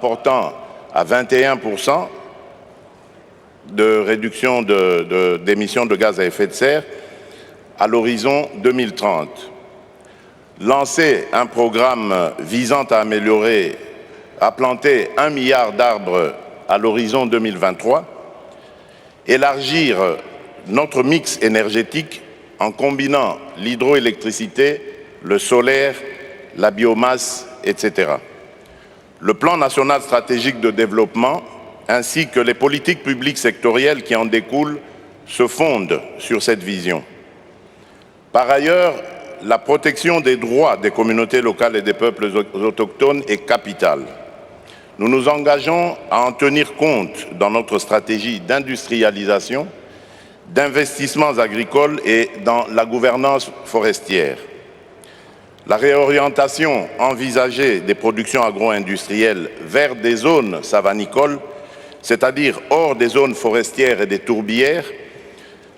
portant à 21% de réduction d'émissions de gaz à effet de serre à l'horizon 2030. Lancer un programme visant à planter 1 milliard d'arbres à l'horizon 2023, élargir notre mix énergétique en combinant l'hydroélectricité, le solaire, la biomasse, etc. Le plan national stratégique de développement ainsi que les politiques publiques sectorielles qui en découlent se fondent sur cette vision. Par ailleurs, la protection des droits des communautés locales et des peuples autochtones est capitale. Nous nous engageons à en tenir compte dans notre stratégie d'industrialisation, d'investissements agricoles et dans la gouvernance forestière. La réorientation envisagée des productions agro-industrielles vers des zones savanicoles, c'est-à-dire hors des zones forestières et des tourbières,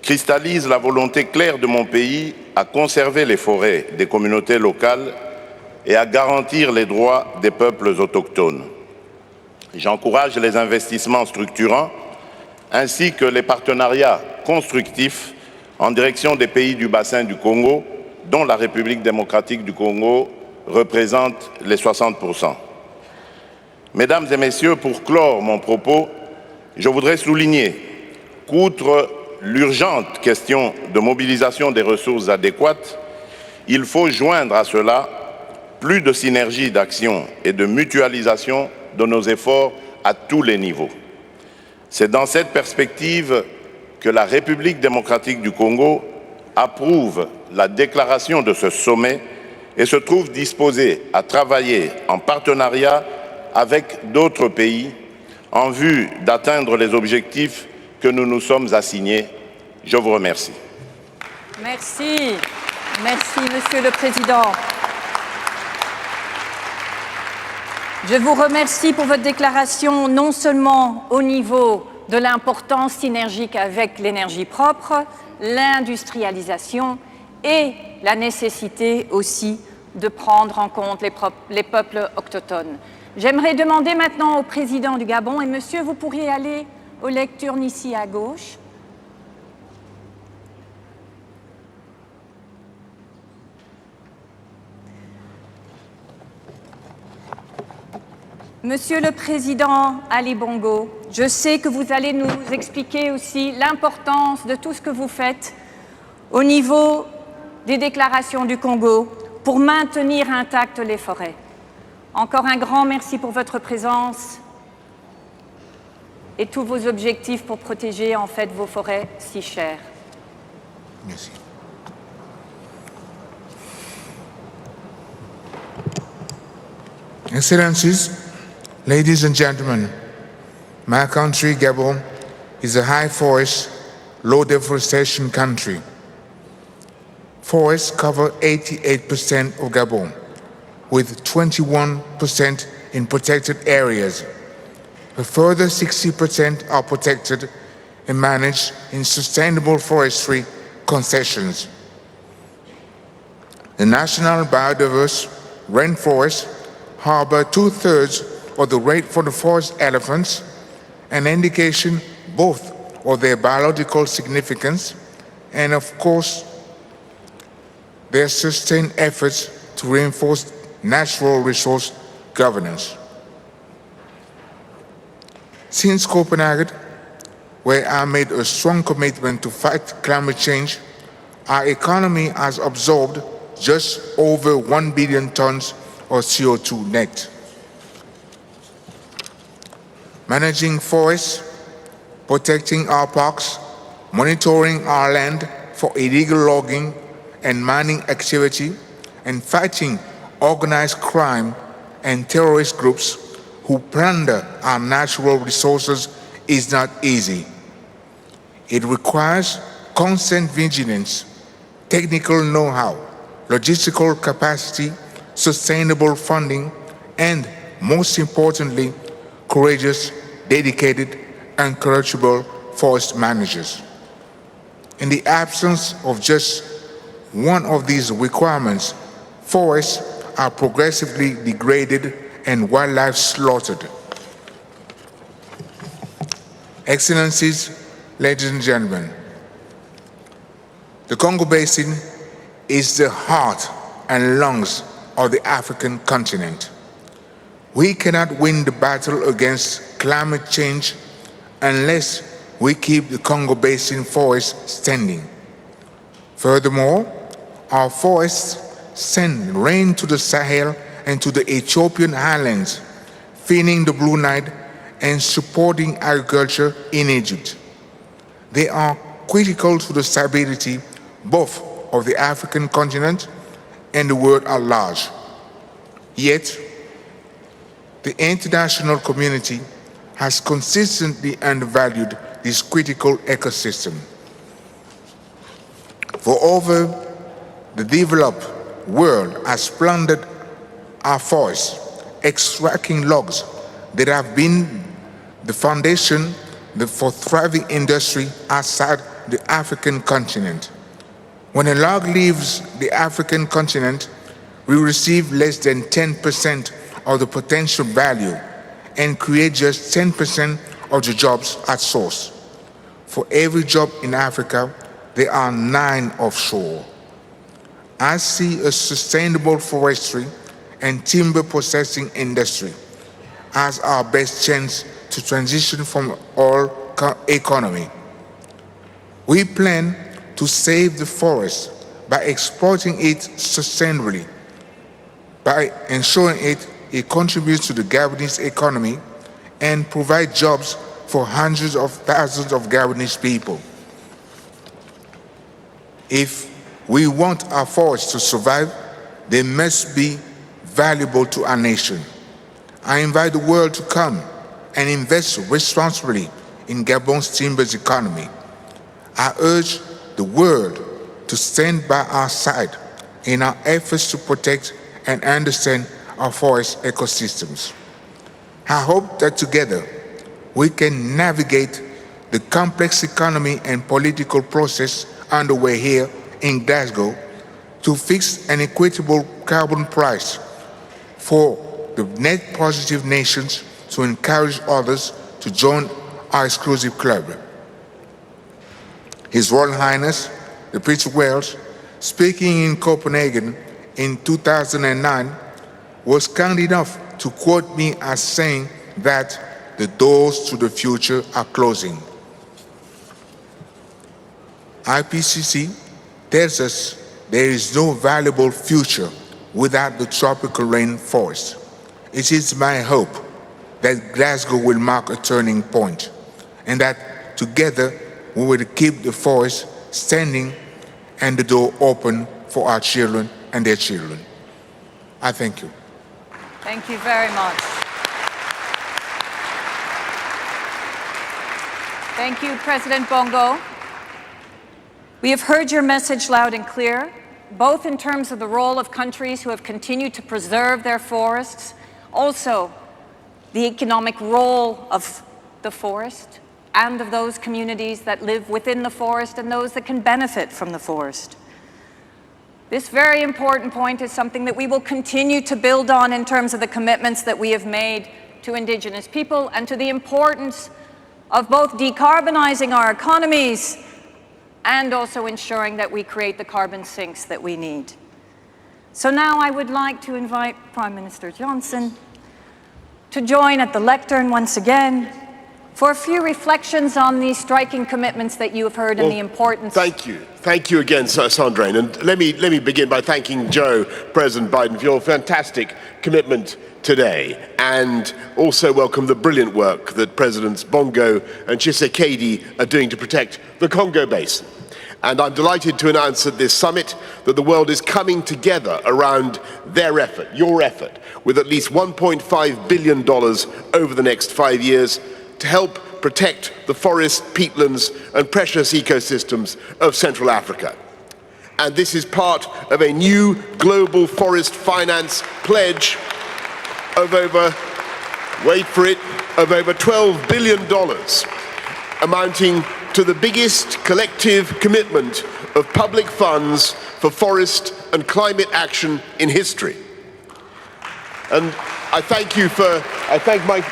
cristallise la volonté claire de mon pays à conserver les forêts des communautés locales et à garantir les droits des peuples autochtones. J'encourage les investissements structurants ainsi que les partenariats constructifs en direction des pays du bassin du Congo, dont la République démocratique du Congo représente les 60%. Mesdames et messieurs, pour clore mon propos, je voudrais souligner qu'outre l'urgente question de mobilisation des ressources adéquates, il faut joindre à cela plus de synergie d'action et de mutualisation de nos efforts à tous les niveaux. C'est dans cette perspective que la République démocratique du Congo approuve la déclaration de ce sommet et se trouve disposée à travailler en partenariat avec d'autres pays en vue d'atteindre les objectifs que nous nous sommes assignés. Je vous remercie. Merci. Merci, Monsieur le Président. Je vous remercie pour votre déclaration, non seulement au niveau de l'importance synergique avec l'énergie propre, l'industrialisation et la nécessité aussi de prendre en compte les peuples autochtones. J'aimerais demander maintenant au président du Gabon, et monsieur, vous pourriez aller aux lectures ici à gauche. Monsieur le Président Ali Bongo, je sais que vous allez nous expliquer aussi l'importance de tout ce que vous faites au niveau des déclarations du Congo pour maintenir intactes les forêts. Encore un grand merci pour votre présence et tous vos objectifs pour protéger en fait vos forêts si chères. Merci. Excellencies, ladies and gentlemen, my country, Gabon, is a high forest, low deforestation country. Forests cover 88% of Gabon, with 21% in protected areas. A further 60% are protected and managed in sustainable forestry concessions. The National Biodiverse Rainforest harbor 2/3 of the rate for the forest elephants, an indication both of their biological significance and, of course, their sustained efforts to reinforce natural resource governance. Since Copenhagen, where I made a strong commitment to fight climate change, our economy has absorbed just over 1 billion tons of CO2 net. Managing forests, protecting our parks, monitoring our land for illegal logging and mining activity, and fighting organized crime and terrorist groups who plunder our natural resources is not easy. It requires constant vigilance, technical know-how, logistical capacity, sustainable funding, and, most importantly, courageous, dedicated, and courageable forest managers. In the absence of just one of these requirements, forests are progressively degraded and wildlife slaughtered. Excellencies, ladies and gentlemen, the Congo Basin is the heart and lungs of the African continent. We cannot win the battle against climate change unless we keep the Congo Basin forests standing. Furthermore, our forests send rain to the Sahel and to the Ethiopian highlands, feeding the Blue Nile and supporting agriculture in Egypt. They are critical to the stability both of the African continent and the world at large. Yet, the international community has consistently undervalued this critical ecosystem. Moreover, the developed world has plundered our forests, extracting logs that have been the foundation for thriving industry outside the African continent. When a log leaves the African continent, we receive less than 10% of the potential value and create just 10% of the jobs at source. For every job in Africa, there are 9 offshore. I see a sustainable forestry and timber processing industry as our best chance to transition from oil economy. We plan to save the forest by exploiting it sustainably, by ensuring it contributes to the Gabonese economy and provides jobs for hundreds of thousands of Gabonese people. If we want our forests to survive, they must be valuable to our nation. I invite the world to come and invest responsibly in Gabon's timber economy. I urge the world to stand by our side in our efforts to protect and understand our forest ecosystems. I hope that together we can navigate the complex economy and political process underway here in Glasgow to fix an equitable carbon price for the net positive nations to encourage others to join our exclusive club. His Royal Highness, the Prince of Wales, speaking in Copenhagen in 2009, was kind enough to quote me as saying that the doors to the future are closing. IPCC tells us there is no valuable future without the tropical rainforest. It is my hope that Glasgow will mark a turning point and that together we will keep the forest standing and the door open for our children and their children. I thank you. Thank you very much. Thank you, President Bongo. We have heard your message loud and clear, both in terms of the role of countries who have continued to preserve their forests, also the economic role of the forest and of those communities that live within the forest and those that can benefit from the forest. This very important point is something that we will continue to build on in terms of the commitments that we have made to Indigenous people and to the importance of both decarbonizing our economies and also ensuring that we create the carbon sinks that we need. So now I would like to invite Prime Minister Johnson to join at the lectern once again for a few reflections on these striking commitments that you have heard and the importance. Thank you. Thank you again, Sandrine. And let me begin by thanking Joe, President Biden, for your fantastic commitment today, and also welcome the brilliant work that Presidents Bongo and Tshisekedi are doing to protect the Congo Basin. And I'm delighted to announce at this summit that the world is coming together around their effort, your effort, with at least $1.5 billion over the next 5 years to help protect the forests, peatlands and precious ecosystems of Central Africa. And this is part of a new global forest finance pledge of over, wait for it, of over $12 billion, amounting to the biggest collective commitment of public funds for forest and climate action in history. And I thank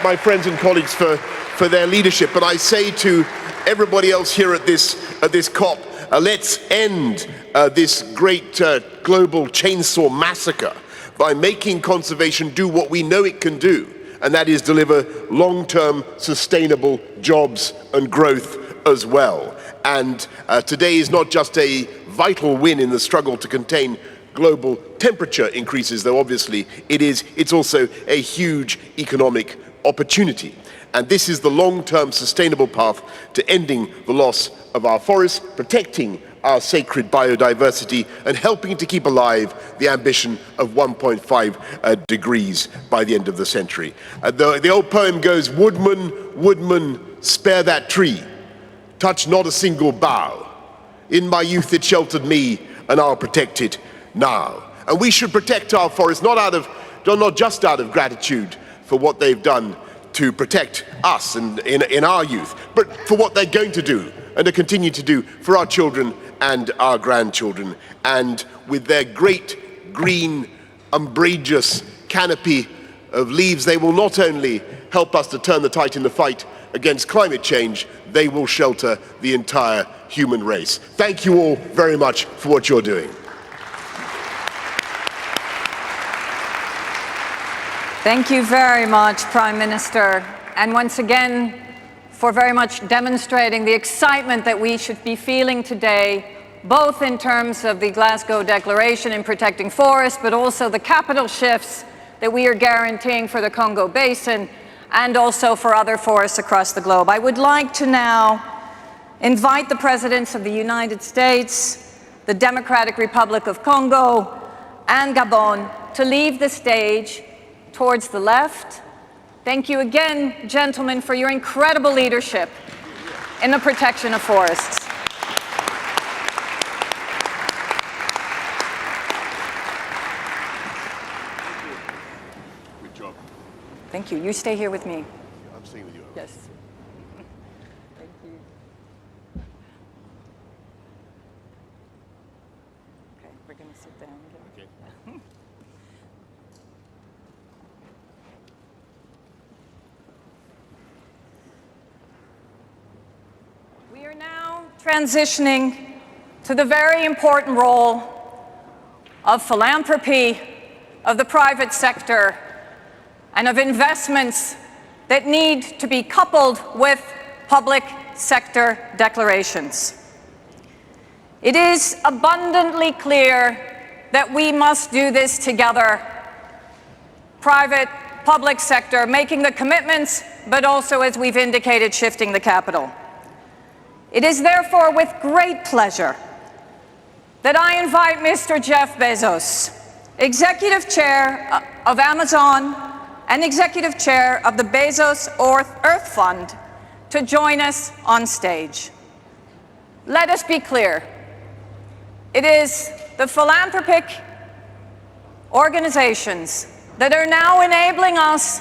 my friends and colleagues for for their leadership. And I say to everybody else here at this COP, let's end this great global chainsaw massacre by making conservation do what we know it can do, and that is deliver long-term sustainable jobs and growth as well. And today is not just a vital win in the struggle to contain global temperature increases, though obviously it's also a huge economic opportunity. And this is the long-term sustainable path to ending the loss of our forests, protecting our sacred biodiversity, and helping to keep alive the ambition of 1.5 degrees by the end of the century. The old poem goes, "Woodman, woodman, spare that tree. Touch not a single bough. In my youth it sheltered me, and I'll protect it now." And we should protect our forests not just out of gratitude for what they've done to protect us and in our youth, but for what they're going to do and to continue to do for our children and our grandchildren. And with their great green umbrageous canopy of leaves, they will not only help us to turn the tide in the fight against climate change, they will shelter the entire human race. Thank you all very much for what you're doing. Thank you very much, Prime Minister, and once again for very much demonstrating the excitement that we should be feeling today, both in terms of the Glasgow Declaration in protecting forests, but also the capital shifts that we are guaranteeing for the Congo Basin and also for other forests across the globe. I would like to now invite the Presidents of the United States, the Democratic Republic of Congo, and Gabon to leave the stage towards the left. Thank you again, gentlemen, for your incredible leadership in the protection of forests. Good job. Thank you. You stay here with me. I'm staying with you. Yes. Thank you. Okay, we're going to sit down again. Okay. We are now transitioning to the very important role of philanthropy, of the private sector, and of investments that need to be coupled with public sector declarations. It is abundantly clear that we must do this together. Private, public sector, making the commitments, but also, as we've indicated, shifting the capital. It is therefore with great pleasure that I invite Mr. Jeff Bezos, Executive Chair of Amazon and Executive Chair of the Bezos Earth Fund, to join us on stage. Let us be clear. It is the philanthropic organizations that are now enabling us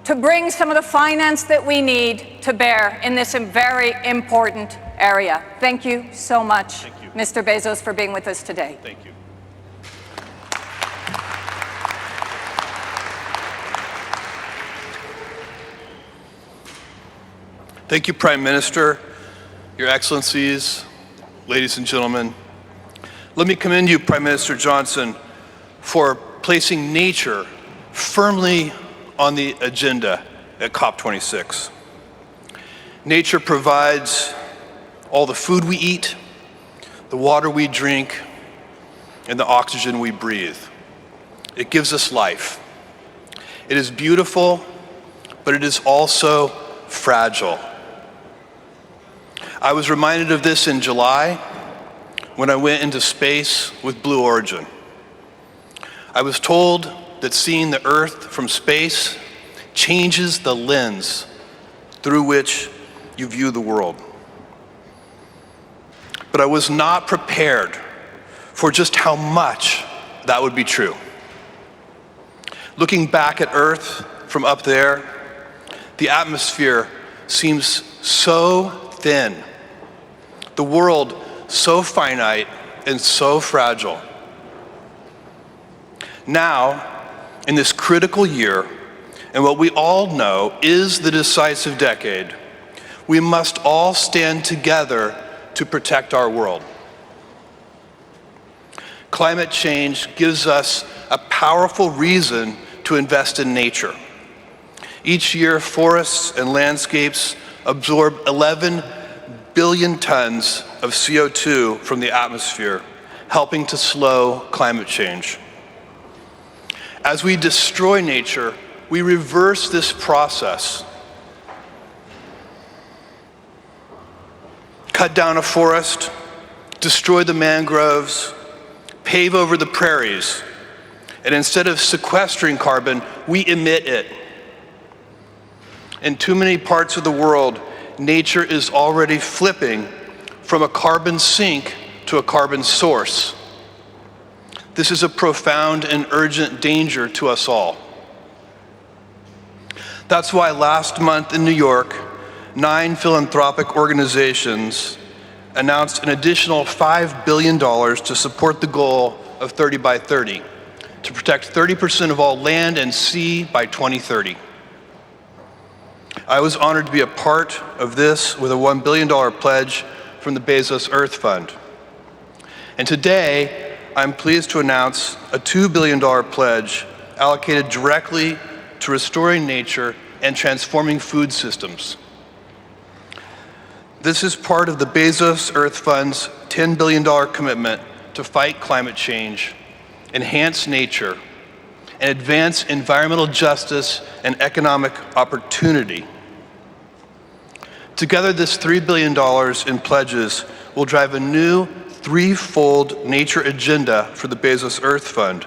to bring some of the finance that we need to bear in this very important area. Thank you so much, Mr. Bezos, for being with us today. Thank you. Thank you, Prime Minister, Your Excellencies, ladies and gentlemen. Let me commend you, Prime Minister Johnson, for placing nature firmly on the agenda at COP26. Nature provides all the food we eat, the water we drink, and the oxygen we breathe. It gives us life. It is beautiful, but it is also fragile. I was reminded of this in July when I went into space with Blue Origin. I was told that seeing the Earth from space changes the lens through which you view the world. But I was not prepared for just how much that would be true. Looking back at Earth from up there, the atmosphere seems so thin, the world so finite and so fragile. Now, in this critical year, and what we all know is the decisive decade, We must all stand together to protect our world. Climate change gives us a powerful reason to invest in nature. Each year, forests and landscapes absorb 11 billion tons of CO2 from the atmosphere, helping to slow climate change. As we destroy nature, we reverse this process. Cut down a forest, destroy the mangroves, pave over the prairies, and instead of sequestering carbon, we emit it. In too many parts of the world, nature is already flipping from a carbon sink to a carbon source. This is a profound and urgent danger to us all. That's why last month in New York, 9 philanthropic organizations announced an additional $5 billion to support the goal of 30 by 30, to protect 30% of all land and sea by 2030. I was honored to be a part of this with a $1 billion pledge from the Bezos Earth Fund. And today, I'm pleased to announce a $2 billion pledge allocated directly to restoring nature and transforming food systems. This is part of the Bezos Earth Fund's $10 billion commitment to fight climate change, enhance nature, and advance environmental justice and economic opportunity. Together, this $3 billion in pledges will drive a new threefold nature agenda for the Bezos Earth Fund,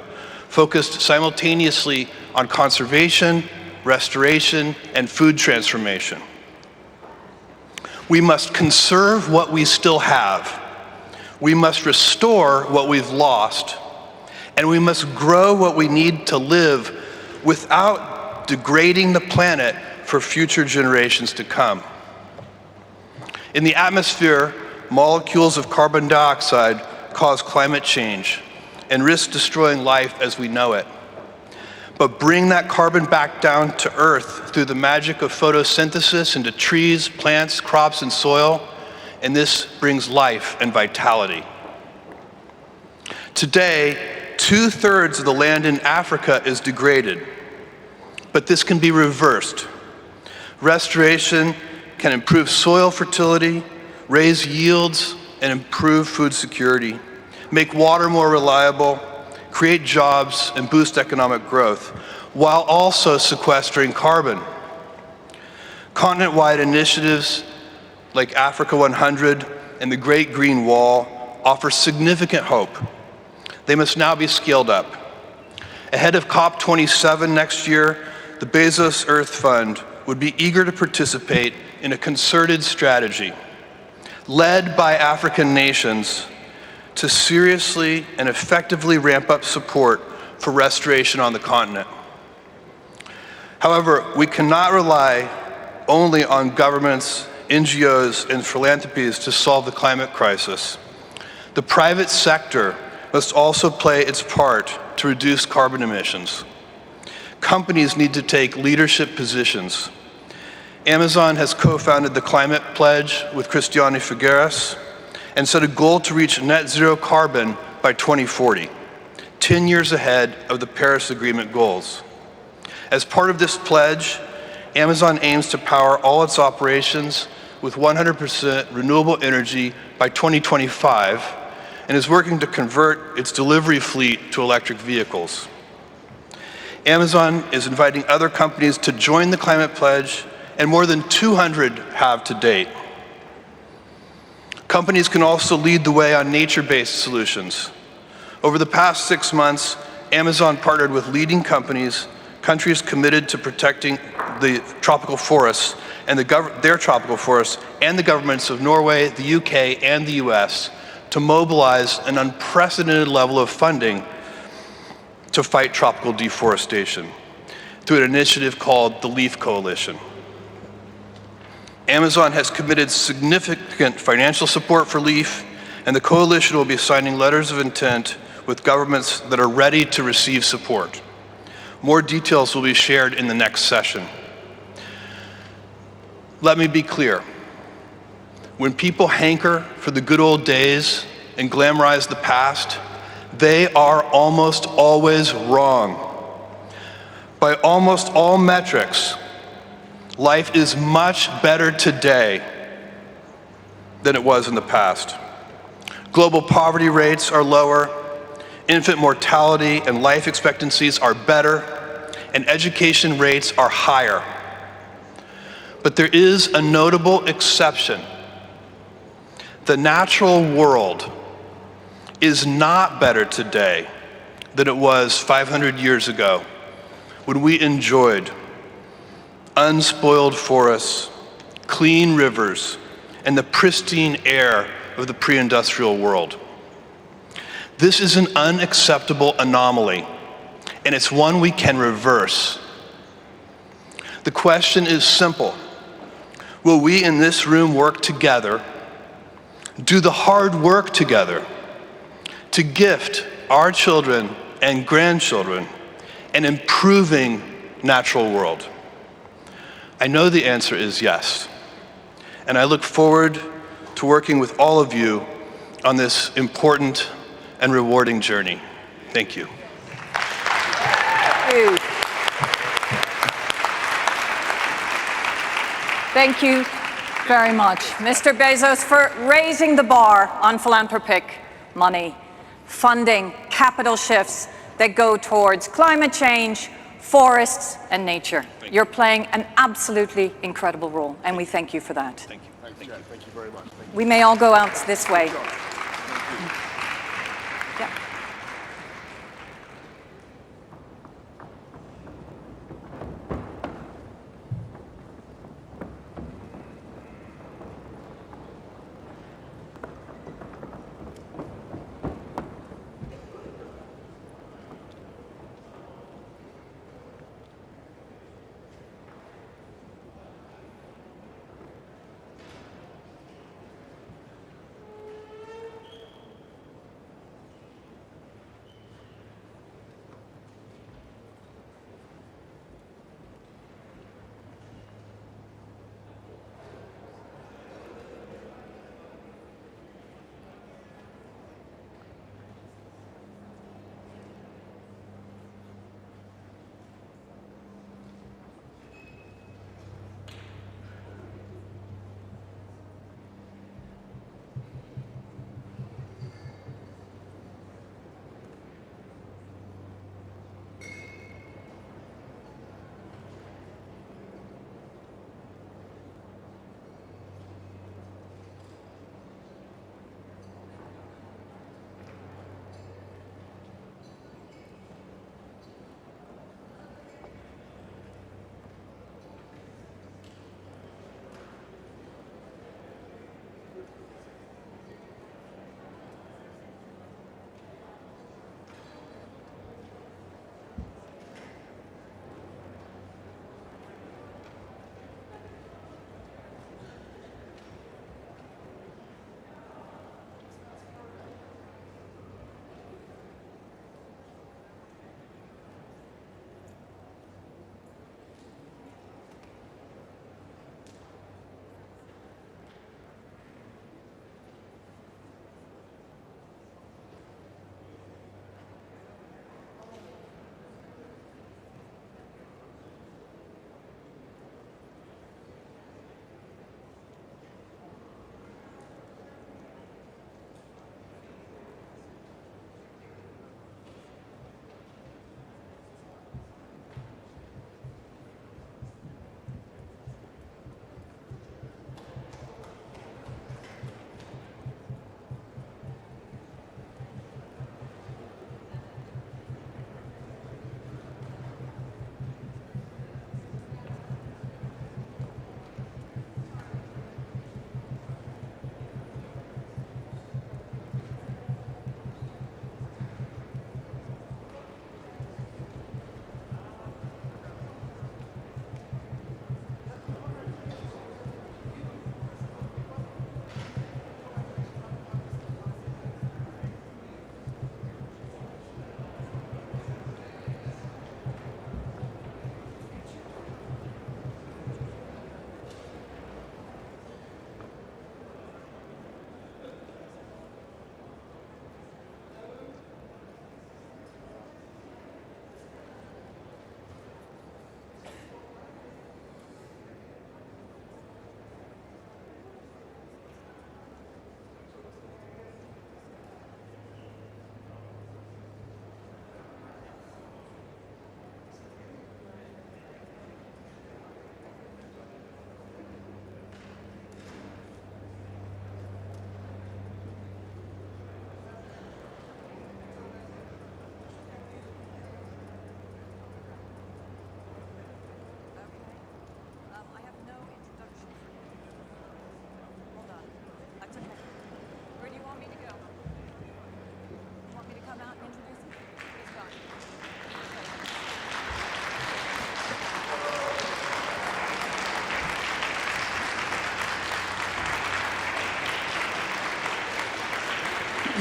focused simultaneously on conservation, restoration, and food transformation. We must conserve what we still have. We must restore what we've lost. And we must grow what we need to live without degrading the planet for future generations to come. In the atmosphere, molecules of carbon dioxide cause climate change and risk destroying life as we know it. But bring that carbon back down to Earth through the magic of photosynthesis into trees, plants, crops, and soil, and this brings life and vitality. Today, 2/3 of the land in Africa is degraded, but this can be reversed. Restoration can improve soil fertility, raise yields, and improve food security, make water more reliable, create jobs, and boost economic growth, while also sequestering carbon. Continent-wide initiatives like Africa 100 and the Great Green Wall offer significant hope. They must now be scaled up. Ahead of COP27 next year, the Bezos Earth Fund would be eager to participate in a concerted strategy led by African nations to seriously and effectively ramp up support for restoration on the continent. However, we cannot rely only on governments, NGOs, and philanthropies to solve the climate crisis. The private sector must also play its part to reduce carbon emissions. Companies need to take leadership positions. Amazon has co-founded the Climate Pledge with Christiane Figueres and set a goal to reach net zero carbon by 2040, 10 years ahead of the Paris Agreement goals. As part of this pledge, Amazon aims to power all its operations with 100% renewable energy by 2025 and is working to convert its delivery fleet to electric vehicles. Amazon is inviting other companies to join the Climate Pledge, and more than 200 have to date. Companies can also lead the way on nature-based solutions. Over the past 6 months, Amazon partnered with leading countries committed to protecting the tropical forests and their tropical forests, and the governments of Norway, the UK, and the US to mobilize an unprecedented level of funding to fight tropical deforestation through an initiative called the Leaf Coalition. Amazon has committed significant financial support for LEAF, and the coalition will be signing letters of intent with governments that are ready to receive support. More details will be shared in the next session. Let me be clear. When people hanker for the good old days and glamorize the past, they are almost always wrong. By almost all metrics, life is much better today than it was in the past. Global poverty rates are lower, infant mortality and life expectancies are better, and education rates are higher. But there is a notable exception. The natural world is not better today than it was 500 years ago, when we enjoyed unspoiled forests, clean rivers, and the pristine air of the pre-industrial world. This is an unacceptable anomaly, and it's one we can reverse. The question is simple. Will we in this room work together, do the hard work together, to gift our children and grandchildren an improving natural world? I know the answer is yes, and I look forward to working with all of you on this important and rewarding journey. Thank you. Thank you very much, Mr. Bezos, for raising the bar on philanthropic money, funding capital shifts that go towards climate change, forests, and nature. You're playing an absolutely incredible role, and we thank you for that. Thank you. Thank you very much. Thank you. We may all go out this way. Yeah.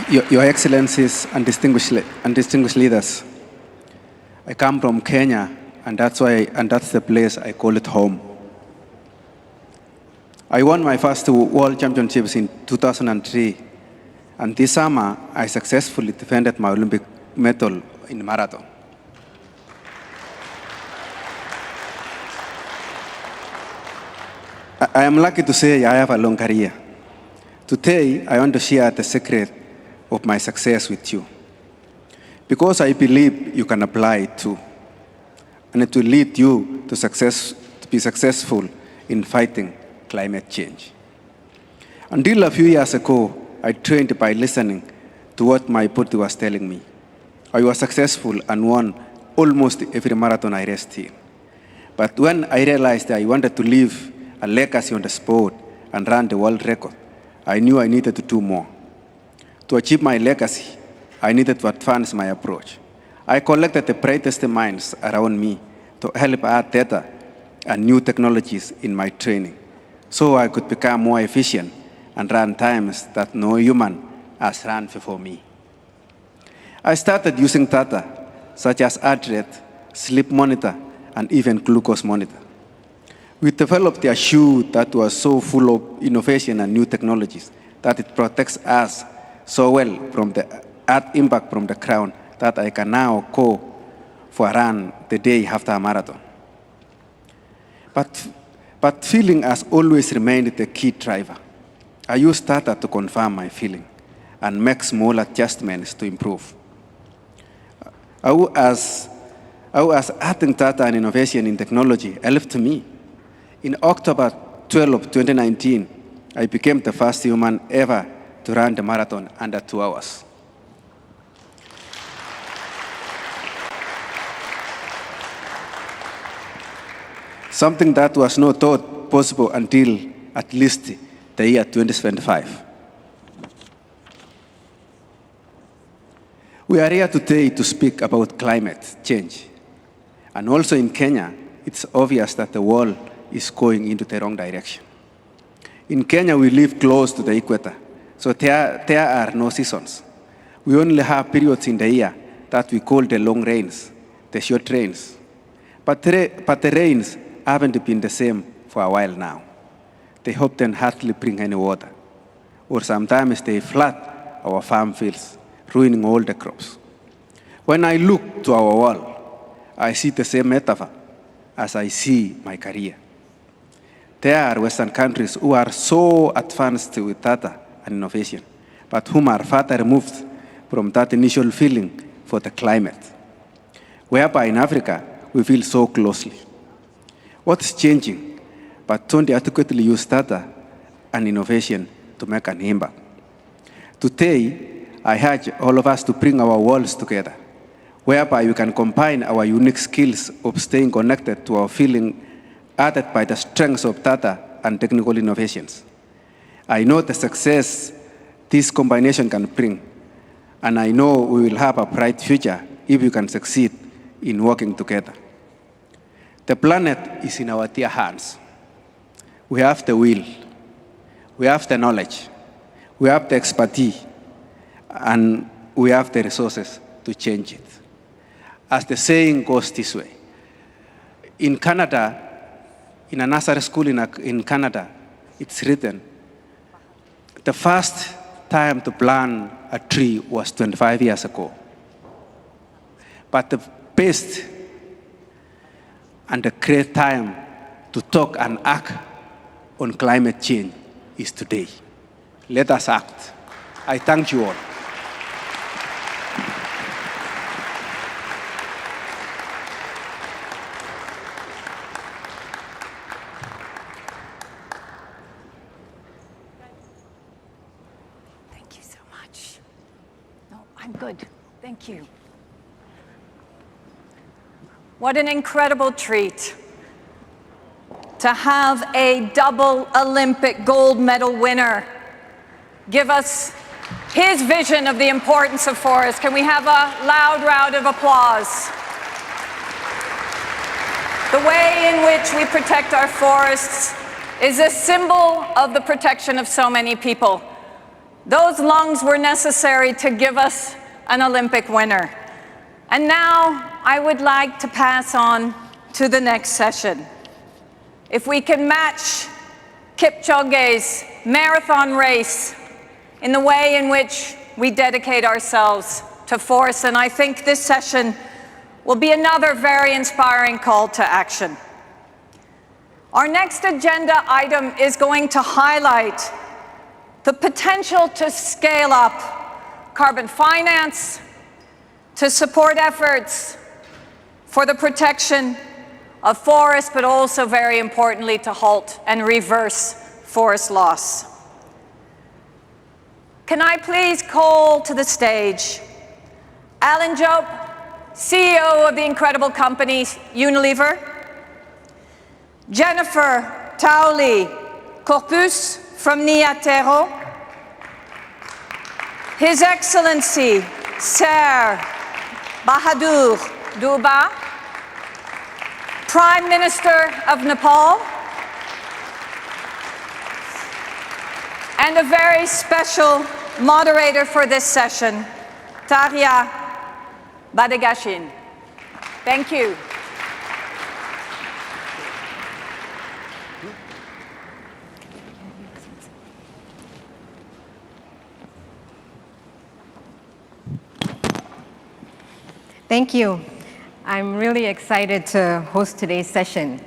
Your Excellencies and distinguished leaders, I come from Kenya, and that's the place I call it home. I won my first World Championships in 2003, and this summer I successfully defended my Olympic medal in marathon. I am lucky to say I have a long career. Today, I want to share the secret of my success with you, because I believe you can apply it too, and it will lead you to be successful in fighting climate change. Until a few years ago, I trained by listening to what my body was telling me. I was successful and won almost every marathon I raced in. But when I realized that I wanted to leave a legacy on the sport and run the world record, I knew I needed to do more. To achieve my legacy, I needed to advance my approach. I collected the brightest minds around me to help add data and new technologies in my training, so I could become more efficient and run times that no human has run before me. I started using data such as heart rate, sleep monitor, and even glucose monitor. We developed a shoe that was so full of innovation and new technologies that it protects us so well from the earth impact from the ground that I can now go for a run the day after a marathon. But feeling has always remained the key driver. I use data to confirm my feeling and make small adjustments to improve. How has adding data and innovation in technology helped me? In October 12, 2019, I became the first human ever to run the marathon under 2 hours. Something that was not thought possible until at least the year 2025. We are here today to speak about climate change. And also in Kenya, it's obvious that the world is going into the wrong direction. In Kenya, we live close to the equator, so there are no seasons. We only have periods in the year that we call the long rains, the short rains. But the rains haven't been the same for a while now. They often hardly bring any water, or sometimes they flood our farm fields, ruining all the crops. When I look to our world, I see the same metaphor as I see my career. There are Western countries who are so advanced with data and innovation, but whom are further removed from that initial feeling for the climate. Whereby in Africa, we feel so closely. What's changing? But don't adequately use data and innovation to make an impact. Today, I urge all of us to bring our worlds together, whereby we can combine our unique skills of staying connected to our feeling added by the strengths of data and technical innovations. I know the success this combination can bring, and I know we will have a bright future if we can succeed in working together. The planet is in our dear hands. We have the will, we have the knowledge, we have the expertise, and we have the resources to change it. As the saying goes this way, in Canada, in a nursery school in Canada, it's written, the first time to plant a tree was 25 years ago. But the best and the great time to talk and act on climate change is today. Let us act. I thank you all. Thank you so much. No, I'm good. Thank you. What an incredible treat to have a double Olympic gold medal winner give us his vision of the importance of forests. Can we have a loud round of applause? The way in which we protect our forests is a symbol of the protection of so many people. Those lungs were necessary to give us an Olympic winner. And now I would like to pass on to the next session. If we can match Kipchoge's marathon race in the way in which we dedicate ourselves to force, and I think this session will be another very inspiring call to action. Our next agenda item is going to highlight the potential to scale up carbon finance, to support efforts for the protection of forests, but also, very importantly, to halt and reverse forest loss. Can I please call to the stage Alan Jope, CEO of the incredible company Unilever, Jennifer Tauli Corpus from Niatero, His Excellency Sir Bahadur Dubba, Prime Minister of Nepal, and a very special moderator for this session, Tarja Badegashin. Thank you. Thank you. I'm really excited to host today's session.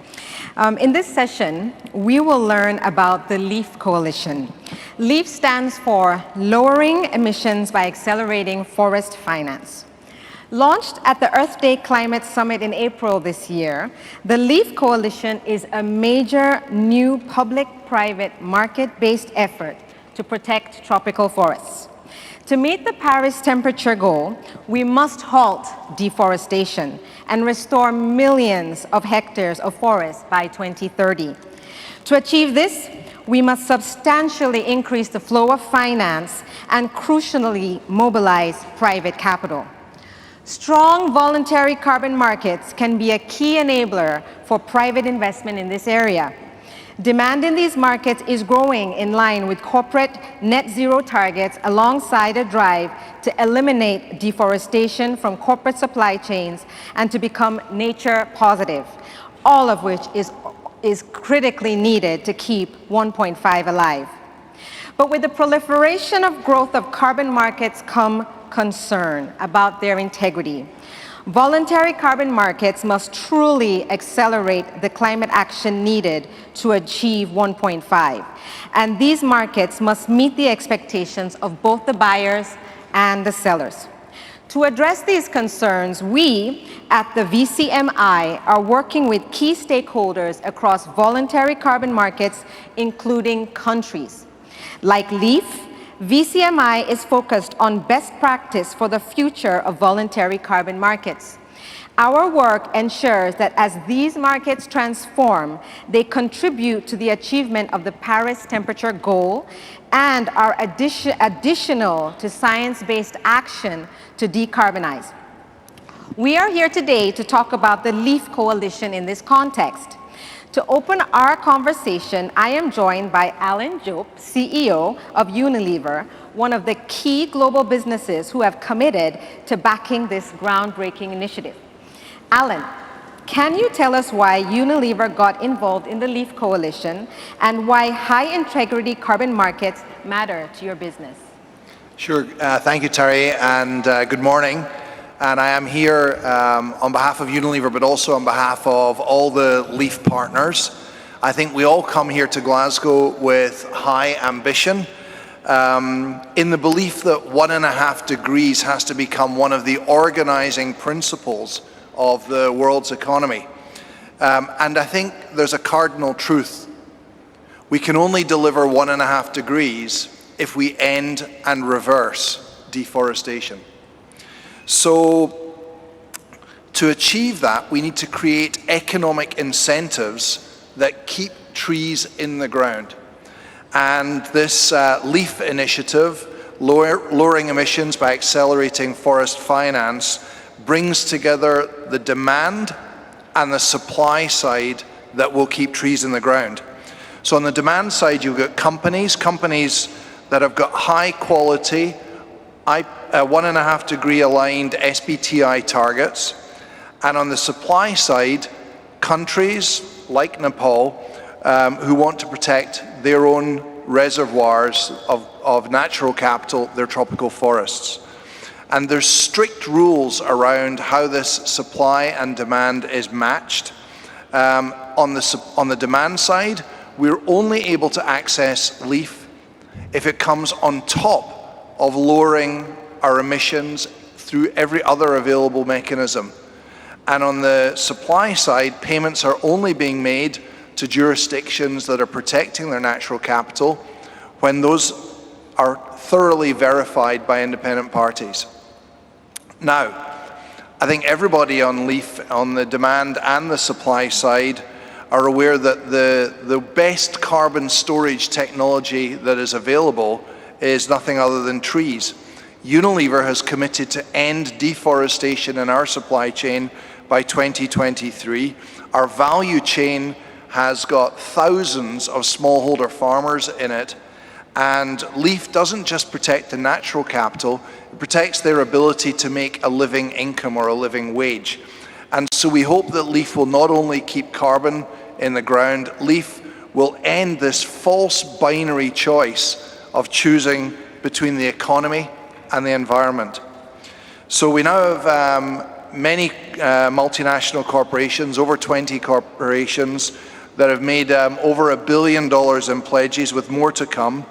In this session, we will learn about the LEAF Coalition. LEAF stands for Lowering Emissions by Accelerating Forest Finance. Launched at the Earth Day Climate Summit in April this year, the LEAF Coalition is a major new public-private market-based effort to protect tropical forests. To meet the Paris temperature goal, we must halt deforestation and restore millions of hectares of forest by 2030. To achieve this, we must substantially increase the flow of finance and crucially mobilize private capital. Strong voluntary carbon markets can be a key enabler for private investment in this area. Demand in these markets is growing in line with corporate net zero targets alongside a drive to eliminate deforestation from corporate supply chains and to become nature positive, all of which is critically needed to keep 1.5 alive. But with the proliferation of growth of carbon markets come concern about their integrity. Voluntary carbon markets must truly accelerate the climate action needed to achieve 1.5. And these markets must meet the expectations of both the buyers and the sellers. To address these concerns, we at the VCMI are working with key stakeholders across voluntary carbon markets, including countries. Like LEAF, VCMI is focused on best practice for the future of voluntary carbon markets. Our work ensures that as these markets transform, they contribute to the achievement of the Paris temperature goal and are additional to science-based action to decarbonize. We are here today to talk about the LEAF Coalition in this context. To open our conversation, I am joined by Alan Jope, CEO of Unilever, one of the key global businesses who have committed to backing this groundbreaking initiative. Alan, can you tell us why Unilever got involved in the LEAF Coalition and why high-integrity carbon markets matter to your business? Sure. Thank you, Terry, and good morning. And I am here on behalf of Unilever, but also on behalf of all the LEAF partners. I think we all come here to Glasgow with high ambition, in the belief that 1.5 degrees has to become one of the organizing principles of the world's economy. And I think there's a cardinal truth. We can only deliver 1.5 degrees if we end and reverse deforestation. So to achieve that, we need to create economic incentives that keep trees in the ground. And this LEAF initiative, Lowering Emissions by Accelerating Forest Finance, brings together the demand and the supply side that will keep trees in the ground. So on the demand side, you've got companies that have got high quality, 1.5 degree aligned SBTI targets. And on the supply side, countries like Nepal who want to protect their own reservoirs of natural capital, their tropical forests. And there's strict rules around how this supply and demand is matched. On the demand side, we're only able to access LEAF if it comes on top of lowering our emissions through every other available mechanism. And on the supply side, payments are only being made to jurisdictions that are protecting their natural capital when those are thoroughly verified by independent parties. Now, I think everybody on LEAF, on the demand and the supply side, are aware that the best carbon storage technology that is available is nothing other than trees. Unilever has committed to end deforestation in our supply chain by 2023. Our value chain has got thousands of smallholder farmers in it, and LEAF doesn't just protect the natural capital, it protects their ability to make a living income or a living wage. And so we hope that LEAF will not only keep carbon in the ground, LEAF will end this false binary choice of choosing between the economy and the environment. So we now have many multinational corporations, over 20 corporations, that have made over $1 billion in pledges, with more to come.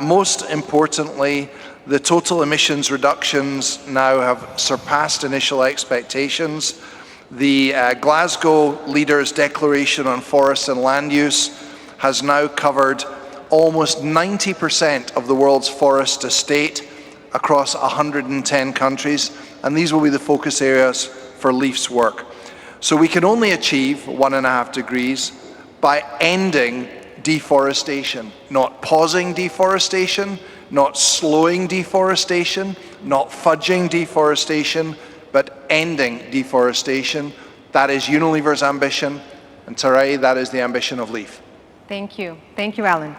Most importantly, the total emissions reductions now have surpassed initial expectations. The Glasgow Leaders' Declaration on Forest and Land Use has now covered almost 90% of the world's forest estate across 110 countries, and these will be the focus areas for LEAF's work. So we can only achieve 1.5 degrees by ending deforestation, not pausing deforestation, not slowing deforestation, not fudging deforestation, but ending deforestation. That is Unilever's ambition, and Tarai, that is the ambition of LEAF. Thank you. Thank you, Alan.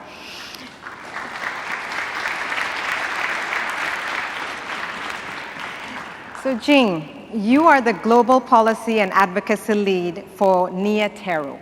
So Jing, you are the global policy and advocacy lead for Niatero,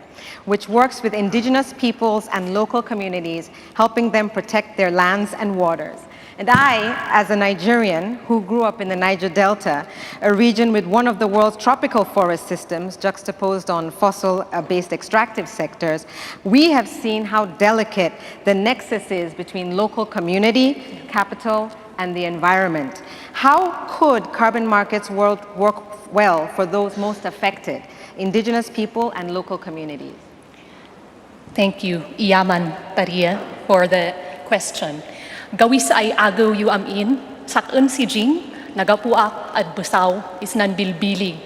which works with indigenous peoples and local communities, helping them protect their lands and waters. And I, as a Nigerian who grew up in the Niger Delta, a region with one of the world's tropical forest systems juxtaposed on fossil-based extractive sectors, we have seen how delicate the nexus is between local community, capital, and the environment. How could carbon markets work well for those most affected, indigenous people and local communities? Thank you, Iyaman Taria, for the question. Gawis ay agaw yu amin, sakun si Jing, nagapuak at busaw, isnan bilbilig,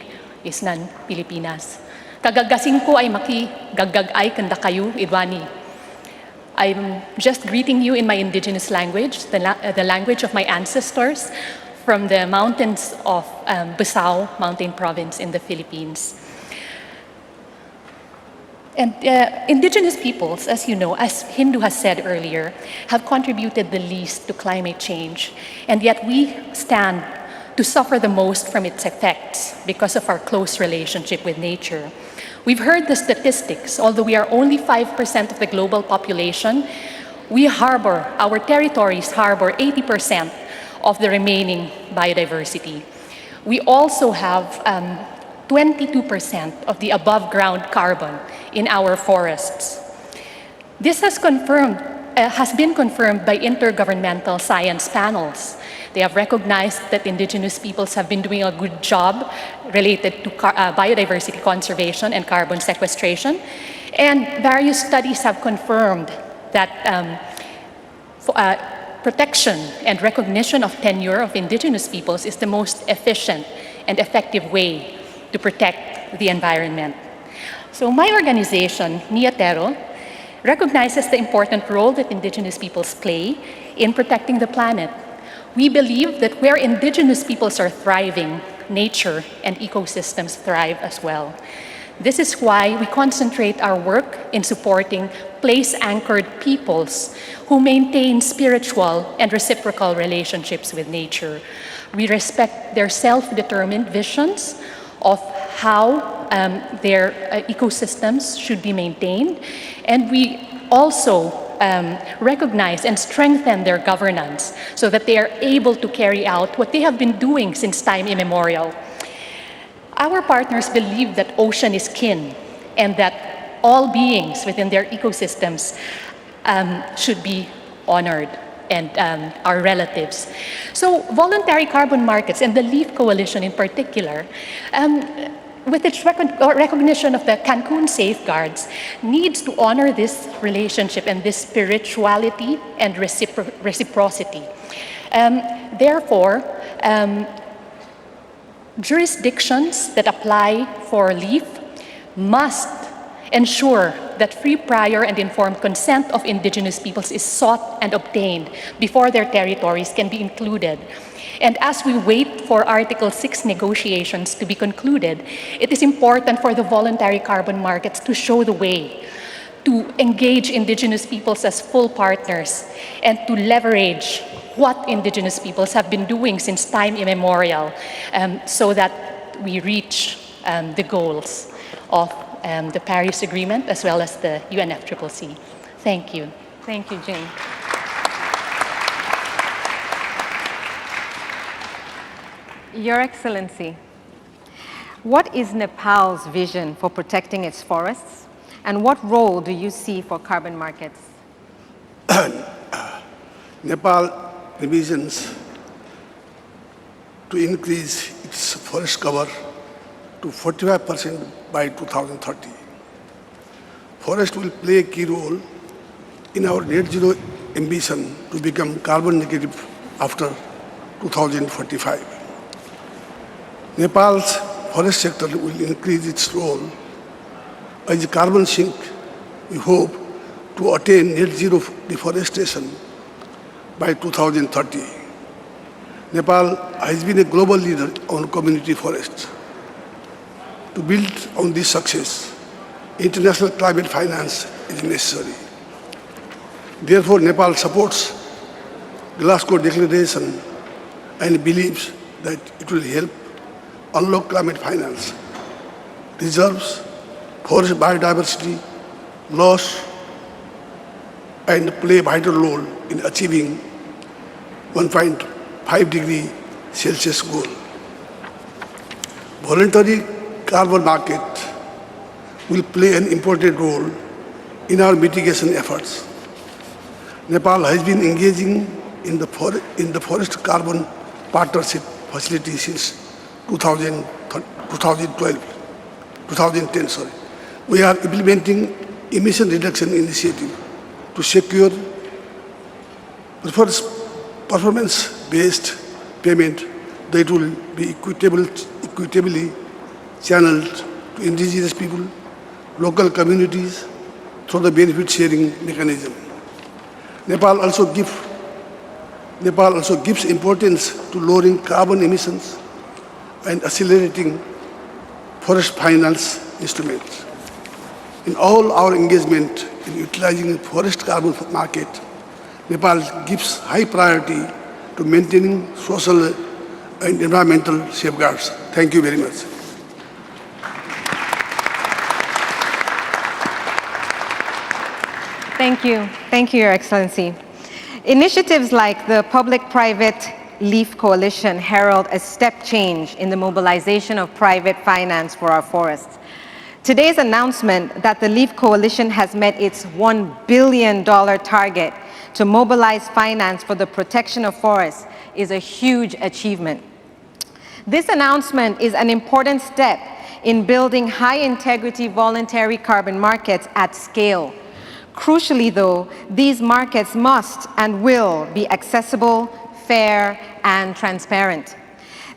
isnan Pilipinas. Kagagasing ko ay maki, gaggag ay kanda kayo, idwani. I'm just greeting you in my indigenous language, the language of my ancestors from the mountains of Busao Mountain Province in the Philippines. And indigenous peoples, as you know, as Hindu has said earlier, have contributed the least to climate change, and yet we stand to suffer the most from its effects because of our close relationship with nature. We've heard the statistics. Although we are only 5% of the global population, our territories harbor 80% of the remaining biodiversity. We also have 22% of the above ground carbon in our forests. This has been confirmed by intergovernmental science panels. They have recognized that indigenous peoples have been doing a good job related to biodiversity conservation and carbon sequestration. And various studies have confirmed that protection and recognition of tenure of indigenous peoples is the most efficient and effective way to protect the environment. So my organization, Niatero, recognizes the important role that indigenous peoples play in protecting the planet. We believe that where indigenous peoples are thriving, nature and ecosystems thrive as well. This is why we concentrate our work in supporting place-anchored peoples who maintain spiritual and reciprocal relationships with nature. We respect their self-determined visions of how their ecosystems should be maintained, and we also recognize and strengthen their governance so that they are able to carry out what they have been doing since time immemorial. Our partners believe that ocean is kin and that all beings within their ecosystems should be honored and are relatives. So voluntary carbon markets and the LEAF Coalition in particular, with its recognition of the Cancun safeguards, needs to honor this relationship and this spirituality and reciprocity. Therefore, jurisdictions that apply for LEAF must ensure that free, prior, and informed consent of indigenous peoples is sought and obtained before their territories can be included. And as we wait for Article 6 negotiations to be concluded, it is important for the voluntary carbon markets to show the way, to engage indigenous peoples as full partners, and to leverage what indigenous peoples have been doing since time immemorial, so that we reach the goals of the Paris Agreement as well as the UNFCCC. Thank you. Thank you, Jing. Your Excellency, what is Nepal's vision for protecting its forests, and what role do you see for carbon markets? Nepal envisions to increase its forest cover to 45% by 2030. Forest will play a key role in our net zero ambition to become carbon negative after 2045. Nepal's forest sector will increase its role as a carbon sink. We hope to attain net zero deforestation by 2030. Nepal has been a global leader on community forests. To build on this success, international climate finance is necessary. Therefore, Nepal supports Glasgow Declaration and believes that it will help unlock climate finance, reserves, forest biodiversity, loss, and play a vital role in achieving 1.5 degree Celsius goal. Voluntary carbon market will play an important role in our mitigation efforts. Nepal has been engaging in the Forest Carbon Partnership Facility since 2010. We are implementing emission reduction initiative to secure performance-based payment that will be equitably channeled to indigenous people, local communities through the benefit sharing mechanism. Nepal also gives importance to lowering carbon emissions and accelerating forest finance instruments. In all our engagement in utilizing the forest carbon market, Nepal gives high priority to maintaining social and environmental safeguards. Thank you very much. Thank you. Thank you, Your Excellency. Initiatives like the Public-Private LEAF Coalition herald a step change in the mobilization of private finance for our forests. Today's announcement that the LEAF Coalition has met its $1 billion target to mobilize finance for the protection of forests is a huge achievement. This announcement is an important step in building high-integrity voluntary carbon markets at scale. Crucially, though, these markets must and will be accessible, fair, and transparent.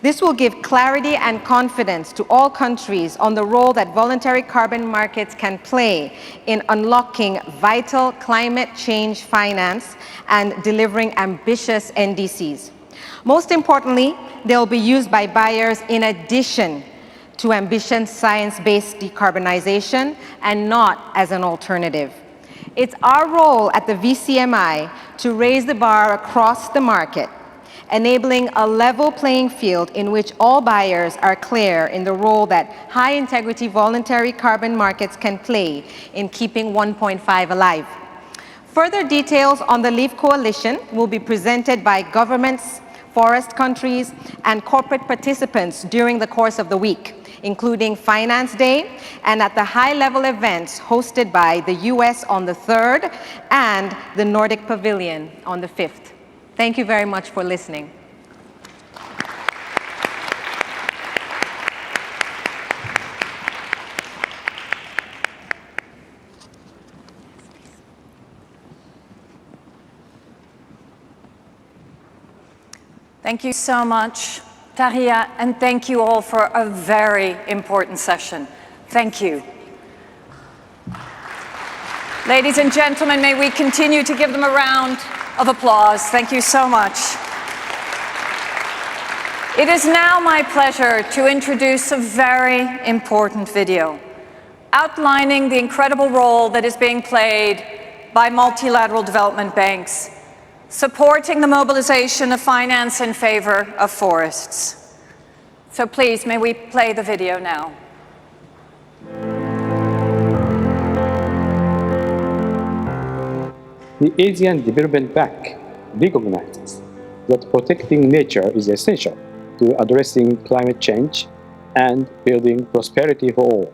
This will give clarity and confidence to all countries on the role that voluntary carbon markets can play in unlocking vital climate change finance and delivering ambitious NDCs. Most importantly, they'll be used by buyers in addition to ambitious science-based decarbonization and not as an alternative. It's our role at the VCMI to raise the bar across the market, enabling a level playing field in which all buyers are clear in the role that high-integrity voluntary carbon markets can play in keeping 1.5 alive. Further details on the LEAF Coalition will be presented by governments, forest countries, and corporate participants during the course of the week, including Finance Day and at the high-level events hosted by the US on the 3rd and the Nordic Pavilion on the 5th. Thank you very much for listening. Thank you so much, Taria, and thank you all for a very important session. Thank you. Ladies and gentlemen, may we continue to give them a round of applause. Thank you so much. It is now my pleasure to introduce a very important video outlining the incredible role that is being played by multilateral development banks, supporting the mobilization of finance in favor of forests. So please, may we play the video now. The Asian Development Bank recognizes that protecting nature is essential to addressing climate change and building prosperity for all.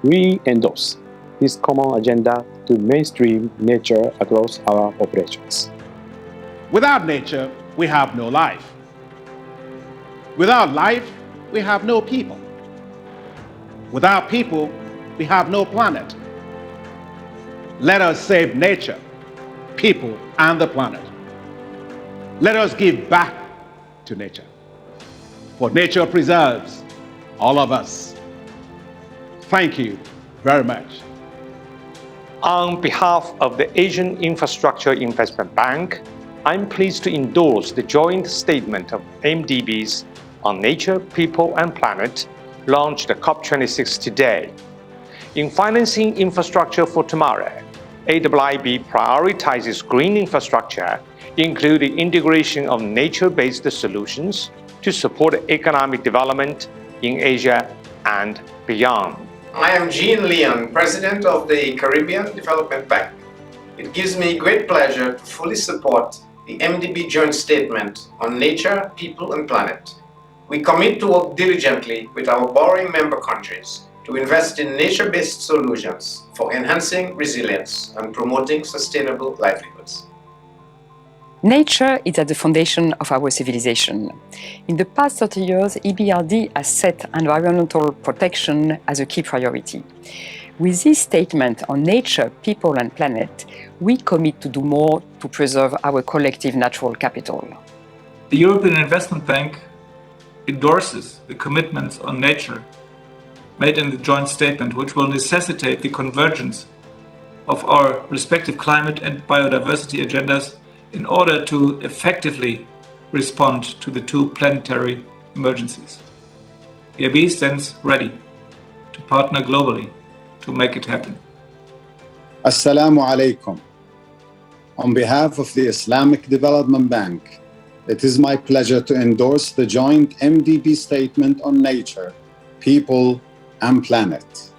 We endorse this common agenda to mainstream nature across our operations. Without nature, we have no life. Without life, we have no people. Without people, we have no planet. Let us save nature, people, and the planet. Let us give back to nature, for nature preserves all of us. Thank you very much. On behalf of the Asian Infrastructure Investment Bank, I'm pleased to endorse the joint statement of MDBs on nature, people, and planet, launched at COP26 today. In financing infrastructure for tomorrow, AIIB prioritizes green infrastructure, including integration of nature-based solutions to support economic development in Asia and beyond. I am Jean Leon, President of the Caribbean Development Bank. It gives me great pleasure to fully support the MDB joint statement on nature, people, and planet. We commit to work diligently with our borrowing member countries to invest in nature-based solutions for enhancing resilience and promoting sustainable livelihoods. Nature is at the foundation of our civilization. In the past 30 years, EBRD has set environmental protection as a key priority. With this statement on nature, people, and planet, we commit to do more to preserve our collective natural capital. The European Investment Bank endorses the commitments on nature made in the joint statement, which will necessitate the convergence of our respective climate and biodiversity agendas in order to effectively respond to the two planetary emergencies. EIB stands ready to partner globally to make it happen. Assalamu alaikum. On behalf of the Islamic Development Bank, it is my pleasure to endorse the joint MDB statement on nature, people, and planet.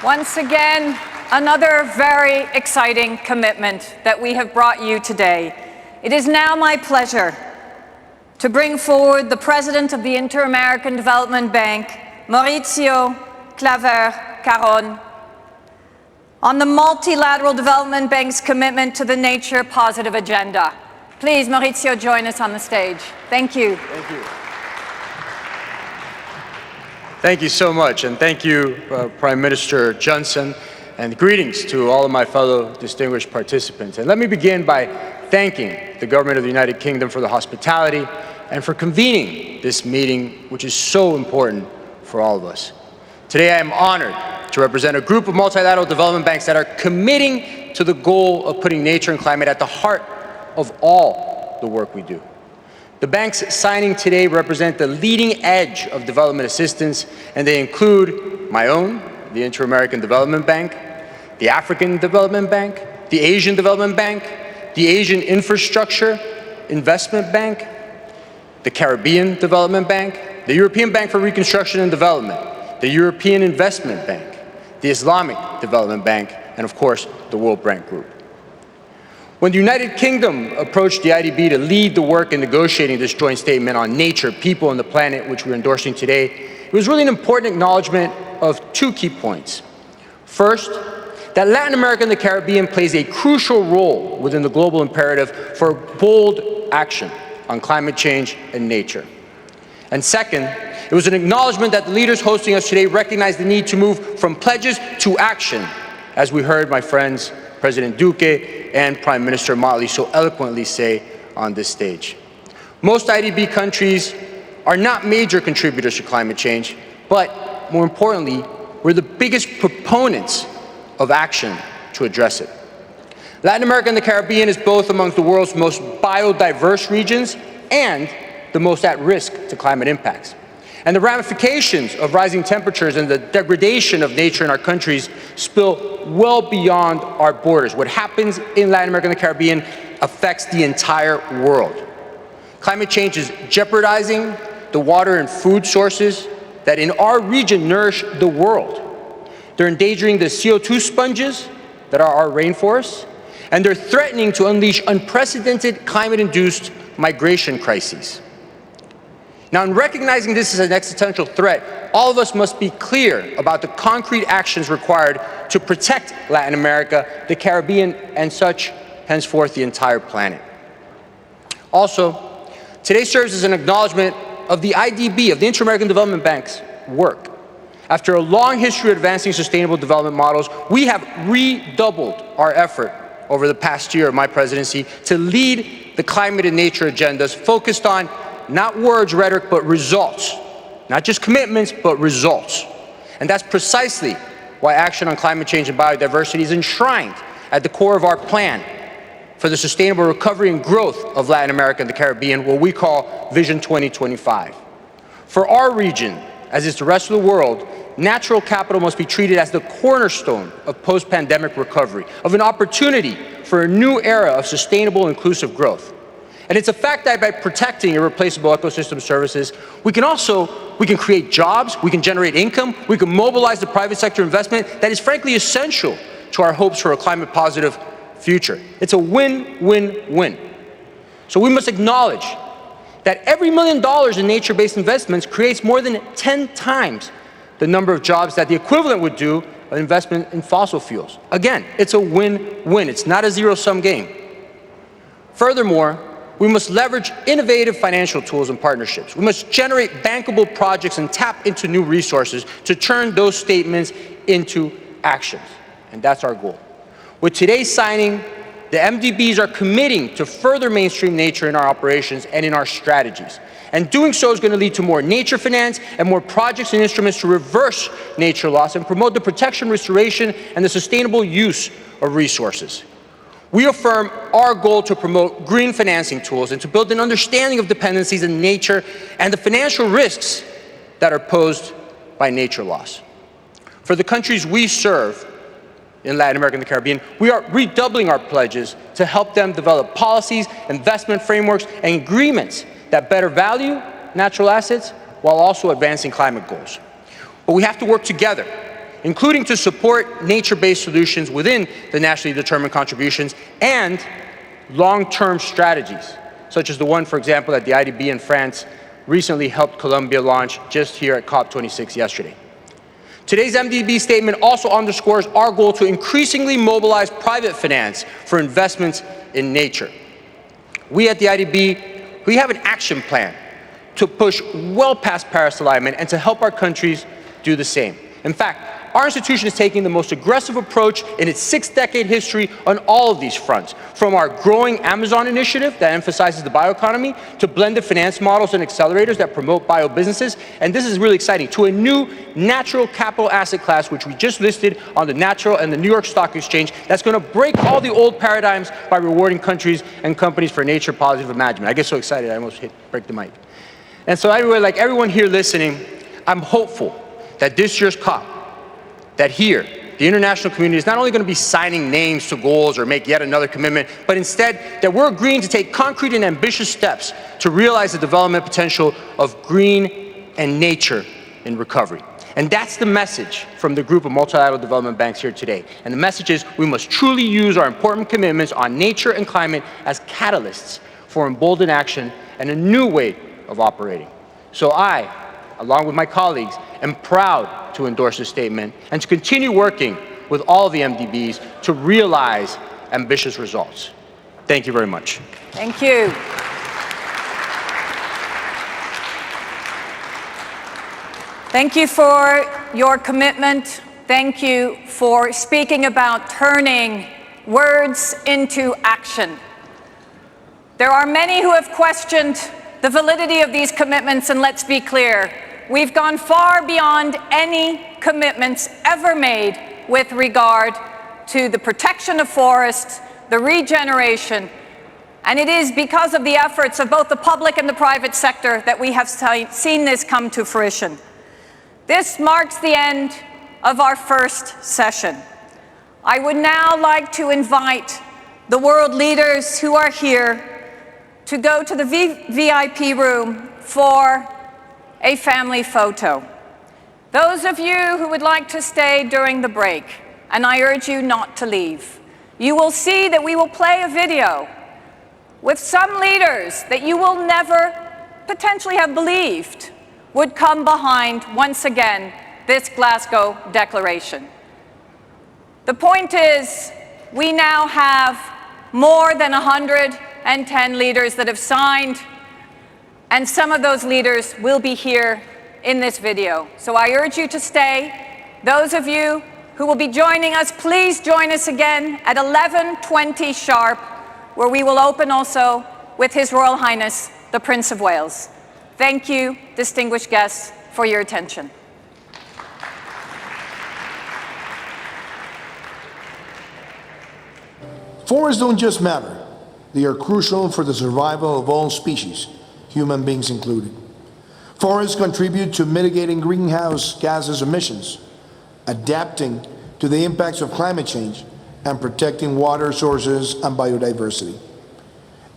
Once again, another very exciting commitment that we have brought you today. It is now my pleasure to bring forward the President of the Inter-American Development Bank, Maurizio Claver Caron, on the Multilateral Development Bank's commitment to the Nature Positive Agenda. Please, Maurizio, join us on the stage. Thank you. Thank you. Thank you so much, and thank you, Prime Minister Johnson, and greetings to all of my fellow distinguished participants. And let me begin by thanking the Government of the United Kingdom for the hospitality and for convening this meeting, which is so important for all of us. Today, I am honored to represent a group of multilateral development banks that are committing to the goal of putting nature and climate at the heart of all the work we do. The banks signing today represent the leading edge of development assistance, and they include my own, the Inter-American Development Bank, the African Development Bank, the Asian Development Bank, the Asian Infrastructure Investment Bank, the Caribbean Development Bank, the European Bank for Reconstruction and Development, the European Investment Bank, the Islamic Development Bank, and of course, the World Bank Group. When the United Kingdom approached the IDB to lead the work in negotiating this joint statement on nature, people, and the planet, which we're endorsing today, it was really an important acknowledgement of two key points. First, that Latin America and the Caribbean plays a crucial role within the global imperative for bold action on climate change and nature. And second, it was an acknowledgement that the leaders hosting us today recognize the need to move from pledges to action, as we heard my friends President Duque and Prime Minister Motley so eloquently say on this stage. Most IDB countries are not major contributors to climate change, but more importantly, we're the biggest proponents of action to address it. Latin America and the Caribbean is both among the world's most biodiverse regions and the most at risk to climate impacts. And the ramifications of rising temperatures and the degradation of nature in our countries spill well beyond our borders. What happens in Latin America and the Caribbean affects the entire world. Climate change is jeopardizing the water and food sources that in our region nourish the world. They're endangering the CO2 sponges that are our rainforests, and they're threatening to unleash unprecedented climate-induced migration crises. Now, in recognizing this as an existential threat, all of us must be clear about the concrete actions required to protect Latin America, the Caribbean, and such, henceforth, the entire planet. Also, today serves as an acknowledgement of the IDB, of the Inter-American Development Bank's work. After a long history of advancing sustainable development models, we have redoubled our effort over the past year of my presidency to lead the climate and nature agendas focused on not words, rhetoric, but results. Not just commitments, but results. And that's precisely why action on climate change and biodiversity is enshrined at the core of our plan for the sustainable recovery and growth of Latin America and the Caribbean, what we call Vision 2025. For our region, as is the rest of the world, natural capital must be treated as the cornerstone of post-pandemic recovery, of an opportunity for a new era of sustainable, inclusive growth. And it's a fact that by protecting irreplaceable ecosystem services, we can create jobs, we can generate income, we can mobilize the private sector investment that is frankly essential to our hopes for a climate positive future. It's a win-win-win. So we must acknowledge that every $1 million in nature-based investments creates more than 10 times the number of jobs that the equivalent would do of investment in fossil fuels. Again, it's a win-win. It's not a zero-sum game. Furthermore, we must leverage innovative financial tools and partnerships. We must generate bankable projects and tap into new resources to turn those statements into actions. And that's our goal. With today's signing, the MDBs are committing to further mainstream nature in our operations and in our strategies. And doing so is going to lead to more nature finance and more projects and instruments to reverse nature loss and promote the protection, restoration, and the sustainable use of resources. We affirm our goal to promote green financing tools and to build an understanding of dependencies in nature and the financial risks that are posed by nature loss. For the countries we serve in Latin America and the Caribbean, we are redoubling our pledges to help them develop policies, investment frameworks, and agreements that better value natural assets while also advancing climate goals. But we have to work together, including to support nature-based solutions within the nationally determined contributions and long-term strategies, such as the one, for example, that the IDB in France recently helped Colombia launch just here at COP26 yesterday. Today's MDB statement also underscores our goal to increasingly mobilize private finance for investments in nature. We at the IDB, we have an action plan to push well past Paris alignment and to help our countries do the same. In fact, our institution is taking the most aggressive approach in its 6-decade history on all of these fronts, from our growing Amazon initiative that emphasizes the bioeconomy, to blended finance models and accelerators that promote bio-businesses, and this is really exciting, to a new natural capital asset class, which we just listed on the Natural and the New York Stock Exchange, that's going to break all the old paradigms by rewarding countries and companies for nature positive management. I get so excited I almost break the mic. And so anyway, like everyone here listening, I'm hopeful that this year's COP, that here, the international community is not only going to be signing names to goals or make yet another commitment, but instead that we're agreeing to take concrete and ambitious steps to realize the development potential of green and nature in recovery. And that's the message from the group of multilateral development banks here today. And the message is we must truly use our important commitments on nature and climate as catalysts for emboldened action and a new way of operating. So I, along with my colleagues, am proud to endorse this statement and to continue working with all the MDBs to realize ambitious results. Thank you very much. Thank you. Thank you for your commitment. Thank you for speaking about turning words into action. There are many who have questioned the validity of these commitments, and let's be clear, we've gone far beyond any commitments ever made with regard to the protection of forests, the regeneration, and it is because of the efforts of both the public and the private sector that we have seen this come to fruition. This marks the end of our first session. I would now like to invite the world leaders who are here to go to the VIP room for a family photo. Those of you who would like to stay during the break, and I urge you not to leave, you will see that we will play a video with some leaders that you will never potentially have believed would come behind, once again, this Glasgow Declaration. The point is, we now have more than 110 leaders that have signed, and some of those leaders will be here in this video. So I urge you to stay. Those of you who will be joining us, please join us again at 11:20 sharp, where we will open also with His Royal Highness, the Prince of Wales. Thank you, distinguished guests, for your attention. Forests don't just matter. They are crucial for the survival of all species, human beings included. Forests contribute to mitigating greenhouse gases emissions, adapting to the impacts of climate change, and protecting water sources and biodiversity.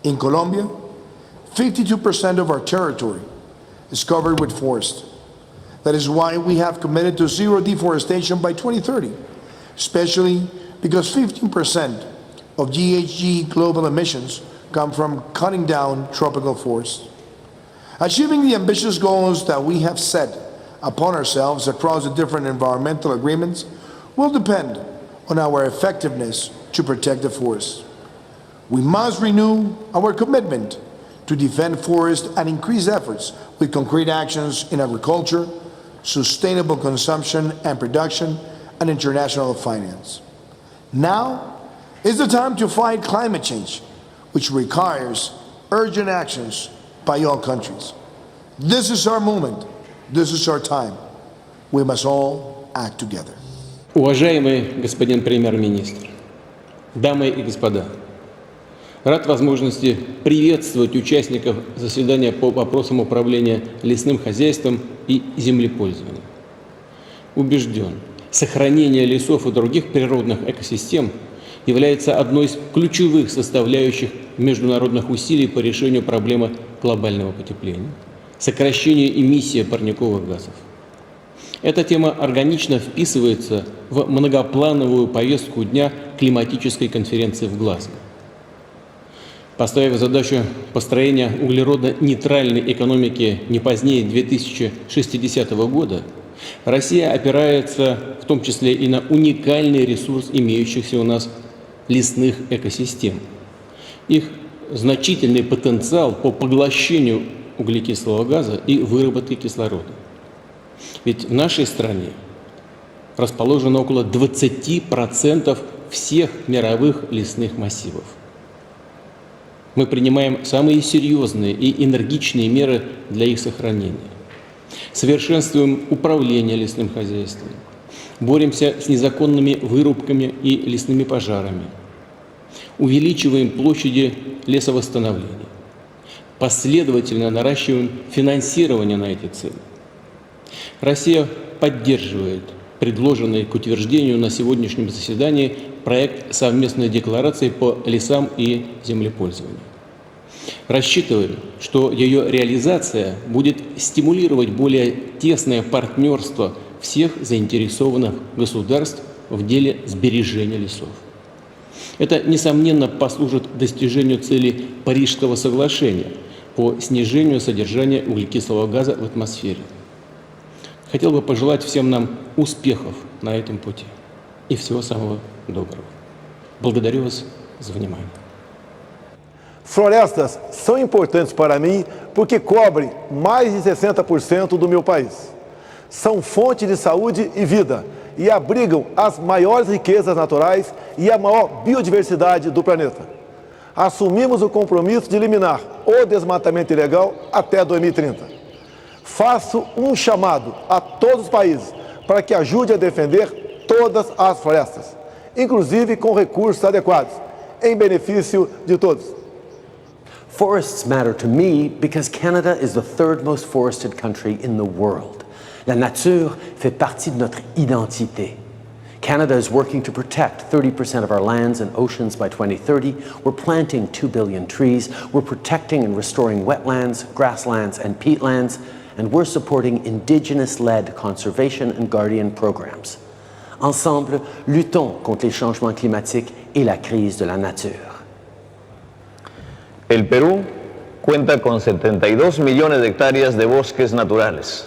In Colombia, 52% of our territory is covered with forest. That is why we have committed to zero deforestation by 2030, especially because 15% of GHG global emissions come from cutting down tropical forests. Achieving the ambitious goals that we have set upon ourselves across the different environmental agreements will depend on our effectiveness to protect the forests. We must renew our commitment to defend forests and increase efforts with concrete actions in agriculture, sustainable consumption and production, and international finance. Now is the time to fight climate change, which requires urgent actions by all countries. This is our moment. This is our time. We must all act together. Уважаемый господин премьер-министр, дамы и господа, рад возможности приветствовать участников заседания по вопросам управления лесным хозяйством и землепользованием. Убежден, сохранение лесов и других природных экосистем является одной из ключевых составляющих международных усилий по решению проблемы глобального потепления, сокращения эмиссии парниковых газов. Эта тема органично вписывается в многоплановую повестку дня климатической конференции в Глазго. Поставив задачу построения углеродно-нейтральной экономики не позднее 2060 года, Россия опирается в том числе и на уникальный ресурс имеющихся у нас лесных экосистем. Их значительный потенциал по поглощению углекислого газа и выработке кислорода. Ведь в нашей стране расположено около 20% всех мировых лесных массивов. Мы принимаем самые серьезные и энергичные меры для их сохранения. Совершенствуем управление лесным хозяйством. Боремся с незаконными вырубками и лесными пожарами. Увеличиваем площади лесовосстановления. Последовательно наращиваем финансирование на эти цели. Россия поддерживает предложенный к утверждению на сегодняшнем заседании проект совместной декларации по лесам и землепользованию. Рассчитываем, что ее реализация будет стимулировать более тесное партнерство всех заинтересованных государств в деле сбережения лесов. Это, несомненно, послужит достижению целей Парижского соглашения по снижению содержания углекислого газа в атмосфере. Хотел бы пожелать всем нам успехов на этом пути и всего самого доброго. Благодарю вас за внимание. Florestas são importantes para mim porque cobrem mais de 60% do meu país. São fonte de saúde e vida e abrigam as maiores riquezas naturais e a maior biodiversidade do planeta. Assumimos o compromisso de eliminar o desmatamento ilegal até 2030. Faço um chamado a todos os países para que ajude a defender todas as florestas, inclusive com recursos adequados, em benefício de todos. Forests matter to me because Canada is the third most forested country in the world. La nature fait partie de notre identité. Canada is working to protect 30% of our lands and oceans by 2030. We're planting 2 billion trees. We're protecting and restoring wetlands, grasslands, and peatlands. And we're supporting indigenous-led conservation and guardian programs. Ensemble, luttons contre les changements climatiques et la crise de la nature. El Perú cuenta con 72 millones de hectáreas de bosques naturales.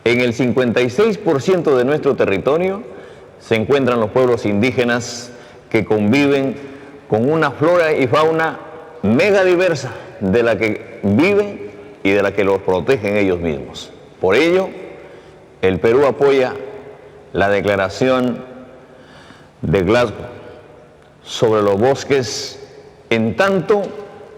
En el 56% de nuestro territorio se encuentran los pueblos indígenas que conviven con una flora y fauna mega diversa de la que viven y de la que los protegen ellos mismos. Por ello, el Perú apoya la Declaración de Glasgow sobre los bosques, en tanto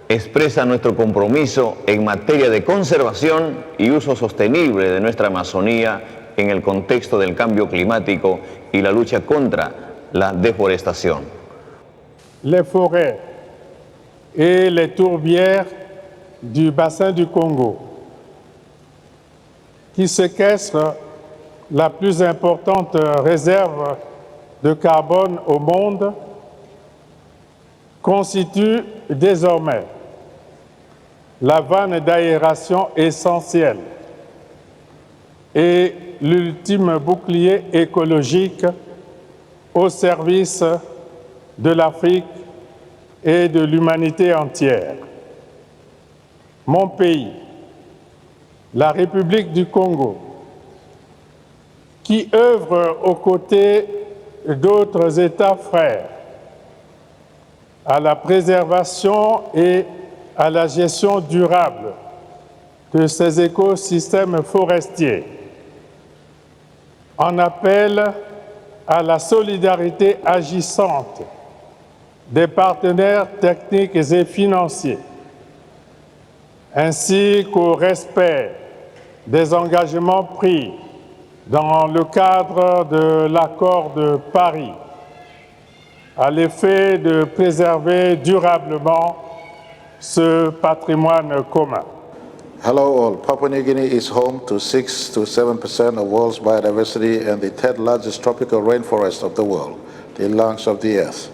expresa nuestro compromiso en materia de conservación y uso sostenible de nuestra Amazonía en el contexto del cambio climático y la lucha contra la deforestación. Les forêts et les tourbières du bassin du Congo, qui séquestrent la plus importante réserve de carbone au monde, constituent désormais la vanne d'aération essentielle et l'ultime bouclier écologique au service de l'Afrique et de l'humanité entière. Mon pays, la République du Congo, qui œuvre aux côtés d'autres États frères à la préservation et à la gestion durable de ces écosystèmes forestiers, en appelle à la solidarité agissante des partenaires techniques et financiers, ainsi qu'au respect des engagements pris dans le cadre de l'accord de Paris à l'effet de préserver durablement ce patrimoine commun. Hello all. Papua New Guinea is home to 6 to 7% of world's biodiversity and the third largest tropical rainforest of the world, the lungs of the earth.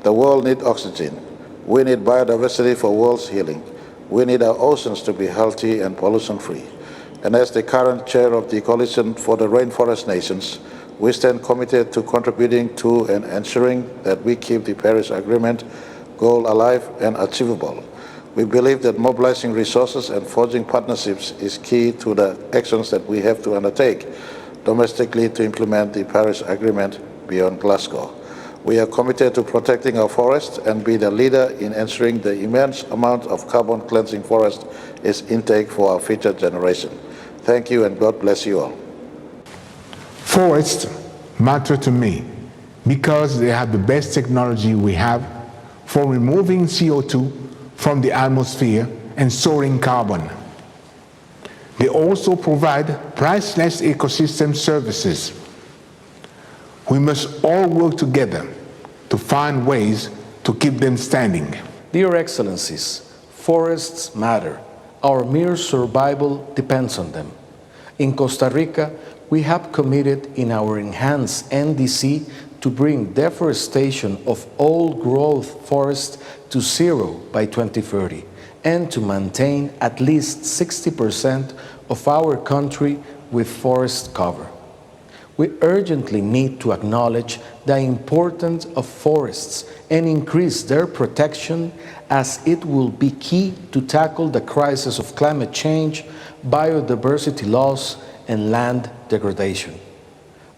The world needs oxygen. We need biodiversity for world's healing. We need our oceans to be healthy and pollution-free. And as the current chair of the Coalition for the Rainforest Nations, we stand committed to contributing to and ensuring that we keep the Paris Agreement goal alive and achievable. We believe that mobilizing resources and forging partnerships is key to the actions that we have to undertake domestically to implement the Paris Agreement beyond Glasgow. We are committed to protecting our forests and be the leader in ensuring the immense amount of carbon cleansing forest is intake for our future generation. Thank you and God bless you all. Forests matter to me because they have the best technology we have for removing CO2 from the atmosphere and storing carbon. They also provide priceless ecosystem services. We must all work together to find ways to keep them standing. Dear Excellencies, forests matter. Our mere survival depends on them. In Costa Rica, we have committed in our enhanced NDC to bring deforestation of old-growth forests to zero by 2030 and to maintain at least 60% of our country with forest cover. We urgently need to acknowledge the importance of forests and increase their protection, as it will be key to tackle the crisis of climate change, biodiversity loss, and land degradation.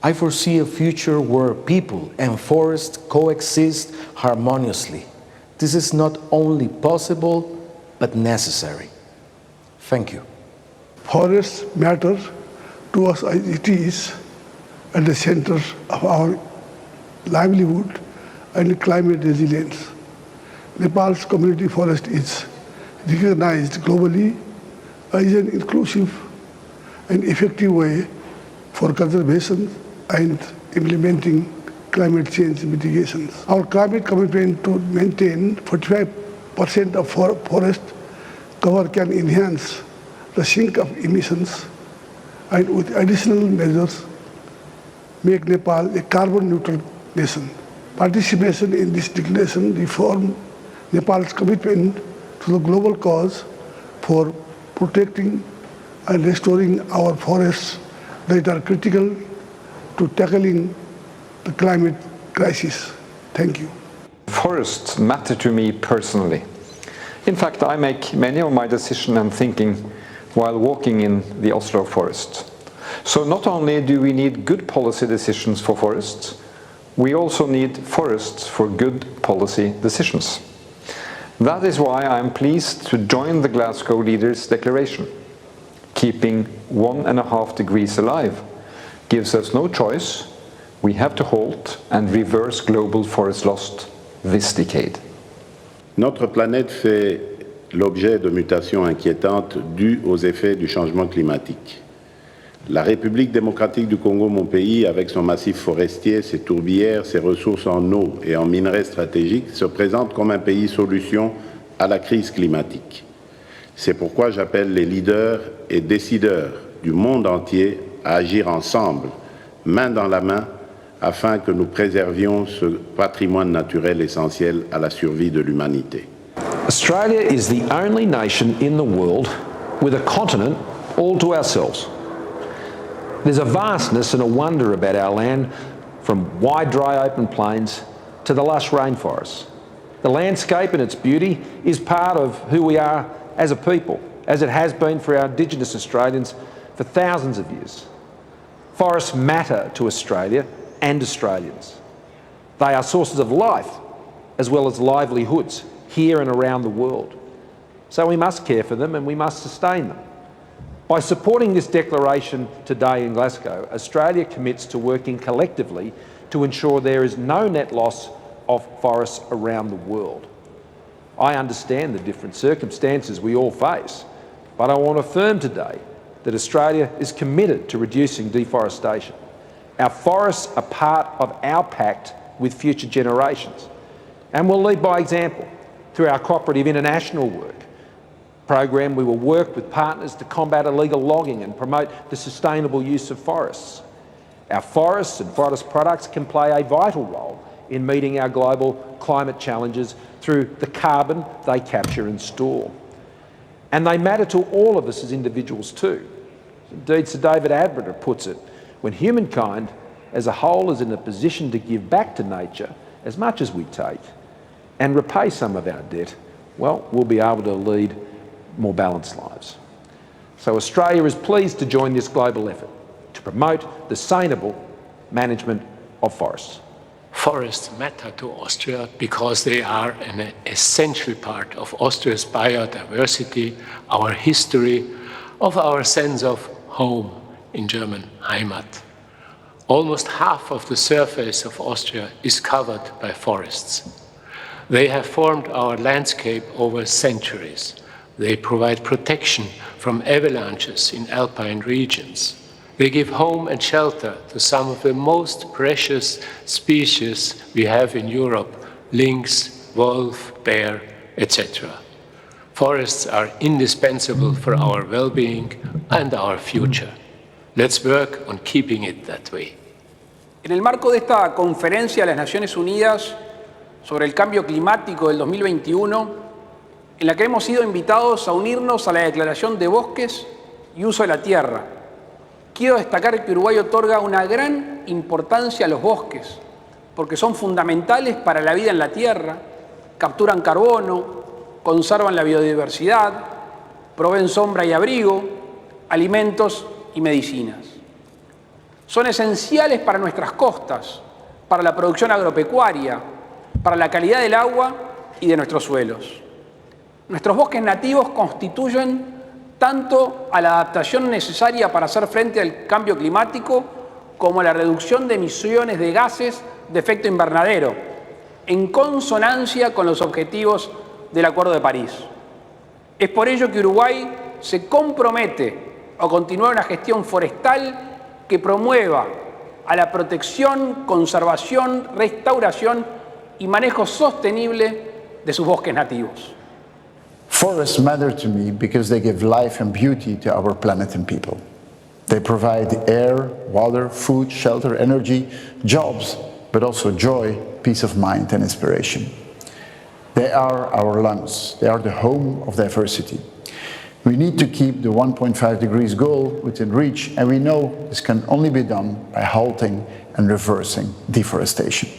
I foresee a future where people and forests coexist harmoniously. This is not only possible, but necessary. Thank you. Forests matter to us as it is at the center of our livelihood and climate resilience. Nepal's community forest is recognized globally as an inclusive and effective way for conservation and implementing climate change mitigations. Our climate commitment to maintain 45% of forest cover can enhance the sink of emissions and with additional measures make Nepal a carbon neutral nation. Participation in this declaration reforms Nepal's commitment to the global cause for protecting and restoring our forests that are critical to tackling the climate crisis. Thank you. Forests matter to me personally. In fact, I make many of my decisions and thinking while walking in the Oslo forest. So not only do we need good policy decisions for forests, we also need forests for good policy decisions. That is why I am pleased to join the Glasgow Leaders' Declaration. Keeping 1.5 degrees alive gives us no choice. We have to halt and reverse global forest loss this decade. Notre planète fait l'objet de mutations inquiétantes dues aux effets du changement climatique. La République démocratique du Congo, mon pays, avec son massif forestier, ses tourbières, ses ressources en eau et en minerais stratégiques, se présente comme un pays solution à la crise climatique. C'est pourquoi j'appelle les leaders et décideurs du monde entier à agir ensemble, main dans la main, afin que nous préservions ce patrimoine naturel essentiel à la survie de l'humanité. Australia is the only nation in the world with a continent all to ourselves. There's a vastness and a wonder about our land, from wide dry open plains to the lush rainforests. The landscape and its beauty is part of who we are as a people, as it has been for our Indigenous Australians for thousands of years. Forests matter to Australia and Australians. They are sources of life as well as livelihoods here and around the world. So we must care for them and we must sustain them. By supporting this declaration today in Glasgow, Australia commits to working collectively to ensure there is no net loss of forests around the world. I understand the different circumstances we all face, but I want to affirm today that Australia is committed to reducing deforestation. Our forests are part of our pact with future generations, and we'll lead by example through our cooperative international work program. We will work with partners to combat illegal logging and promote the sustainable use of forests. Our forests and forest products can play a vital role in meeting our global climate challenges through the carbon they capture and store. And they matter to all of us as individuals too. Indeed, Sir David Attenborough puts it, when humankind as a whole is in a position to give back to nature as much as we take and repay some of our debt, well, we'll be able to lead more balanced lives. So Australia is pleased to join this global effort to promote the sustainable management of forests. Forests matter to Austria because they are an essential part of Austria's biodiversity, our history, of our sense of home, in German, Heimat. Almost half of the surface of Austria is covered by forests. They have formed our landscape over centuries. They provide protection from avalanches in alpine regions. They give home and shelter to some of the most precious species we have in Europe: lynx, wolf, bear, etc. Forests are indispensable for our well-being and our future. Let's work on keeping it that way. En el marco de esta conferencia de las Naciones Unidas sobre el cambio climático del 2021, en la que hemos sido invitados a unirnos a la Declaración de Bosques y Uso de la Tierra, quiero destacar que Uruguay otorga una gran importancia a los bosques, porque son fundamentales para la vida en la tierra, capturan carbono, conservan la biodiversidad, proveen sombra y abrigo, alimentos y medicinas. Son esenciales para nuestras costas, para la producción agropecuaria, para la calidad del agua y de nuestros suelos. Nuestros bosques nativos constituyen tanto a la adaptación necesaria para hacer frente al cambio climático como a la reducción de emisiones de gases de efecto invernadero, en consonancia con los objetivos del Acuerdo de París. Es por ello que Uruguay se compromete a continuar una gestión forestal que promueva a la protección, conservación, restauración y manejo sostenible de sus bosques nativos. Forests matter to me because they give life and beauty to our planet and people. They provide air, water, food, shelter, energy, jobs, but also joy, peace of mind, and inspiration. They are our lungs. They are the home of diversity. We need to keep the 1.5 degrees goal within reach, and we know this can only be done by halting and reversing deforestation.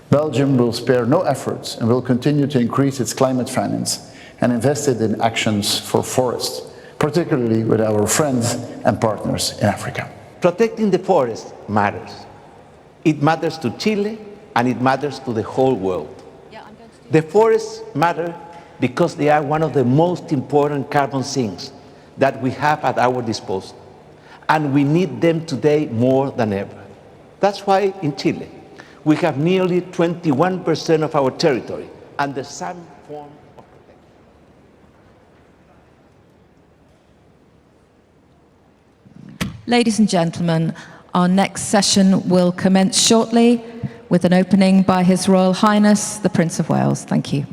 Belgium will spare no efforts and will continue to increase its climate finance and invest it in actions for forests, particularly with our friends and partners in Africa. Protecting the forest matters. It matters to Chile and it matters to the whole world. The forests matter because they are one of the most important carbon sinks that we have at our disposal. And we need them today more than ever. That's why in Chile, we have nearly 21% of our territory under some form of protection. Ladies and gentlemen, our next session will commence shortly with an opening by His Royal Highness, the Prince of Wales. Thank you.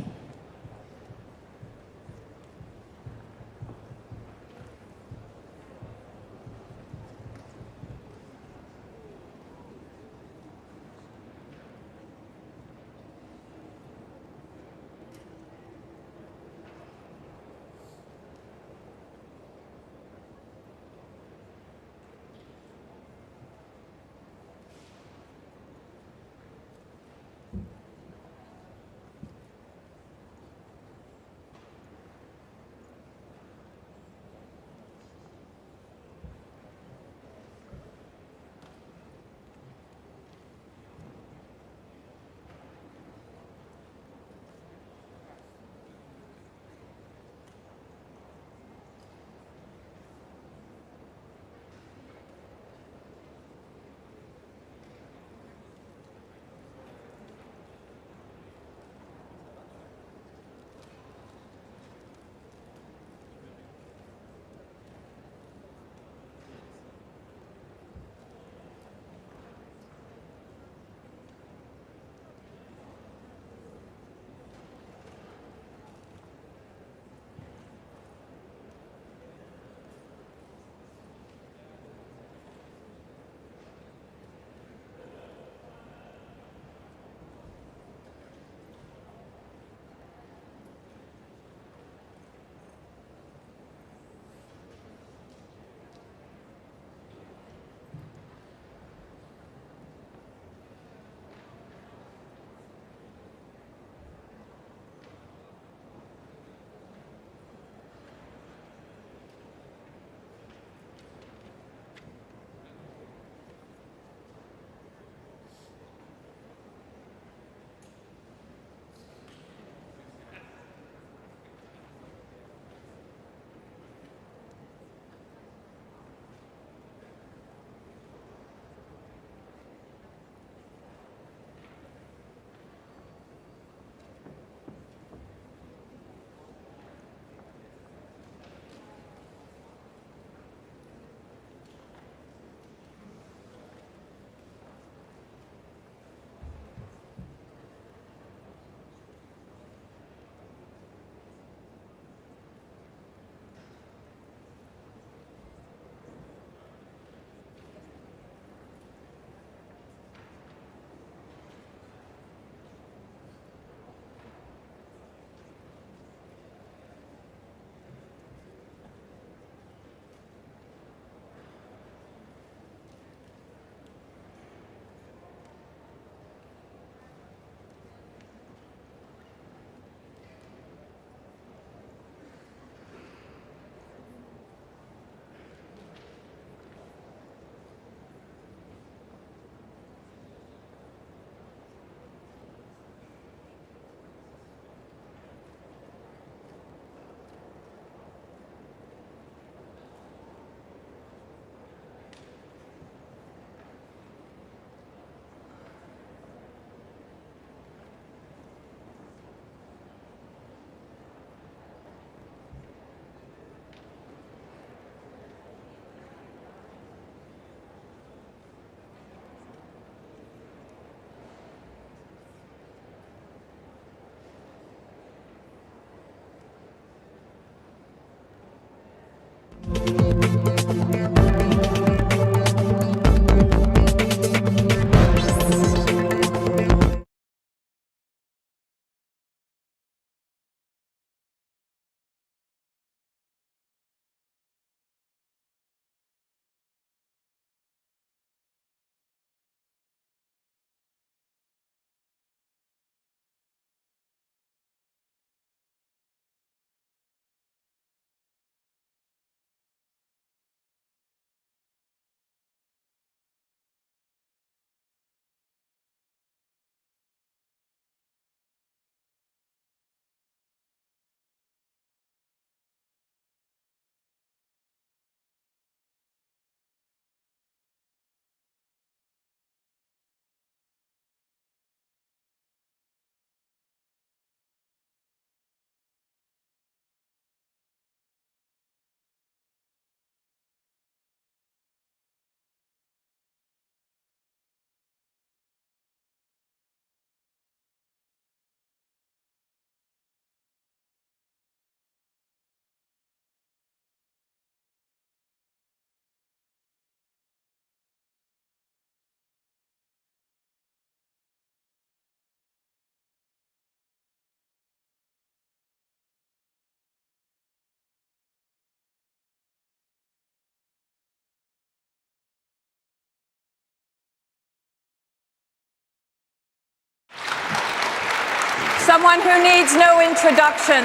someone who needs no introduction,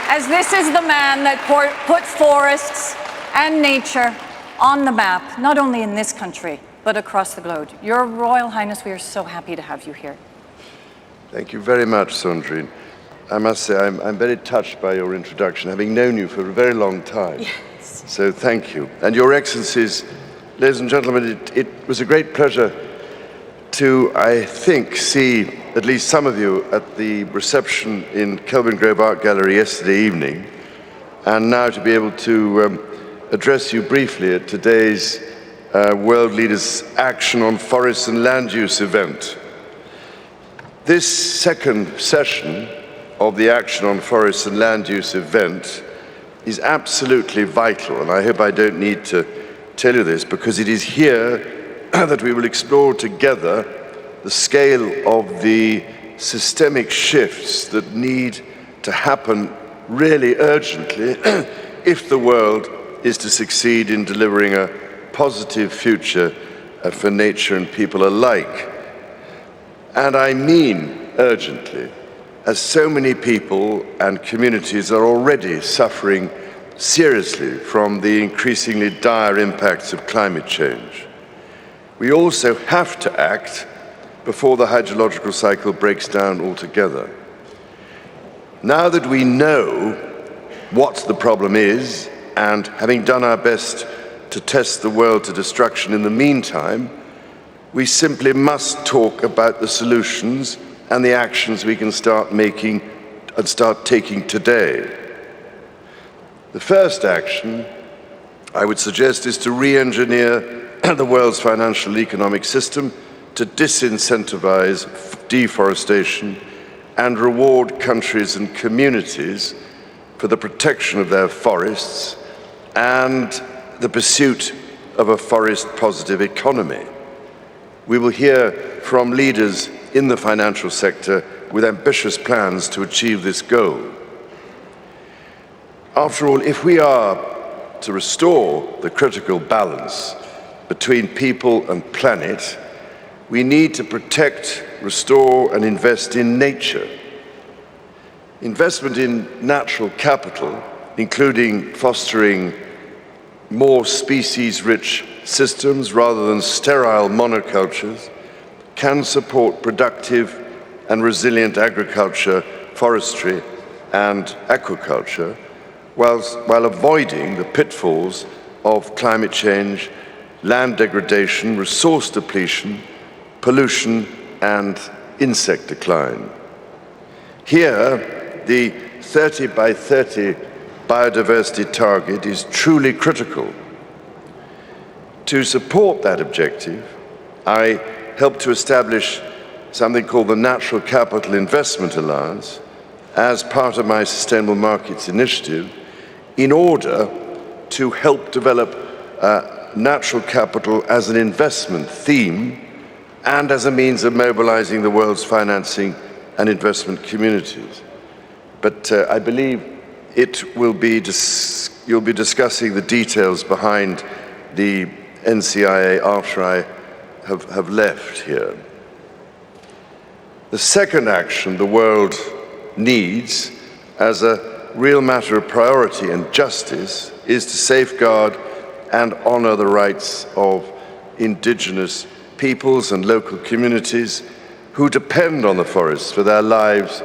as this is the man that put forests and nature on the map, not only in this country, but across the globe. Your Royal Highness, we are so happy to have you here. Thank you very much, Sandrine. I must say I'm very touched by your introduction, having known you for a very long time. Yes. So thank you. And Your Excellencies, ladies and gentlemen, it was a great pleasure to, I think, see at least some of you at the reception in Kelvin Grove Art Gallery yesterday evening, and now to be able to address you briefly at today's World Leaders Action on Forests and Land Use event. This second session of the Action on Forests and Land Use event is absolutely vital, and I hope I don't need to tell you this, because it is here that we will explore together the scale of the systemic shifts that need to happen really urgently if the world is to succeed in delivering a positive future for nature and people alike. And I mean urgently, as so many people and communities are already suffering seriously from the increasingly dire impacts of climate change. We also have to act before the hydrological cycle breaks down altogether. Now that we know what the problem is, and having done our best to test the world to destruction in the meantime, we simply must talk about the solutions and the actions we can start making and start taking today. The first action I would suggest is to re-engineer the world's financial and economic system to disincentivize deforestation and reward countries and communities for the protection of their forests and the pursuit of a forest-positive economy. We will hear from leaders in the financial sector with ambitious plans to achieve this goal. After all, if we are to restore the critical balance between people and planet, we need to protect, restore, and invest in nature. Investment in natural capital, including fostering more species-rich systems rather than sterile monocultures, can support productive and resilient agriculture, forestry, and aquaculture, while avoiding the pitfalls of climate change, land degradation, resource depletion, pollution, and insect decline. Here, the 30 by 30 biodiversity target is truly critical. To support that objective, I helped to establish something called the Natural Capital Investment Alliance as part of my Sustainable Markets Initiative in order to help develop natural capital as an investment theme and as a means of mobilizing the world's financing and investment communities. But I believe you'll be discussing the details behind the NCIA after I have left here. The second action the world needs as a real matter of priority and justice is to safeguard and honor the rights of indigenous peoples and local communities who depend on the forests for their lives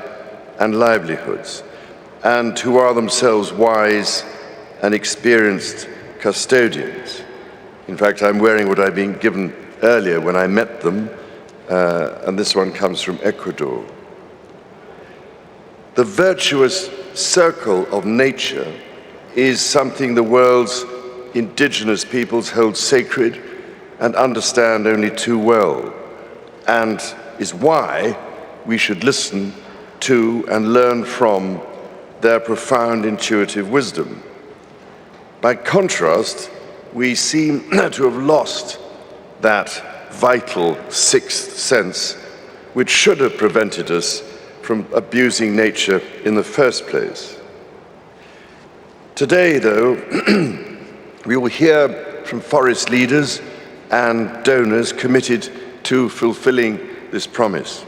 and livelihoods, and who are themselves wise and experienced custodians. In fact, I'm wearing what I'd been given earlier when I met them, and this one comes from Ecuador. The virtuous circle of nature is something the world's indigenous peoples hold sacred and understand only too well, and is why we should listen to and learn from their profound intuitive wisdom. By contrast, we seem to have lost that vital sixth sense which should have prevented us from abusing nature in the first place. Today, though, we will hear from forest leaders and donors committed to fulfilling this promise.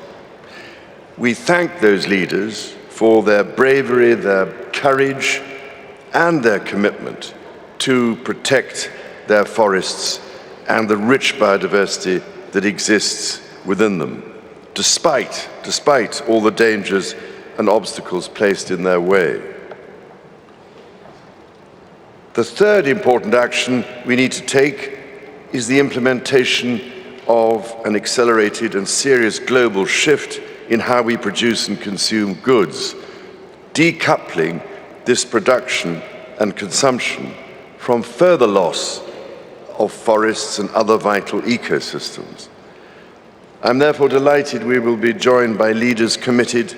We thank those leaders for their bravery, their courage, and their commitment to protect their forests and the rich biodiversity that exists within them, despite all the dangers and obstacles placed in their way. The third important action we need to take is the implementation of an accelerated and serious global shift in how we produce and consume goods, decoupling this production and consumption from further loss of forests and other vital ecosystems. I'm therefore delighted we will be joined by leaders committed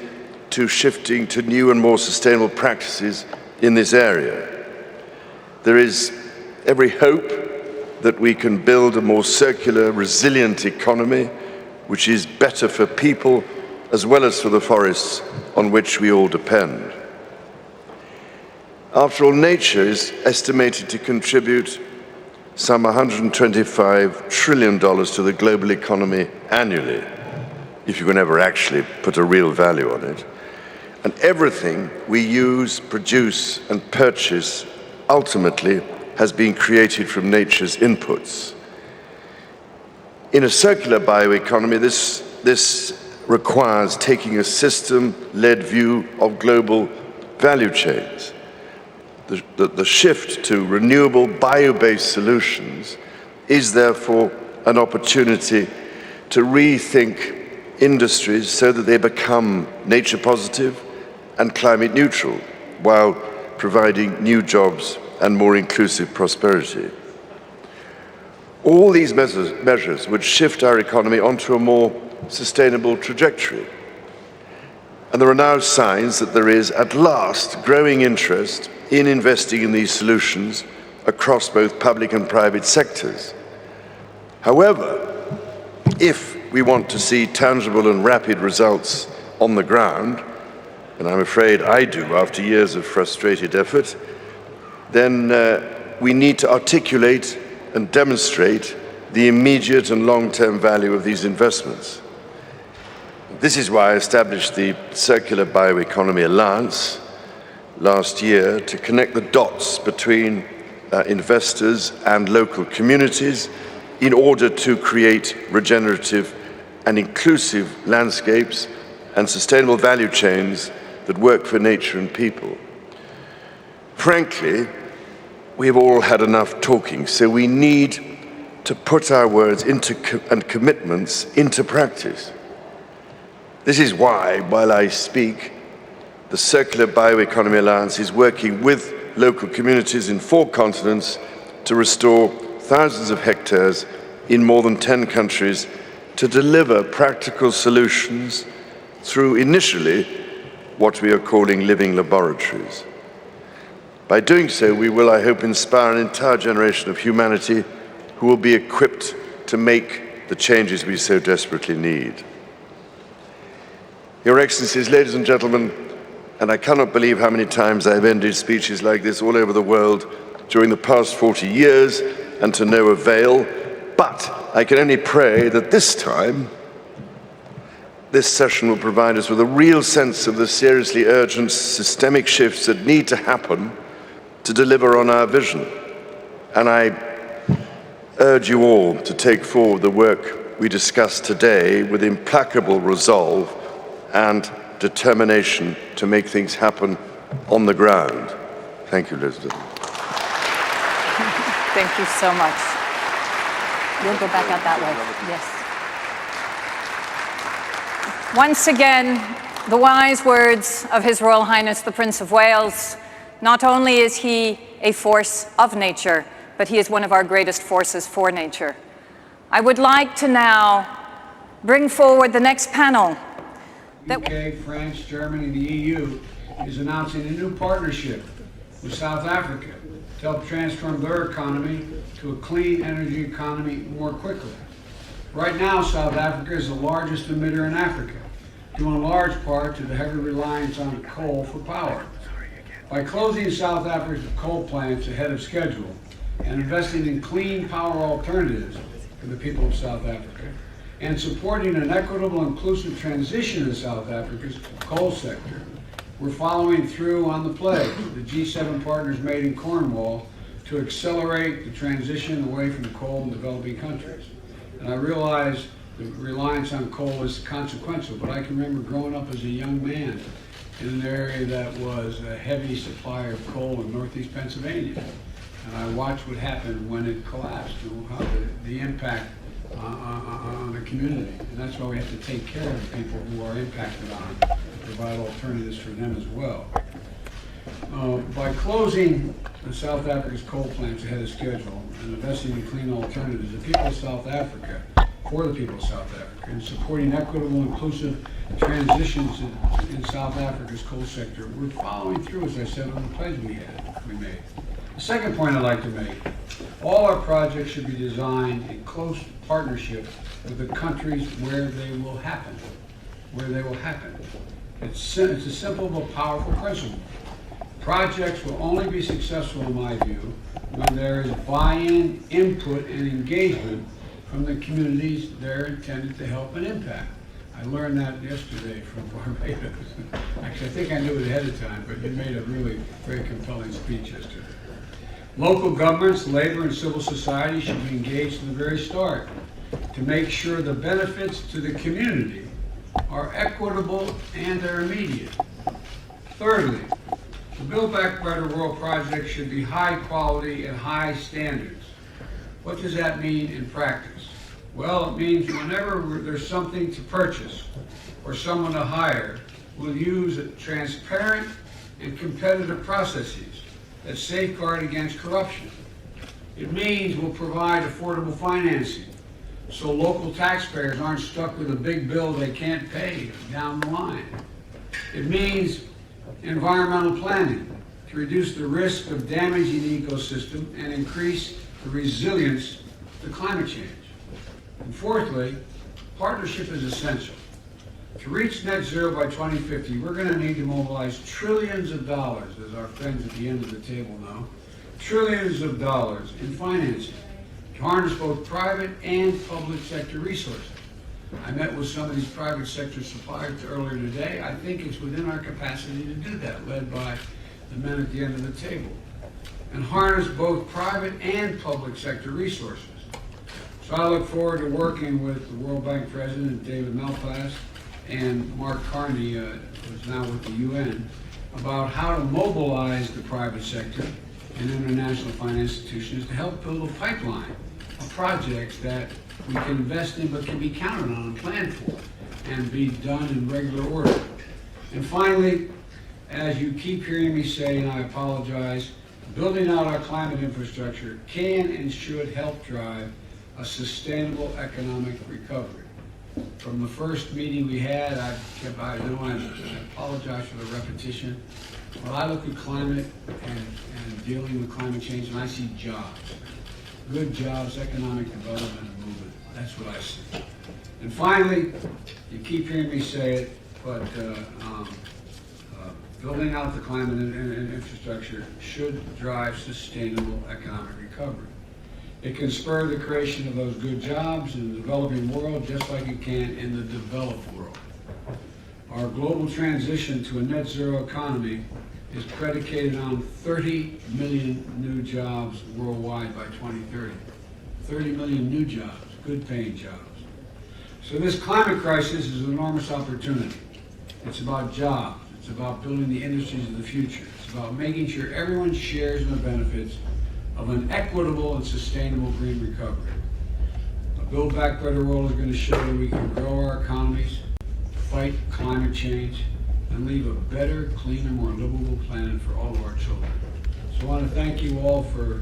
to shifting to new and more sustainable practices in this area. There is every hope that we can build a more circular, resilient economy, which is better for people as well as for the forests on which we all depend. After all, nature is estimated to contribute some $125 trillion to the global economy annually, if you can ever actually put a real value on it. And everything we use, produce, and purchase ultimately has been created from nature's inputs. In a circular bioeconomy, this requires taking a system-led view of global value chains. The shift to renewable bio-based solutions is therefore an opportunity to rethink industries so that they become nature positive and climate neutral, while providing new jobs and more inclusive prosperity. All these measures would shift our economy onto a more sustainable trajectory. And there are now signs that there is, at last, growing interest in investing in these solutions across both public and private sectors. However, if we want to see tangible and rapid results on the ground, and I'm afraid I do after years of frustrated effort, then we need to articulate and demonstrate the immediate and long-term value of these investments. This is why I established the Circular Bioeconomy Alliance last year to connect the dots between investors and local communities in order to create regenerative and inclusive landscapes and sustainable value chains that work for nature and people. Frankly, we've all had enough talking, so we need to put our words and commitments into practice. This is why, while I speak, the Circular Bioeconomy Alliance is working with local communities in 4 continents to restore thousands of hectares in more than 10 countries to deliver practical solutions through initially what we are calling living laboratories. By doing so, we will, I hope, inspire an entire generation of humanity who will be equipped to make the changes we so desperately need. Your Excellencies, ladies and gentlemen, and I cannot believe how many times I've ended speeches like this all over the world during the past 40 years, and to no avail, but I can only pray that this time, this session will provide us with a real sense of the seriously urgent systemic shifts that need to happen to deliver on our vision. And I urge you all to take forward the work we discussed today with implacable resolve and determination to make things happen on the ground. Thank you, Elizabeth. Thank you so much. We'll go back out that way. Yes. Once again, the wise words of His Royal Highness the Prince of Wales. Not only is he a force of nature, but he is one of our greatest forces for nature. I would like to now bring forward the next panel. UK, France, Germany, and the EU is announcing a new partnership with South Africa to help transform their economy to a clean energy economy more quickly. Right now, South Africa is the largest emitter in Africa, due in large part to the heavy reliance on coal for power. By closing South Africa's coal plants ahead of schedule and investing in clean power alternatives for the people of South Africa, and supporting an equitable, inclusive transition in South Africa's coal sector. We're following through on the pledge the G7 partners made in Cornwall to accelerate the transition away from coal in developing countries. And I realize the reliance on coal is consequential, but I can remember growing up as a young man in an area that was a heavy supplier of coal in northeast Pennsylvania. And I watched what happened when it collapsed, and how the impact on the community. And that's why we have to take care of the people who are impacted on it, provide alternatives for them as well. By closing South Africa's coal plants ahead of schedule and investing in clean alternatives, the people of South Africa, for the people of South Africa, and supporting equitable, inclusive transitions in South Africa's coal sector, we're following through, as I said, on the pledge we made. The second point I'd like to make, all our projects should be designed in close partnership with the countries where they will happen. It's a simple but powerful principle. Projects will only be successful, in my view, when there is buy-in, input, and engagement from the communities they're intended to help and impact. I learned that yesterday from Barbados. Actually, I think I knew it ahead of time, but you made a really very compelling speech yesterday. Local governments, labor, and civil society should be engaged from the very start to make sure the benefits to the community are equitable and are immediate. Thirdly, the Build Back Better World project should be high quality and high standards. What does that mean in practice? Well, it means whenever there's something to purchase or someone to hire, we'll use transparent and competitive processes that safeguard against corruption. It means we'll provide affordable financing so local taxpayers aren't stuck with a big bill they can't pay down the line. It means environmental planning to reduce the risk of damaging the ecosystem and increase the resilience to climate change. And fourthly, partnership is essential. To reach net zero by 2050, we're going to need to mobilize trillions of dollars, as our friends at the end of the table know, trillions of dollars in financing to harness both private and public sector resources. I met with some of these private sector suppliers earlier today. I think it's within our capacity to do that, led by the men at the end of the table, and harness both private and public sector resources. So I look forward to working with the World Bank President, David Malpass, and Mark Carney, who's now with the UN, about how to mobilize the private sector and international finance institutions to help build a pipeline of projects that we can invest in but can be counted on and planned for and be done in regular order. And finally, as you keep hearing me say, and I apologize, building out our climate infrastructure can and should help drive a sustainable economic recovery. From the first meeting we had, I apologize for the repetition, but I look at climate and dealing with climate change, and I see jobs. Good jobs, economic development, and movement. That's what I see. And finally, you keep hearing me say it, but building out the climate and infrastructure should drive sustainable economic recovery. It can spur the creation of those good jobs in the developing world just like it can in the developed world. Our global transition to a net zero economy is predicated on 30 million new jobs worldwide by 2030. 30 million new jobs, good paying jobs. So this climate crisis is an enormous opportunity. It's about jobs. It's about building the industries of the future. It's about making sure everyone shares in the benefits of an equitable and sustainable green recovery. A Build Back Better World is going to show that we can grow our economies, fight climate change, and leave a better, cleaner, more livable planet for all of our children. So I want to thank you all for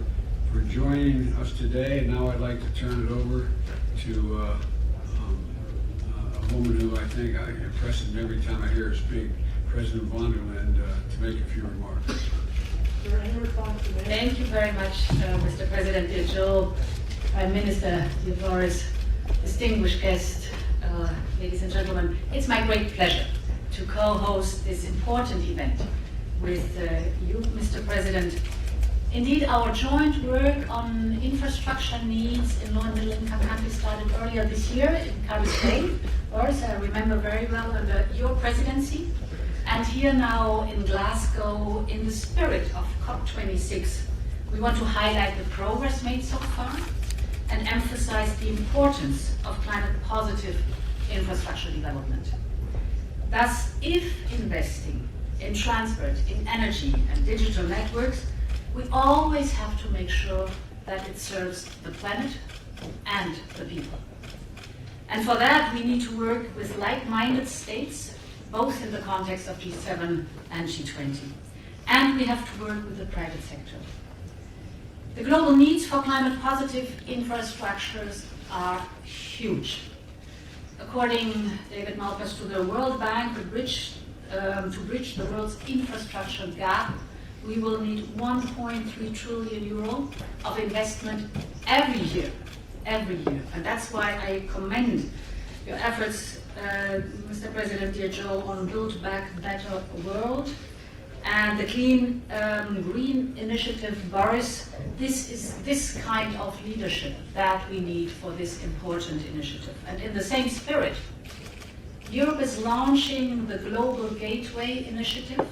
joining us today, and now I'd like to turn it over to a woman who I think impresses me every time I hear her speak, President von der Leyen, to make a few remarks. Thank you very much, Mr. President, dear Joe, Prime Minister, dear Flores, distinguished guests, ladies and gentlemen. It's my great pleasure to co-host this important event with you, Mr. President, Indeed, our joint work on infrastructure needs in low and middle income countries started earlier this year in Cardiff Bay, Boris, I remember very well under your presidency, and here now in Glasgow in the spirit of COP26. We want to highlight the progress made so far and emphasize the importance of climate positive infrastructure development. Thus, if investing in transport, in energy and digital networks, we always have to make sure that it serves the planet and the people. And for that, we need to work with like-minded states, both in the context of G7 and G20. And we have to work with the private sector. The global needs for climate-positive infrastructures are huge. According, David Malpass, to the World Bank, to bridge the world's infrastructure gap, we will need 1.3 trillion euro of investment every year. And that's why I commend your efforts, Mr. President, dear Joe, on Build Back Better World and the Clean Green Initiative, Boris. This is this kind of leadership that we need for this important initiative. And in the same spirit, Europe is launching the Global Gateway Initiative.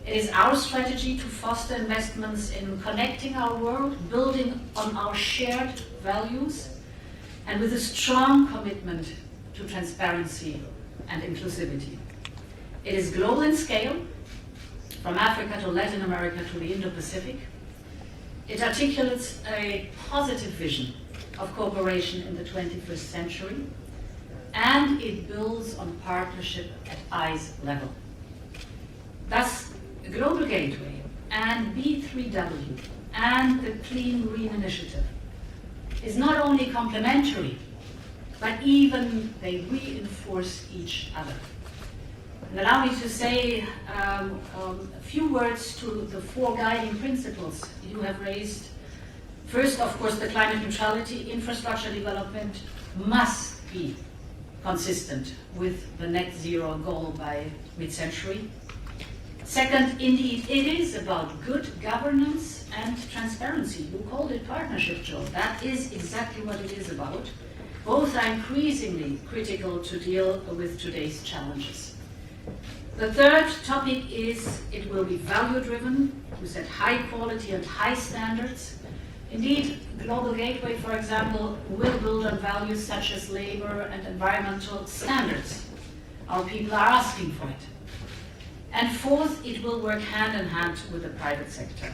It is our strategy to foster investments in connecting our world, building on our shared values, and with a strong commitment to transparency and inclusivity. It is global in scale, from Africa to Latin America to the Indo-Pacific. It articulates a positive vision of cooperation in the 21st century, and it builds on partnership at eyes level. Thus, the Global Gateway and B3W and the Clean Green Initiative is not only complementary, but even they reinforce each other. And allow me to say a few words to the four guiding principles you have raised. First, of course, the climate neutrality infrastructure development must be consistent with the net zero goal by mid-century. Second, indeed, it is about good governance and transparency. You called it partnership, Joe. That is exactly what it is about. Both are increasingly critical to deal with today's challenges. The third topic is it will be value-driven. You said high quality and high standards. Indeed, Global Gateway, for example, will build on values such as labor and environmental standards. Our people are asking for it. And fourth, it will work hand in hand with the private sector.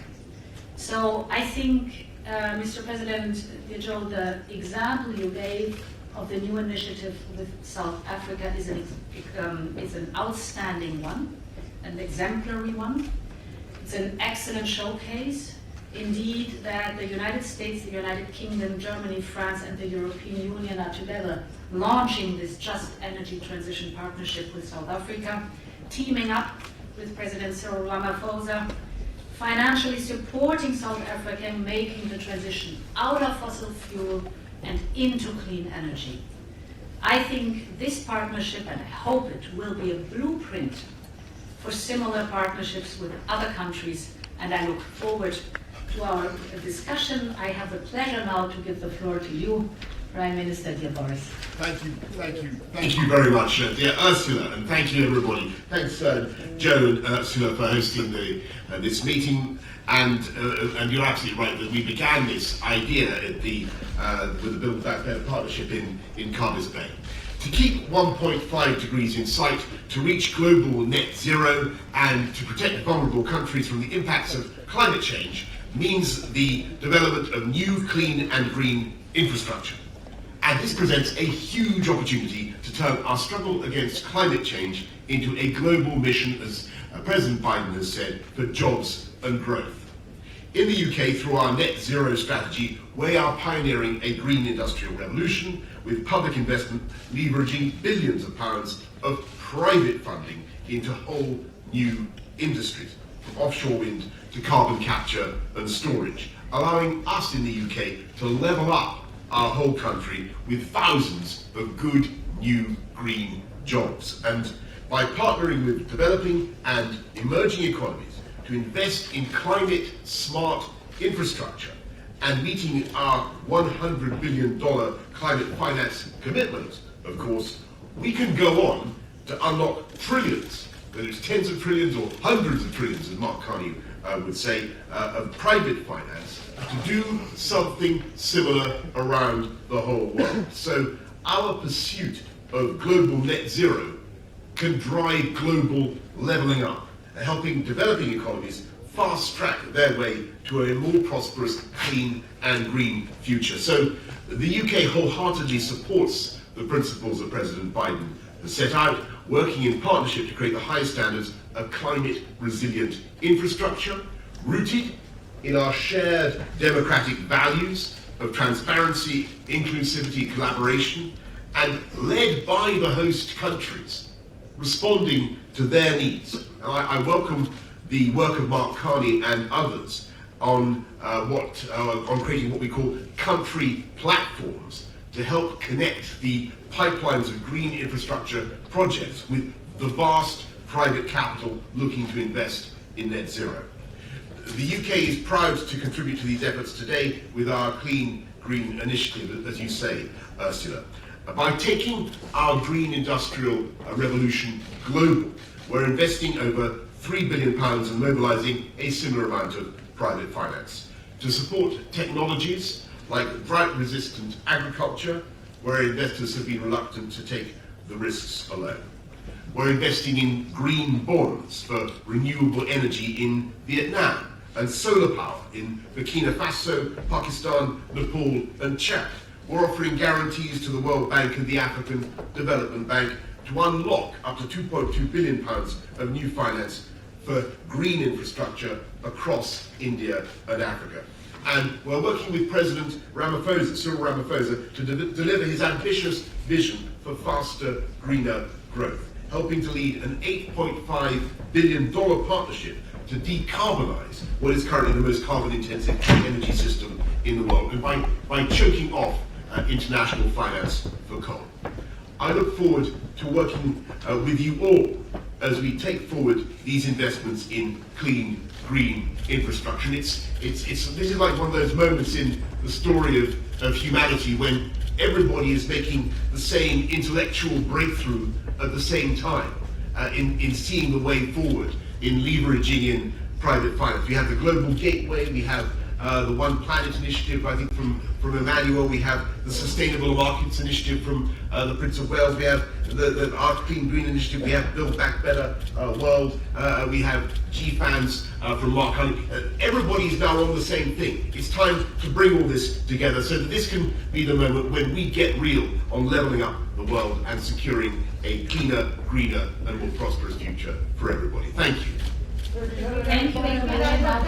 So I think, Mr. President, Joe, the example you gave of the new initiative with South Africa is an outstanding one, an exemplary one. It's an excellent showcase. Indeed, that the United States, the United Kingdom, Germany, France, and the European Union are together launching this Just Energy Transition Partnership with South Africa, teaming up with President Cyril Ramaphosa, financially supporting South Africa in making the transition out of fossil fuel and into clean energy. I think this partnership, and I hope it will be a blueprint for similar partnerships with other countries, and I look forward to our discussion. I have the pleasure now to give the floor to you, Prime Minister, dear Boris. Thank you very much, dear Ursula, and thank you everybody. Thanks, Joe and Ursula, for hosting this meeting. And you're absolutely right that we began this idea at with the Build Back Better partnership in Cardiff Bay. To keep 1.5 degrees in sight, to reach global net zero, and to protect vulnerable countries from the impacts of climate change means the development of new clean and green infrastructure. And this presents a huge opportunity to turn our struggle against climate change into a global mission, as President Biden has said, for jobs and growth. In the UK, through our net zero strategy, we are pioneering a green industrial revolution with public investment leveraging billions of pounds of private funding into whole new industries, from offshore wind to carbon capture and storage, allowing us in the UK to level up our whole country with thousands of good new green jobs. And by partnering with developing and emerging economies to invest in climate smart infrastructure and meeting our $100 billion climate finance commitment, of course, we can go on to unlock trillions, whether it's tens of trillions or hundreds of trillions, as Mark Carney would say, of private finance to do something similar around the whole world. So our pursuit of global net zero can drive global leveling up, helping developing economies fast-track their way to a more prosperous, clean and green future. So the UK wholeheartedly supports the principles that President Biden has set out, working in partnership to create the highest standards of climate-resilient infrastructure, rooted in our shared democratic values of transparency, inclusivity, collaboration, and led by the host countries, responding to their needs. And I welcome the work of Mark Carney and others on creating what we call country platforms to help connect the pipelines of green infrastructure projects with the vast private capital looking to invest in net zero. The UK is proud to contribute to these efforts today with our Clean Green Initiative, as you say, Ursula. By taking our green industrial revolution global, we're investing over £3 billion and mobilising a similar amount of private finance to support technologies like drought-resistant agriculture, where investors have been reluctant to take the risks alone. We're investing in green bonds for renewable energy in Vietnam and solar power in Burkina Faso, Pakistan, Nepal and Chad. We're offering guarantees to the World Bank and the African Development Bank to unlock up to £2.2 billion of new finance for green infrastructure across India and Africa. And we're working with President Ramaphosa, Cyril Ramaphosa, to deliver his ambitious vision for faster, greener growth, helping to lead an $8.5 billion partnership to decarbonise what is currently the most carbon-intensive energy system in the world, and by choking off international finance for coal. I look forward to working with you all as we take forward these investments in clean, green infrastructure. This is like one of those moments in the story of humanity when everybody is making the same intellectual breakthrough at the same time in seeing the way forward, in leveraging in private finance. We have the Global Gateway, we have the One Planet Initiative, I think from Emmanuel, we have the Sustainable Markets Initiative from the Prince of Wales, we have the Our Clean Green Initiative, we have Build Back Better World, we have GFANS from Mark Honey. Everybody is now on the same thing. It's time to bring all this together so that this can be the moment when we get real on levelling up the world and securing a cleaner, greener and more prosperous future for everybody. Thank you. Thank you very much.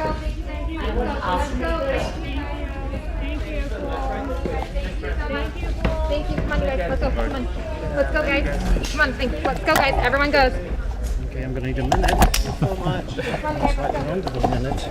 I want to ask Thank you. Come on, guys. Let's go. Come on. Let's go, guys. Come on. Let's go, guys. Everyone goes. Okay, I'm going to need a minute. Thank you so much. It's like the end of a minute.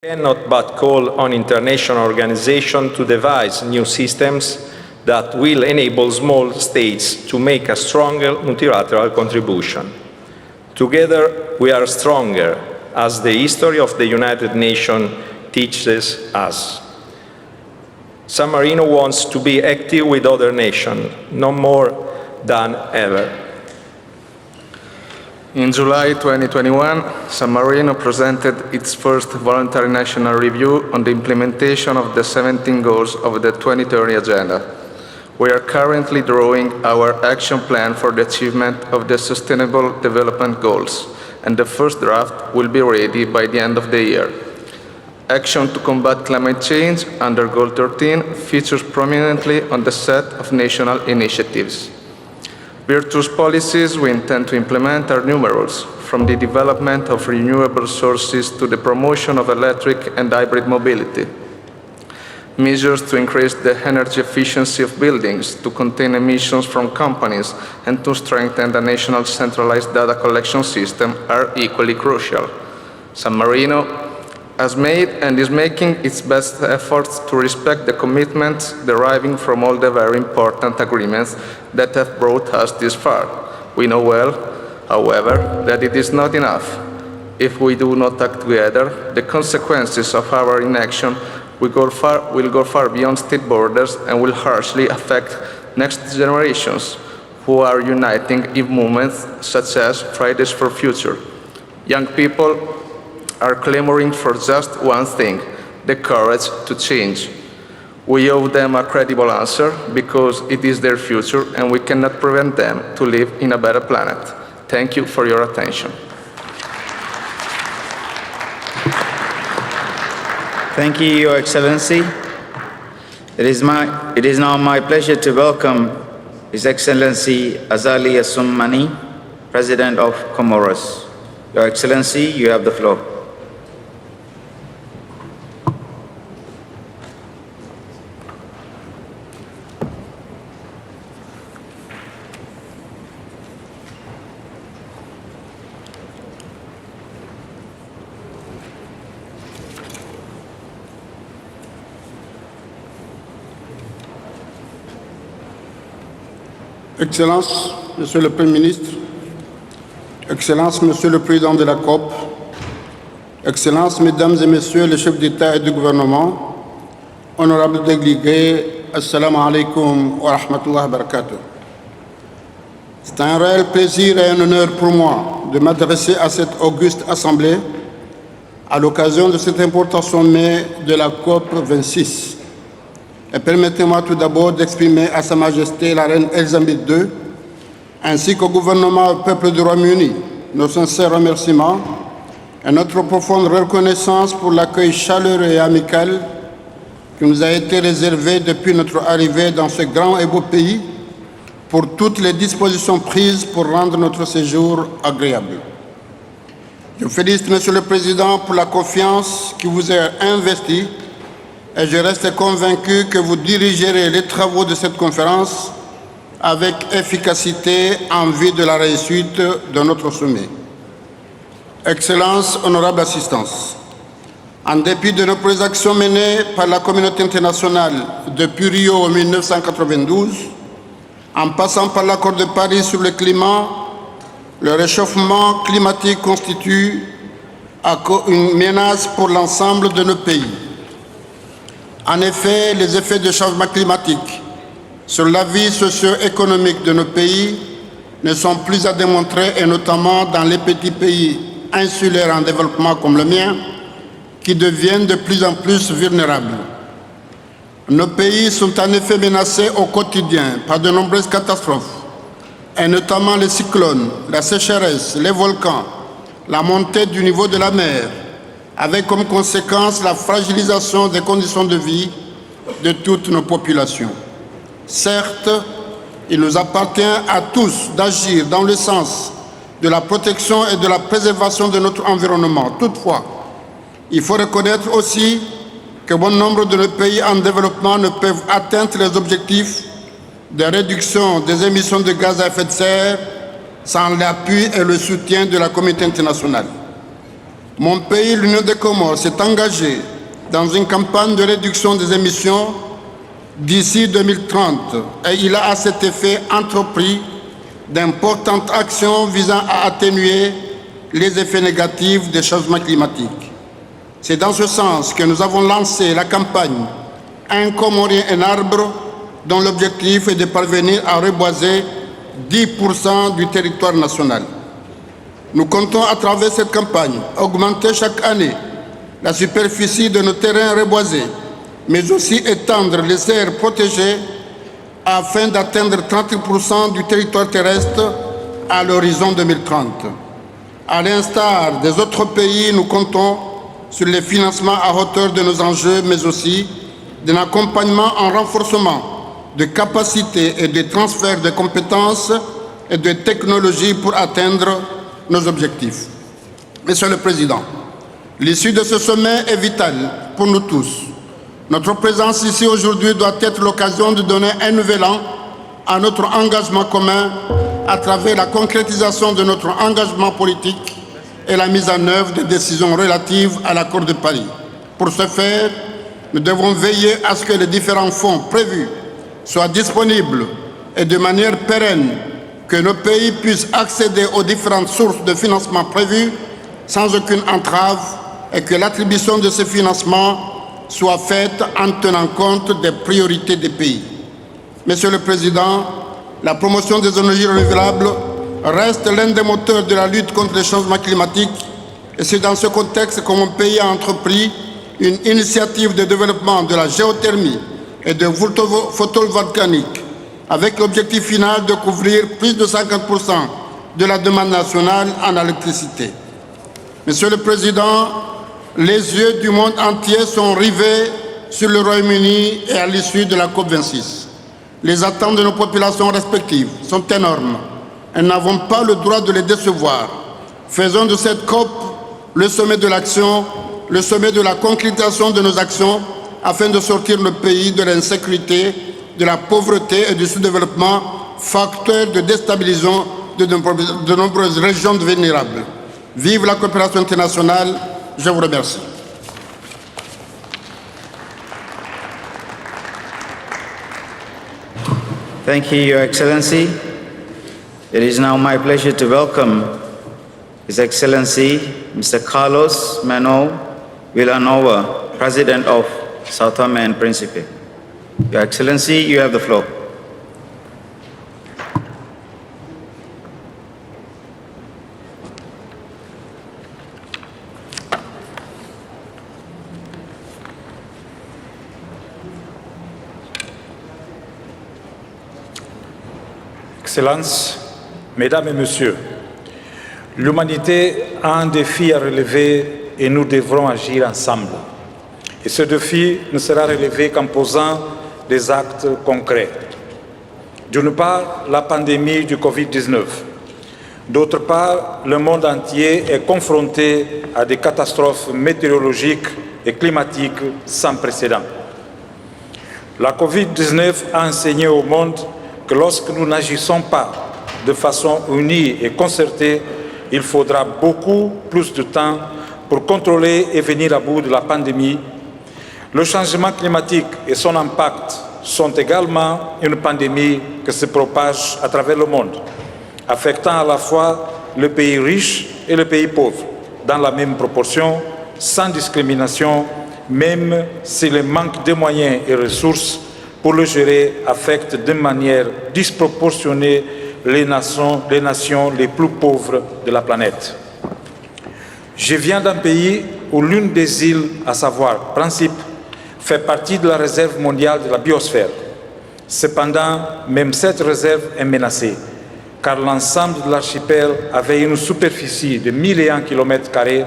Cannot but call on international organizations to devise new systems that will enable small states to make a stronger multilateral contribution. Together we are stronger, as the history of the United Nations teaches us. San Marino wants to be active with other nations, no more than ever. In July 2021, San Marino presented its first voluntary national review on the implementation of the 17 goals of the 2030 Agenda. We are currently drawing our action plan for the achievement of the Sustainable Development Goals, and the first draft will be ready by the end of the year. Action to combat climate change under Goal 13 features prominently on the set of national initiatives. Virtuous policies we intend to implement are numerous, from the development of renewable sources to the promotion of electric and hybrid mobility. Measures to increase the energy efficiency of buildings, to contain emissions from companies, and to strengthen the national centralized data collection system are equally crucial. San Marino has made and is making its best efforts to respect the commitments deriving from all the very important agreements that have brought us this far. We know well, however, that it is not enough. If we do not act together, the consequences of our inaction will go far beyond state borders and will harshly affect next generations who are uniting in movements such as Fridays for Future. Young people are clamoring for just one thing, the courage to change. We owe them a credible answer because it is their future and we cannot prevent them to live in a better planet. Thank you for your attention. Thank you, Your Excellency. It is now my pleasure to welcome His Excellency Azali Assoumani, President of Comoros. Your Excellency, you have the floor. Excellences, Monsieur le Premier ministre, Excellences, Monsieur le Président de la COP, Excellences, Mesdames et Messieurs les chefs d'État et de gouvernement, honorables délégués, Assalamu alaikum wa rahmatullahi wa barakatuh. C'est un réel plaisir et un honneur pour moi de m'adresser à cette auguste assemblée à l'occasion de cet important sommet de la COP 26. Et permettez-moi tout d'abord d'exprimer à Sa Majesté la Reine Elisabeth II, ainsi qu'au gouvernement et au peuple du Royaume-Uni, nos sincères remerciements et notre profonde reconnaissance pour l'accueil chaleureux et amical qui nous a été réservé depuis notre arrivée dans ce grand et beau pays, pour toutes les dispositions prises pour rendre notre séjour agréable. Je félicite Monsieur le Président pour la confiance qui vous est investie et je reste convaincu que vous dirigerez les travaux de cette conférence avec efficacité en vue de la réussite de notre sommet. Excellences, honorable assistance, en dépit de nombreuses actions menées par la communauté internationale depuis Rio en 1992, en passant par l'accord de Paris sur le climat, le réchauffement climatique constitue une menace pour l'ensemble de nos pays. En effet, les effets du changement climatique sur la vie socio-économique de nos pays ne sont plus à démontrer, et notamment dans les petits pays insulaires en développement comme le mien, qui deviennent de plus en plus vulnérables. Nos pays sont en effet menacés au quotidien par de nombreuses catastrophes, et notamment les cyclones, la sécheresse, les volcans, la montée du niveau de la mer, avec comme conséquence la fragilisation des conditions de vie de toutes nos populations. Certes, il nous appartient à tous d'agir dans le sens de la protection et de la préservation de notre environnement. Toutefois, il faut reconnaître aussi que bon nombre de nos pays en développement ne peuvent atteindre les objectifs de réduction des émissions de gaz à effet de serre sans l'appui et le soutien de la communauté internationale. Mon pays, l'Union des Comores, s'est engagé dans une campagne de réduction des émissions d'ici 2030 et il a à cet effet entrepris d'importantes actions visant à atténuer les effets négatifs des changements climatiques. C'est dans ce sens que nous avons lancé la campagne « Un Comorien, un arbre » dont l'objectif est de parvenir à reboiser 10% du territoire national. Nous comptons à travers cette campagne augmenter chaque année la superficie de nos terrains reboisés, mais aussi étendre les aires protégées afin d'atteindre 30% du territoire terrestre à l'horizon 2030. À l'instar des autres pays, nous comptons sur les financements à hauteur de nos enjeux, mais aussi d'un accompagnement en renforcement de capacités et de transfert de compétences et de technologies pour atteindre nos objectifs. Monsieur le Président, l'issue de ce sommet est vitale pour nous tous. Notre présence ici aujourd'hui doit être l'occasion de donner un nouvel an à notre engagement commun à travers la concrétisation de notre engagement politique et la mise en œuvre des décisions relatives à l'accord de Paris. Pour ce faire, nous devons veiller à ce que les différents fonds prévus soient disponibles et de manière pérenne, que nos pays puissent accéder aux différentes sources de financement prévues sans aucune entrave et que l'attribution de ces financements soit faite en tenant compte des priorités des pays. Monsieur le Président, la promotion des énergies renouvelables reste l'un des moteurs de la lutte contre les changements climatiques et c'est dans ce contexte que mon pays a entrepris une initiative de développement de la géothermie et de photovoltaïque avec l'objectif final de couvrir plus de 50% de la demande nationale en électricité. Monsieur le Président, les yeux du monde entier sont rivés sur le Royaume-Uni et à l'issue de la COP26. Les attentes de nos populations respectives sont énormes et nous n'avons pas le droit de les décevoir. Faisons de cette COP le sommet de l'action, le sommet de la concrétisation de nos actions afin de sortir le pays de l'insécurité, de la pauvreté et du sous-développement, facteurs de déstabilisation de nombreuses régions vulnérables. Vive la coopération internationale, je vous remercie. Thank you, Your Excellency. It is now my pleasure to welcome His Excellency Mr. Carlos Manuel Villanova, President of Sao Tome and Principe. Your Excellency, you have the floor. Excellences, Mesdames et Messieurs, l'humanité a un défi à relever et nous devrons agir ensemble. Et ce défi ne sera relevé qu'en posant des actes concrets. D'une part, la pandémie du Covid-19. D'autre part, le monde entier est confronté à des catastrophes météorologiques et climatiques sans précédent. La Covid-19 a enseigné au monde que lorsque nous n'agissons pas de façon unie et concertée, il faudra beaucoup plus de temps pour contrôler et venir à bout de la pandémie. Le changement climatique et son impact sont également une pandémie qui se propage à travers le monde, affectant à la fois le pays riche et le pays pauvre, dans la même proportion, sans discrimination, même si le manque de moyens et ressources pour le gérer affecte de manière disproportionnée les nations les plus pauvres de la planète. Je viens d'un pays où l'une des îles, à savoir Principe, fait partie de la réserve mondiale de la biosphère. Cependant, même cette réserve est menacée, car l'ensemble de l'archipel avait une superficie de 1001 km²,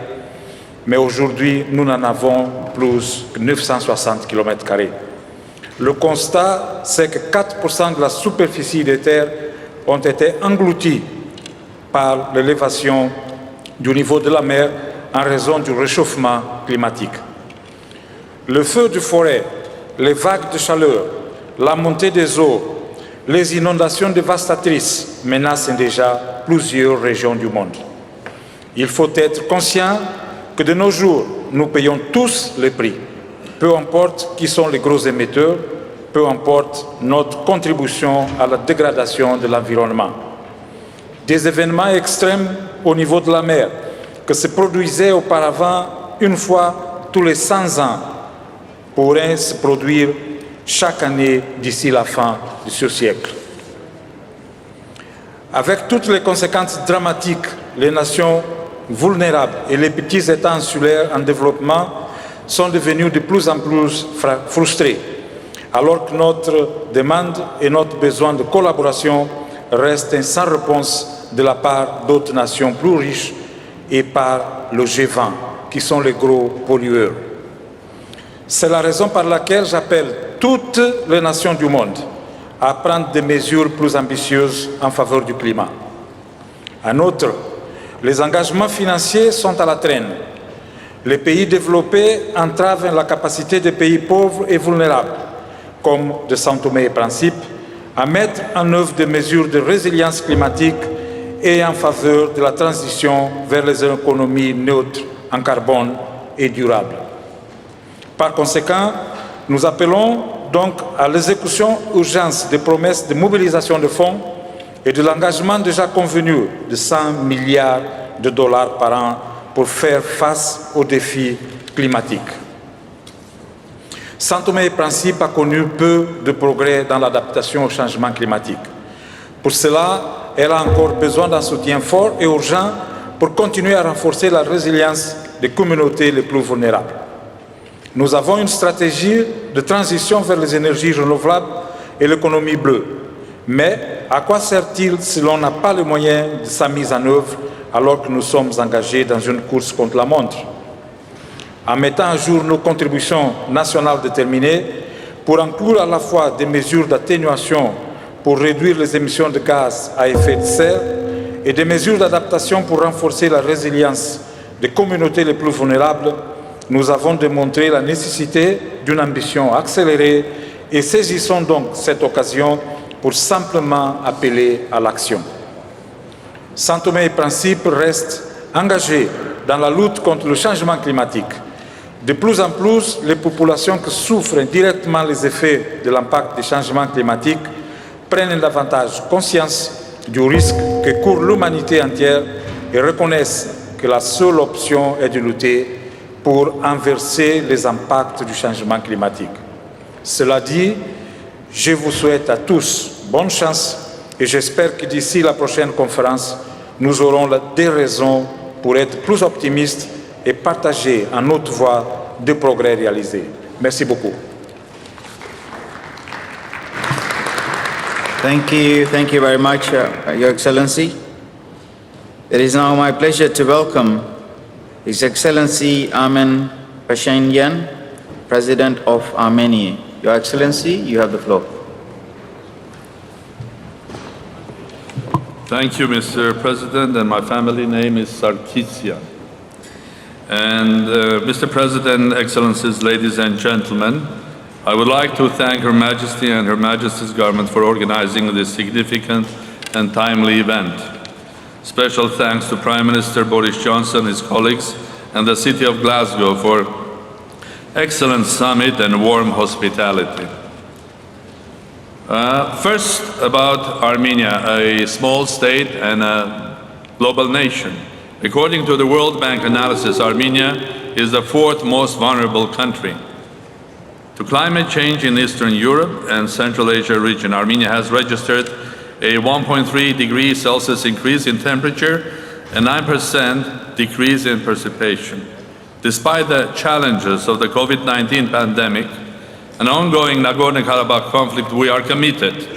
mais aujourd'hui, nous n'en avons plus que 960 km². Le constat, c'est que 4% de la superficie des terres ont été engloutis par l'élévation du niveau de la mer en raison du réchauffement climatique. Le feu de forêt, les vagues de chaleur, la montée des eaux, les inondations dévastatrices menacent déjà plusieurs régions du monde. Il faut être conscient que de nos jours, nous payons tous le prix, peu importe qui sont les gros émetteurs, peu importe notre contribution à la dégradation de l'environnement. Des événements extrêmes au niveau de la mer, que se produisaient auparavant une fois tous les 100 ans, pourraient se produire chaque année d'ici la fin de ce siècle. Avec toutes les conséquences dramatiques, les nations vulnérables et les petits États insulaires en développement sont devenus de plus en plus frustrés, alors que notre demande et notre besoin de collaboration restent sans réponse de la part d'autres nations plus riches et par le G20, qui sont les gros pollueurs. C'est la raison par laquelle j'appelle toutes les nations du monde à prendre des mesures plus ambitieuses en faveur du climat. En outre, les engagements financiers sont à la traîne. Les pays développés entravent la capacité des pays pauvres et vulnérables, comme de São Tomé et Principe, à mettre en œuvre des mesures de résilience climatique et en faveur de la transition vers les économies neutres en carbone et durables. Par conséquent, nous appelons donc à l'exécution urgente des promesses de mobilisation de fonds et de l'engagement déjà convenu de 100 milliards de dollars par an pour faire face aux défis climatiques. São Tomé et Principe a connu peu de progrès dans l'adaptation au changement climatique. Pour cela, elle a encore besoin d'un soutien fort et urgent pour continuer à renforcer la résilience des communautés les plus vulnérables. Nous avons une stratégie de transition vers les énergies renouvelables et l'économie bleue. Mais à quoi sert-il si l'on n'a pas les moyens de sa mise en œuvre alors que nous sommes engagés dans une course contre la montre? En mettant à jour nos contributions nationales déterminées pour inclure à la fois des mesures d'atténuation pour réduire les émissions de gaz à effet de serre et des mesures d'adaptation pour renforcer la résilience des communautés les plus vulnérables, nous avons démontré la nécessité d'une ambition accélérée et saisissons donc cette occasion pour simplement appeler à l'action. São Tomé et Principe reste engagé dans la lutte contre le changement climatique. De plus en plus, les populations qui souffrent directement les effets de l'impact des changements climatiques prennent davantage conscience du risque que court l'humanité entière et reconnaissent que la seule option est de lutter pour inverser les impacts du changement climatique. Cela dit, je vous souhaite à tous bonne chance et j'espère que d'ici la prochaine conférence, nous aurons des raisons pour être plus optimistes et partager en notre voie de progrès réalisés. Merci beaucoup. Thank you very much, Your Excellency. It is now my pleasure to welcome His Excellency Armen Pashinyan, President of Armenia. Your Excellency, you have the floor. Thank you, Mr. President, and my family name is Sarkisyan. And Mr. President, Excellencies, ladies and gentlemen, I would like to thank Her Majesty and Her Majesty's government for organizing this significant and timely event. Special thanks to Prime Minister Boris Johnson, his colleagues, and the City of Glasgow for excellent summit and warm hospitality. First, about Armenia, a small state and a global nation. According to the World Bank analysis, Armenia is the fourth most vulnerable country to climate change in Eastern Europe and Central Asia region. Armenia has registered a 1.3 degrees Celsius increase in temperature and 9% decrease in precipitation. Despite the challenges of the COVID-19 pandemic and ongoing Nagorno-Karabakh conflict, we are committed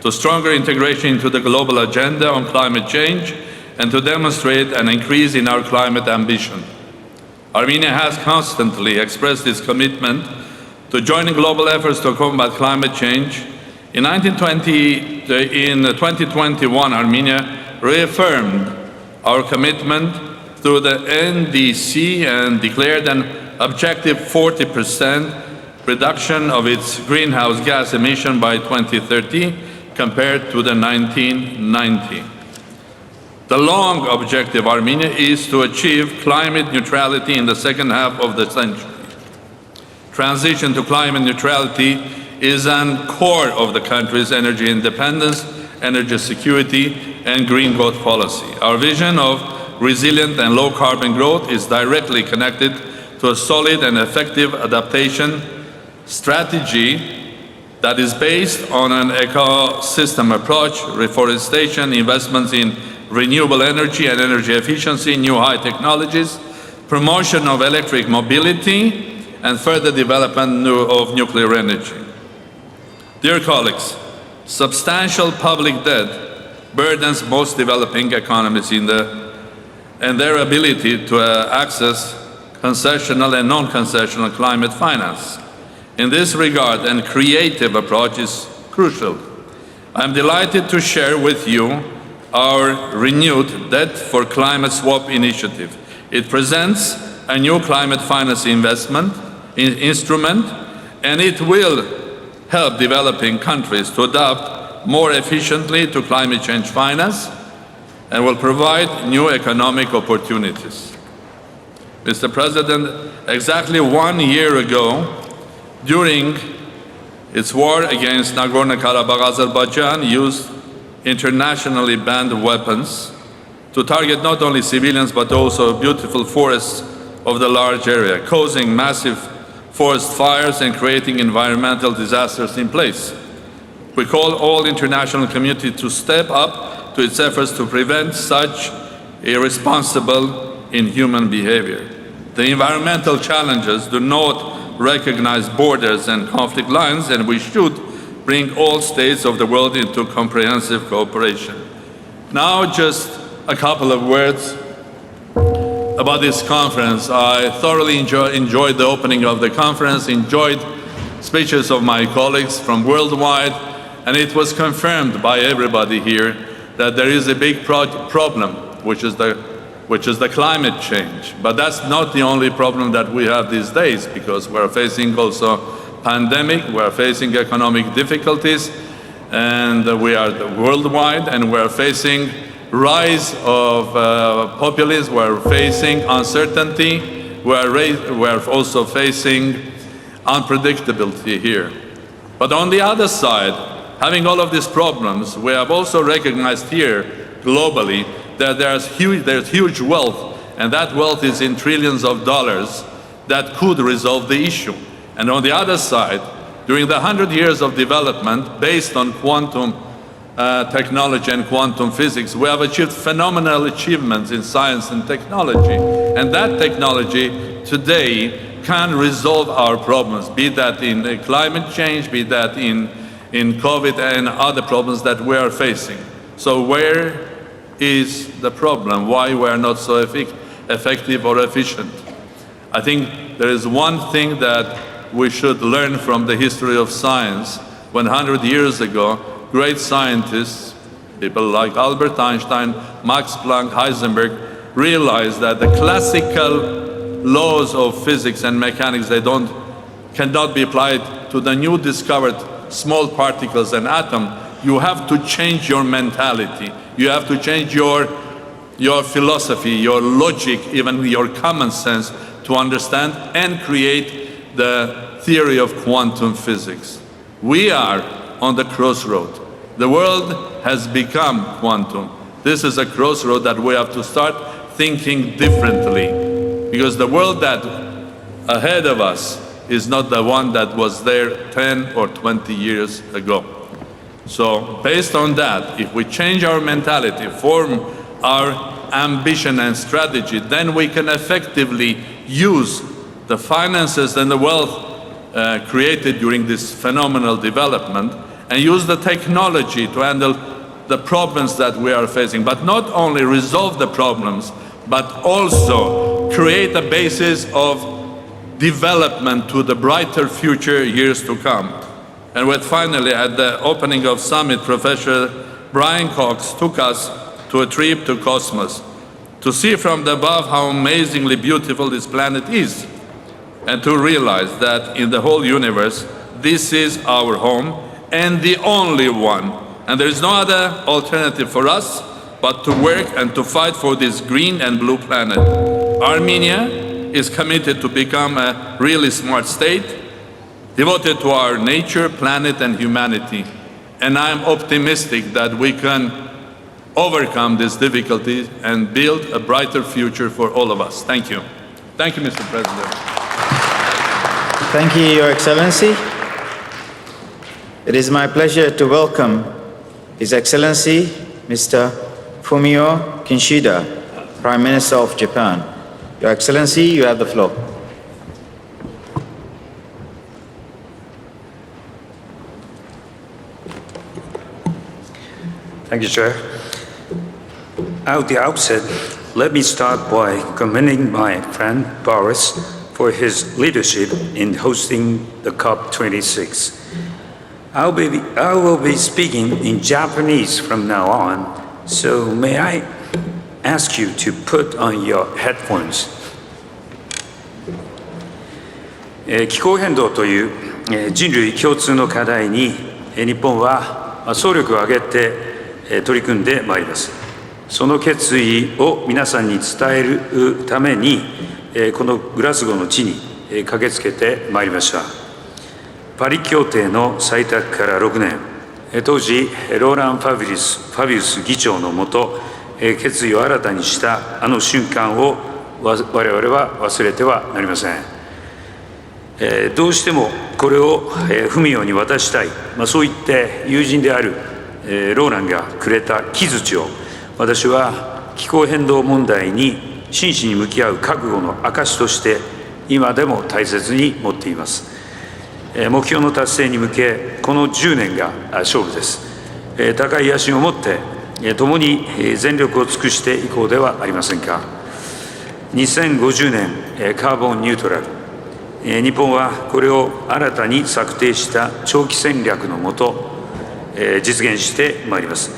to stronger integration into the global agenda on climate change and to demonstrate an increase in our climate ambition. Armenia has constantly expressed its commitment to joining global efforts to combat climate change. In 2021, Armenia reaffirmed our commitment through the NDC and declared an objective 40% reduction of its greenhouse gas emission by 2030 compared to the 1990. The long objective of Armenia is to achieve climate neutrality in the second half of the century. Transition to climate neutrality is an core of the country's energy independence, energy security, and green growth policy. Our vision of resilient and low-carbon growth is directly connected to a solid and effective adaptation strategy that is based on an ecosystem approach, reforestation, investments in renewable energy and energy efficiency, new high technologies, promotion of electric mobility, and further development of nuclear energy. Dear colleagues, substantial public debt burdens most developing economies and their ability to access concessional and non-concessional climate finance. In this regard, a creative approach is crucial. I am delighted to share with you our renewed Debt for Climate Swap initiative. It presents a new climate finance investment instrument, and it will help developing countries to adapt more efficiently to climate change finance and will provide new economic opportunities. Mr. President, exactly 1 year ago, during its war against Nagorno-Karabakh, Azerbaijan used internationally banned weapons to target not only civilians but also beautiful forests of the large area, causing massive forest fires and creating environmental disasters in place. We call all international community to step up to its efforts to prevent such irresponsible, inhuman behavior. The environmental challenges do not recognize borders and conflict lines, and we should bring all states of the world into comprehensive cooperation. Now, just a couple of words about this conference. I thoroughly enjoyed the opening of the conference, enjoyed speeches of my colleagues from worldwide, and it was confirmed by everybody here that there is a big problem, which is the climate change. But that's not the only problem that we have these days, because we're facing also pandemic, we're facing economic difficulties, and we are worldwide, and we're facing rise of populism, we're facing uncertainty, we're also facing unpredictability here. But on the other side, having all of these problems, we have also recognized here globally that there's huge wealth, and that wealth is in trillions of dollars that could resolve the issue. And on the other side, during the 100 years of development based on quantum technology and quantum physics, we have achieved phenomenal achievements in science and technology. And that technology today can resolve our problems, be that in climate change, be that in COVID and other problems that we are facing. So where is the problem? Why we are not so effective or efficient? I think there is one thing that we should learn from the history of science. 100 years ago, great scientists, people like Albert Einstein, Max Planck, Heisenberg, realized that the classical laws of physics and mechanics, cannot be applied to the new discovered small particles and atom. You have to change your mentality. You have to change your philosophy, your logic, even your common sense to understand and create the theory of quantum physics. We are on the crossroad. The world has become quantum. This is a crossroad that we have to start thinking differently, because the world that ahead of us is not the one that was there 10 or 20 years ago. So based on that, if we change our mentality, form our ambition and strategy, then we can effectively use the finances and the wealth created during this phenomenal development and use the technology to handle the problems that we are facing, but not only resolve the problems, but also create a basis of development to the brighter future years to come. And when finally at the opening of summit, Professor Brian Cox took us to a trip to Cosmos to see from above how amazingly beautiful this planet is, and to realize that in the whole universe, this is our home and the only one. And there is no other alternative for us but to work and to fight for this green and blue planet. Armenia is committed to become a really smart state, devoted to our nature, planet, and humanity. And I am optimistic that we can overcome these difficulties and build a brighter future for all of us. Thank you. Thank you, Mr. President. Thank you, Your Excellency. It is my pleasure to welcome His Excellency Mr. Fumio Kishida, Prime Minister of Japan. Your Excellency, you have the floor. Thank you, Chair. At the outset, let me start by commending my friend Boris for his leadership in hosting the COP26. I will be speaking in Japanese from now on, so may I ask you to put on your headphones. 気候変動という人類共通の課題に日本は総力を挙げて取り組んでまいります。その決意を皆さんに伝えるためにこのグラスゴーの地に駆けつけてまいりました。パリ協定の採択から6年、当時ローラン・ファビウス議長のもと決意を新たにしたあの瞬間を我々は忘れてはなりません。どうしてもこれをフミオに渡したい、そう言って友人であるローランがくれた木槌を私は気候変動問題に真摯に向き合う覚悟の証として今でも大切に持っています。目標の達成に向けこの10年が勝負です。高い野心を持って共に全力を尽くしていこうではありませんか。2050年カーボンニュートラル、日本はこれを新たに策定した長期戦略のもと実現してまいります。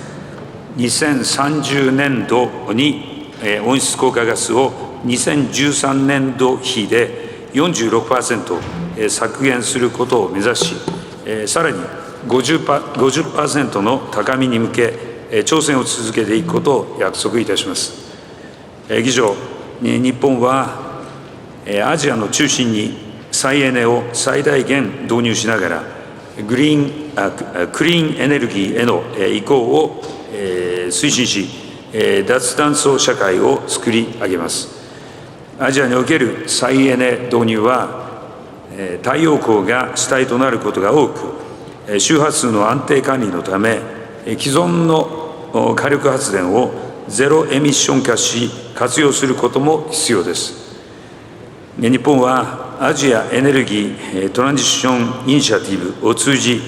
2030年度に温室効果ガスを2013年度比で 46% 削減することを目指し、さらに 50% の高みに向け挑戦を続けていくことを約束いたします。議長、日本はアジアの中心に再エネを最大限導入しながらクリーンエネルギーへの移行を推進し、脱炭素社会を作り上げます。アジアにおける再エネ導入は太陽光が主体となることが多く、周波数の安定管理のため既存の火力発電をゼロエミッション化し活用することも必要です。日本はアジアエネルギートランジッションイニシアティブを通じ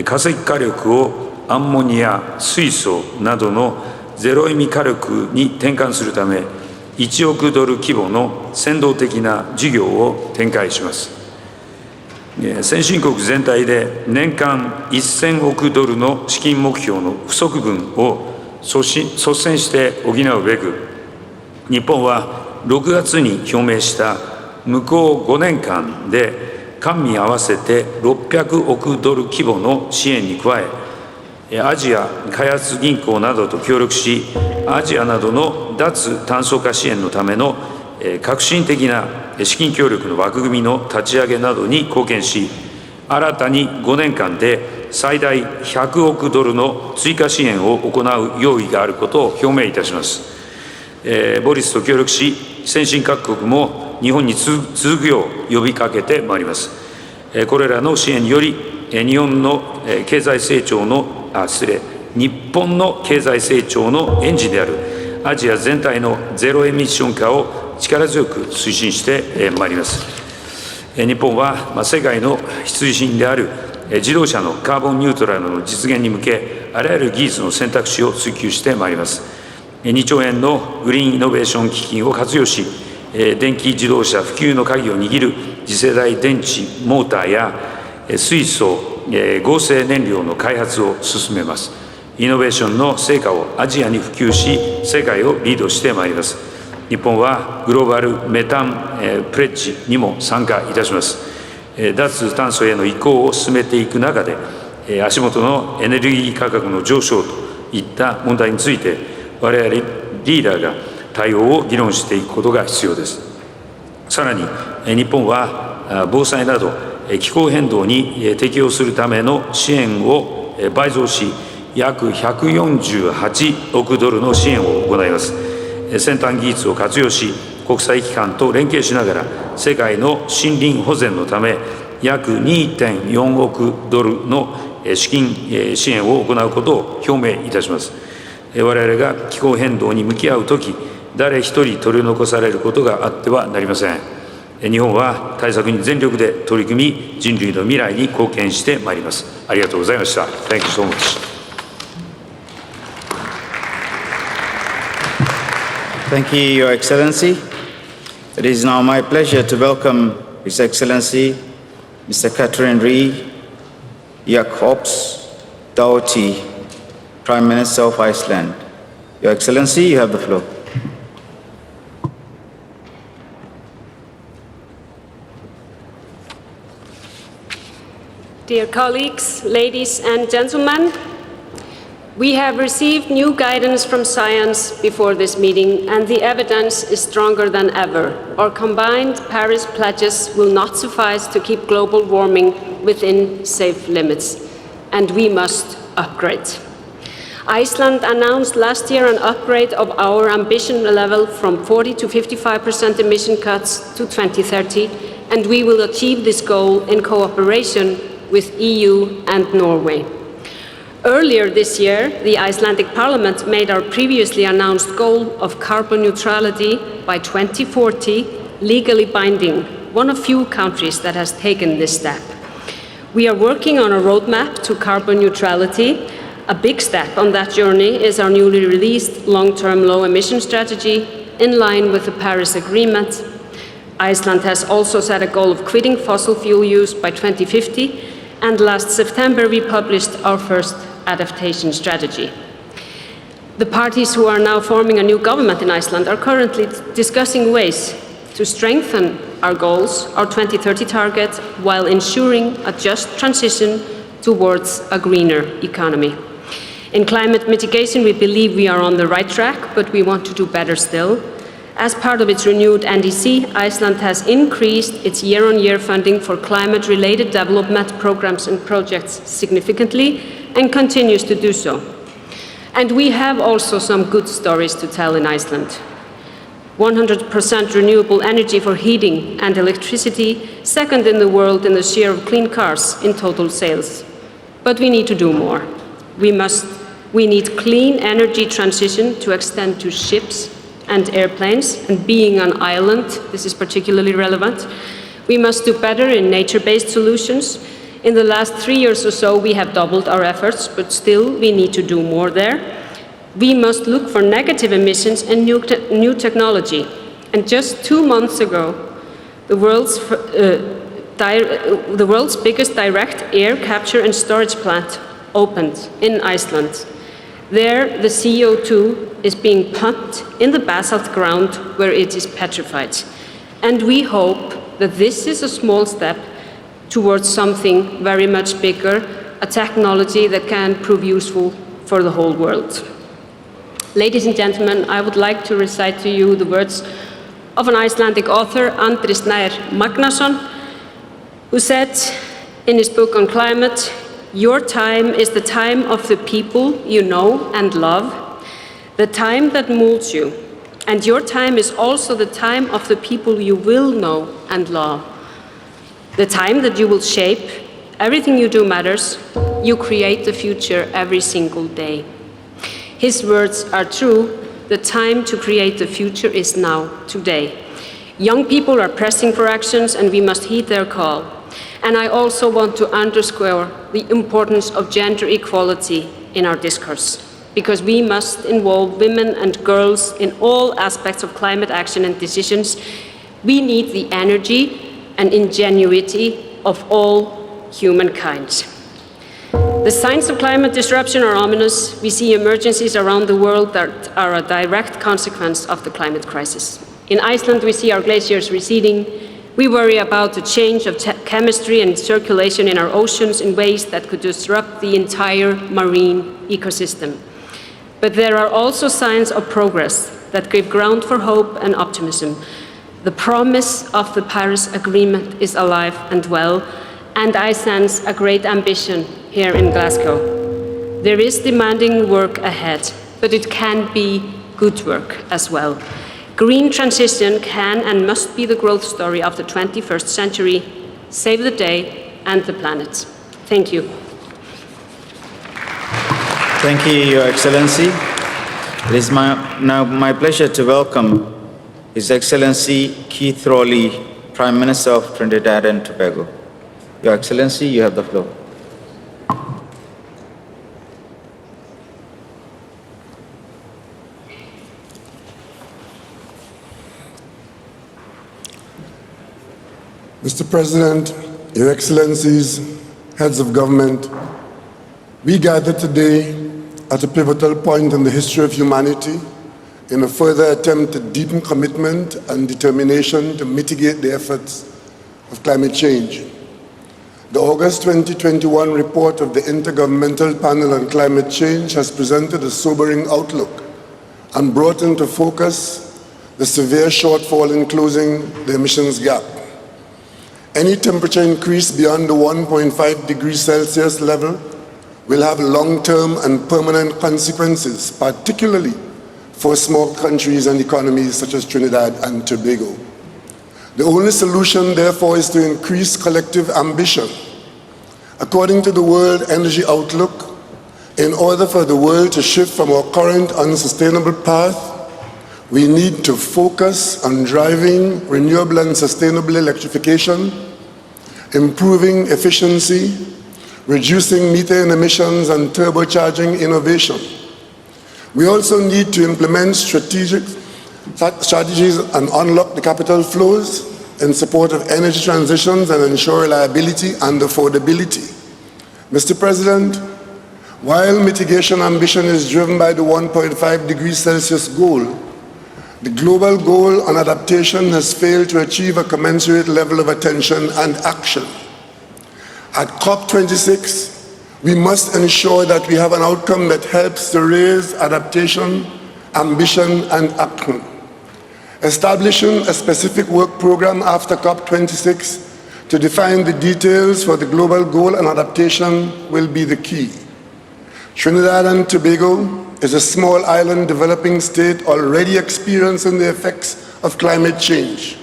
化石火力をアンモニア、水素などのゼロエミ火力に転換するため1億ドル規模の先導的な事業を展開します。先進国全体で年間1000億ドルの資金目標の不足分を率先して補うべく、日本は6月に表明した向こう5年間で官民合わせて600億ドル規模の支援に加え、アジア開発銀行などと協力し、アジアなどの脱炭素化支援のための革新的な資金協力の枠組みの立ち上げなどに貢献し、新たに5年間で最大100億ドルの追加支援を行う用意があることを表明いたします。ボリスと協力し、先進各国も日本に続くよう呼びかけてまいります。これらの支援により、日本の経済成長の日本の経済成長のエンジンであるアジア全体のゼロエミッション化を力強く推進してまいります。日本は世界の必需品である自動車のカーボンニュートラルの実現に向け、あらゆる技術の選択肢を追求してまいります。2兆円のグリーンイノベーション基金を活用し、電気自動車普及の鍵を握る次世代電池モーターや水素合成燃料の開発を進めます。イノベーションの成果をアジアに普及し、世界をリードしてまいります。日本はグローバルメタンプレッジにも参加いたします。脱炭素への移行を進めていく中で、足元のエネルギー価格の上昇といった問題について、我々リーダーが対応を議論していくことが必要です。さらに日本は防災など気候変動に適応するための支援を倍増し、約148億ドルの支援を行います。先端技術を活用し、国際機関と連携しながら世界の森林保全のため約 2.4 億ドルの資金支援を行うことを表明いたします。我々が気候変動に向き合うとき、誰一人取り残されることがあってはなりません。日本は対策に全力で取り組み、人類の未来に貢献してまいります。ありがとうございました。Thank you so much. Thank you, Your Excellency. It is now my pleasure to welcome His Excellency Mr. Catherine Ree Jacobs Doughty, Prime Minister of Iceland. Your Excellency, you have the floor. Dear colleagues, ladies and gentlemen, we have received new guidance from science before this meeting, and the evidence is stronger than ever. Our combined Paris pledges will not suffice to keep global warming within safe limits, and we must upgrade. Iceland announced last year an upgrade of our ambition level from 40 to 55% emission cuts to 2030, and we will achieve this goal in cooperation with EU and Norway. Earlier this year, the Icelandic Parliament made our previously announced goal of carbon neutrality by 2040 legally binding, one of few countries that has taken this step. We are working on a roadmap to carbon neutrality. A big step on that journey is our newly released long-term low-emission strategy in line with the Paris Agreement. Iceland has also set a goal of quitting fossil fuel use by 2050, and last September we published our first adaptation strategy. The parties who are now forming a new government in Iceland are currently discussing ways to strengthen our goals, our 2030 target, while ensuring a just transition towards a greener economy. In climate mitigation, we believe we are on the right track, but we want to do better still. As part of its renewed NDC, Iceland has increased its year-on-year funding for climate-related development programs and projects significantly and continues to do so. And we have also some good stories to tell in Iceland. 100% renewable energy for heating and electricity, second in the world in the share of clean cars in total sales. But we need to do more. We need clean energy transition to extend to ships and airplanes, and being an island, this is particularly relevant. We must do better in nature-based solutions. In the last 3 years or so, we have doubled our efforts, but still we need to do more there. We must look for negative emissions and new technology. And just 2 months ago, the world's biggest direct air capture and storage plant opened in Iceland. There, the CO2 is being pumped in the basalt ground where it is petrified. And we hope that this is a small step towards something very much bigger, a technology that can prove useful for the whole world. Ladies and gentlemen, I would like to recite to you the words of an Icelandic author, Andri Snær Magnason, who said in his book on climate, "Your time is the time of the people you know and love, the time that molds you. And your time is also the time of the people you will know and love. The time that you will shape, everything you do matters, you create the future every single day." His words are true. The time to create the future is now, today. Young people are pressing for actions and we must heed their call. And I also want to underscore the importance of gender equality in our discourse, because we must involve women and girls in all aspects of climate action and decisions. We need the energy and ingenuity of all humankind. The signs of climate disruption are ominous. We see emergencies around the world that are a direct consequence of the climate crisis. In Iceland, we see our glaciers receding. We worry about the change of chemistry and circulation in our oceans in ways that could disrupt the entire marine ecosystem. But there are also signs of progress that give ground for hope and optimism. The promise of the Paris Agreement is alive and well, and I sense a great ambition here in Glasgow. There is demanding work ahead, but it can be good work as well. Green transition can and must be the growth story of the 21st century. Save the day and the planet. Thank you. Thank you, Your Excellency. It is now my pleasure to welcome His Excellency Keith Rowley, Prime Minister of Trinidad and Tobago. Your Excellency, you have the floor. Mr. President, Your Excellencies, Heads of Government, we gather today at a pivotal point in the history of humanity in a further attempt to deepen commitment and determination to mitigate the efforts of climate change. The August 2021 report of the Intergovernmental Panel on Climate Change has presented a sobering outlook and brought into focus the severe shortfall in closing the emissions gap. Any temperature increase beyond the 1.5 degrees Celsius level will have long-term and permanent consequences, particularly for small countries and economies such as Trinidad and Tobago. The only solution, therefore, is to increase collective ambition. According to the World Energy Outlook, in order for the world to shift from our current unsustainable path, we need to focus on driving renewable and sustainable electrification, improving efficiency, reducing methane emissions, and turbocharging innovation. We also need to implement strategies and unlock the capital flows in support of energy transitions and ensure reliability and affordability. Mr. President, while mitigation ambition is driven by the 1.5 degrees Celsius goal, the global goal on adaptation has failed to achieve a commensurate level of attention and action. At COP26, we must ensure that we have an outcome that helps to raise adaptation, ambition, and action. Establishing a specific work program after COP26 to define the details for the global goal and adaptation will be the key. Trinidad and Tobago is a small island developing state already experiencing the effects of climate change.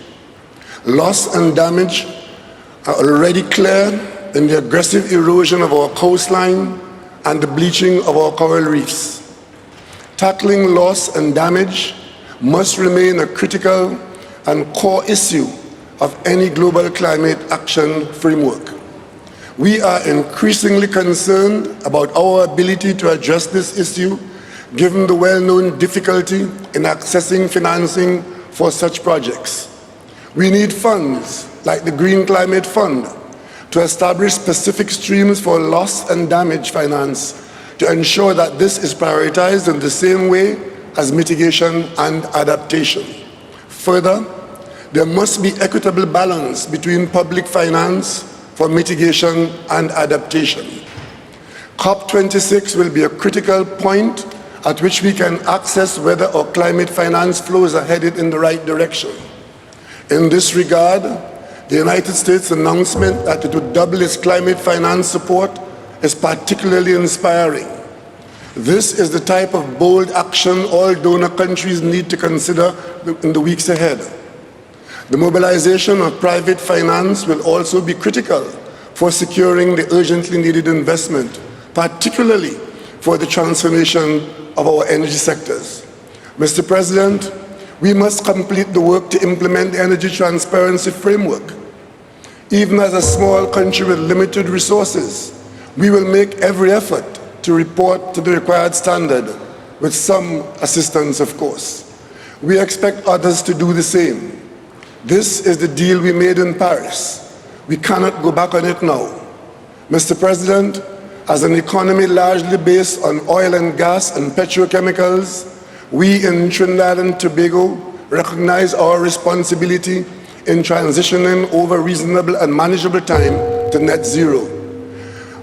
Loss and damage are already clear in the aggressive erosion of our coastline and the bleaching of our coral reefs. Tackling loss and damage must remain a critical and core issue of any global climate action framework. We are increasingly concerned about our ability to address this issue given the well-known difficulty in accessing financing for such projects. We need funds like the Green Climate Fund to establish specific streams for loss and damage finance to ensure that this is prioritized in the same way as mitigation and adaptation. Further, there must be equitable balance between public finance for mitigation and adaptation. COP26 will be a critical point at which we can assess whether our climate finance flows are headed in the right direction. In this regard, the United States announcement that it would double its climate finance support is particularly inspiring. This is the type of bold action all donor countries need to consider in the weeks ahead. The mobilization of private finance will also be critical for securing the urgently needed investment, particularly for the transformation of our energy sectors. Mr. President, we must complete the work to implement the energy transparency framework. Even as a small country with limited resources, we will make every effort to report to the required standard, with some assistance, of course. We expect others to do the same. This is the deal we made in Paris. We cannot go back on it now. Mr. President, as an economy largely based on oil and gas and petrochemicals, we in Trinidad and Tobago recognize our responsibility in transitioning over reasonable and manageable time to net zero.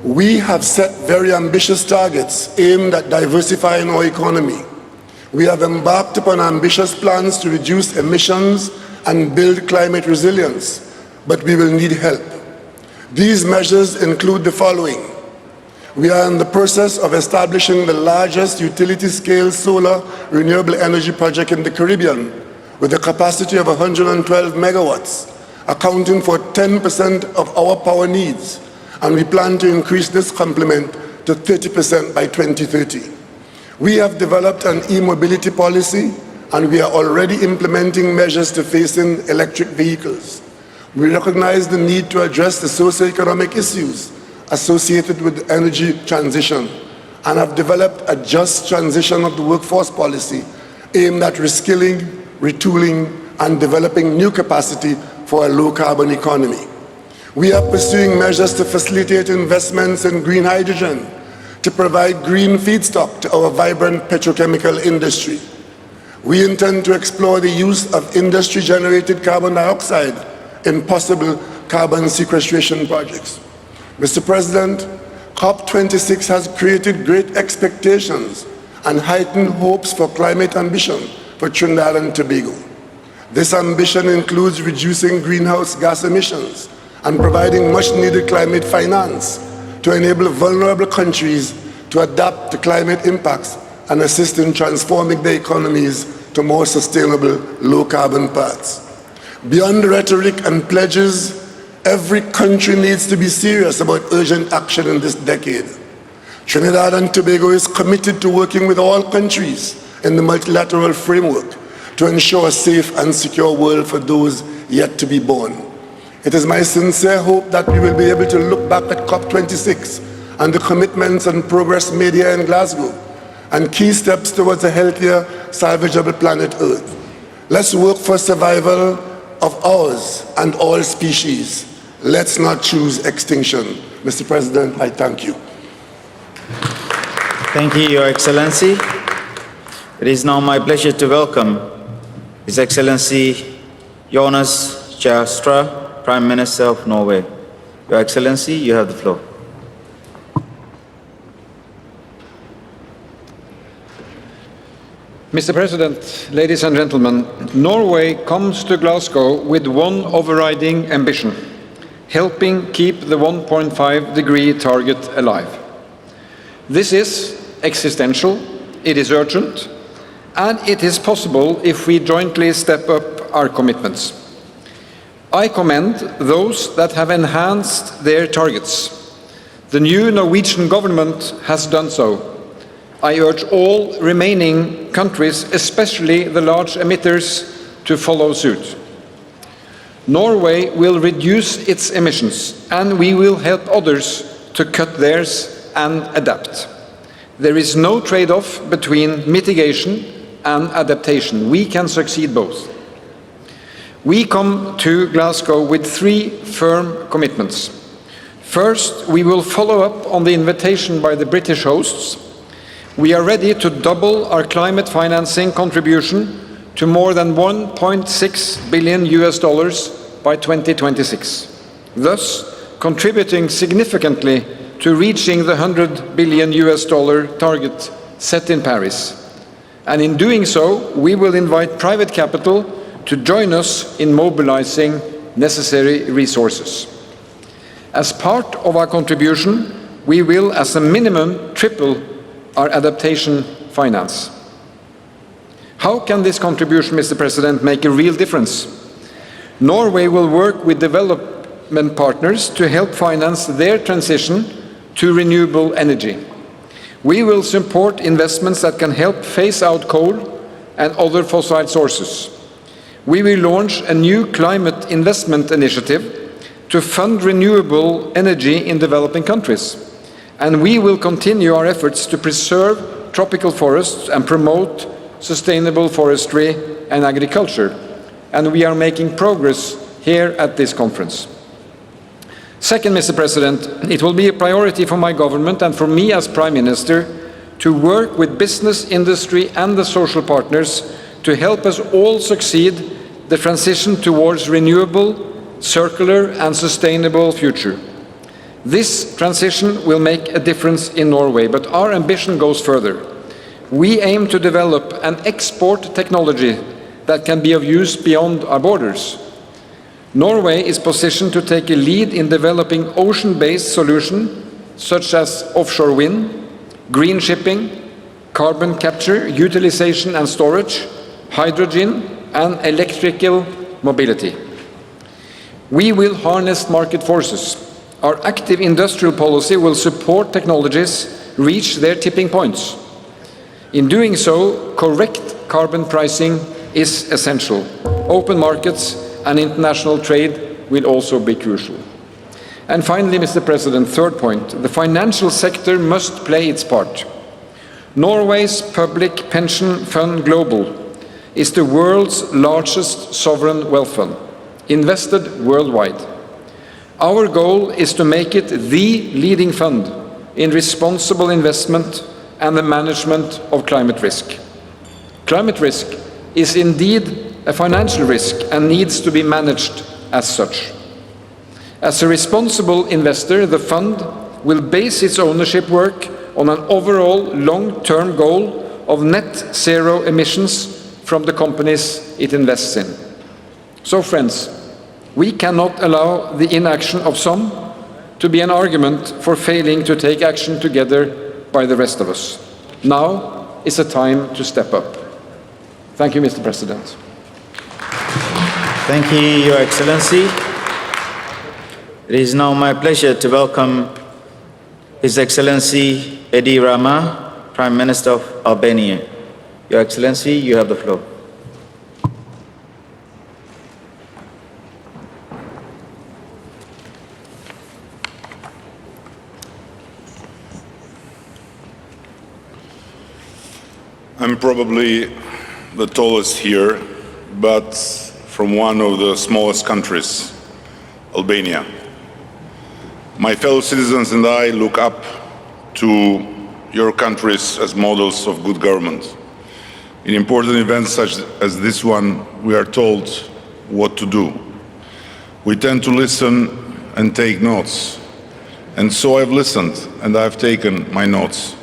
We have set very ambitious targets aimed at diversifying our economy. We have embarked upon ambitious plans to reduce emissions and build climate resilience, but we will need help. These measures include the following. We are in the process of establishing the largest utility-scale solar renewable energy project in the Caribbean, with a capacity of 112 megawatts, accounting for 10% of our power needs, and we plan to increase this complement to 30% by 2030. We have developed an e-mobility policy, and we are already implementing measures to phase in electric vehicles. We recognize the need to address the socioeconomic issues associated with energy transition, and have developed a just transition of the workforce policy aimed at reskilling, retooling, and developing new capacity for a low-carbon economy. We are pursuing measures to facilitate investments in green hydrogen, to provide green feedstock to our vibrant petrochemical industry. We intend to explore the use of industry-generated carbon dioxide in possible carbon sequestration projects. Mr. President, COP26 has created great expectations and heightened hopes for climate ambition for Trinidad and Tobago. This ambition includes reducing greenhouse gas emissions and providing much-needed climate finance to enable vulnerable countries to adapt to climate impacts and assist in transforming their economies to more sustainable, low-carbon paths. Beyond the rhetoric and pledges, every country needs to be serious about urgent action in this decade. Trinidad and Tobago is committed to working with all countries in the multilateral framework to ensure a safe and secure world for those yet to be born. It is my sincere hope that we will be able to look back at COP26 and the commitments and progress made here in Glasgow and key steps towards a healthier, salvageable planet Earth. Let's work for survival of ours and all species. Let's not choose extinction. Mr. President, I thank you. Thank you, Your Excellency. It is now my pleasure to welcome His Excellency Jonas Kjærstra, Prime Minister of Norway. Your Excellency, you have the floor. Mr. President, ladies and gentlemen, Norway comes to Glasgow with one overriding ambition: helping keep the 1.5-degree target alive. This is existential, it is urgent, and it is possible if we jointly step up our commitments. I commend those that have enhanced their targets. The new Norwegian government has done so. I urge all remaining countries, especially the large emitters, to follow suit. Norway will reduce its emissions, and we will help others to cut theirs and adapt. There is no trade-off between mitigation and adaptation. We can succeed both. We come to Glasgow with 3 firm commitments. First, we will follow up on the invitation by the British hosts. We are ready to double our climate financing contribution to more than $1.6 billion by 2026, thus contributing significantly to reaching the $100 billion target set in Paris. And in doing so, we will invite private capital to join us in mobilizing necessary resources. As part of our contribution, we will, as a minimum, triple our adaptation finance. How can this contribution, Mr. President, make a real difference? Norway will work with development partners to help finance their transition to renewable energy. We will support investments that can help phase out coal and other fossil sources. We will launch a new climate investment initiative to fund renewable energy in developing countries. And we will continue our efforts to preserve tropical forests and promote sustainable forestry and agriculture. And we are making progress here at this conference. Second, Mr. President, it will be a priority for my government and for me as Prime Minister to work with business, industry and the social partners to help us all succeed the transition towards renewable, circular and sustainable future. This transition will make a difference in Norway, but our ambition goes further. We aim to develop and export technology that can be of use beyond our borders. Norway is positioned to take a lead in developing ocean-based solutions such as offshore wind, green shipping, carbon capture, utilization and storage, hydrogen, and electrical mobility. We will harness market forces. Our active industrial policy will support technologies reach their tipping points. In doing so, correct carbon pricing is essential. Open markets and international trade will also be crucial. And finally, Mr. President, third point, the financial sector must play its part. Norway's public pension fund Global is the world's largest sovereign wealth fund, invested worldwide. Our goal is to make it the leading fund in responsible investment and the management of climate risk. Climate risk is indeed a financial risk and needs to be managed as such. As a responsible investor, the fund will base its ownership work on an overall long-term goal of net zero emissions from the companies it invests in. So, friends, we cannot allow the inaction of some to be an argument for failing to take action together by the rest of us. Now is the time to step up. Thank you, Mr. President. Thank you, Your Excellency. It is now my pleasure to welcome His Excellency Edi Rama, Prime Minister of Albania. Your Excellency, you have the floor. I'm probably the tallest here, but from one of the smallest countries, Albania. My fellow citizens and I look up to your countries as models of good government. In important events such as this one, we are told what to do. We tend to listen and take notes. And so I've listened and I've taken my notes.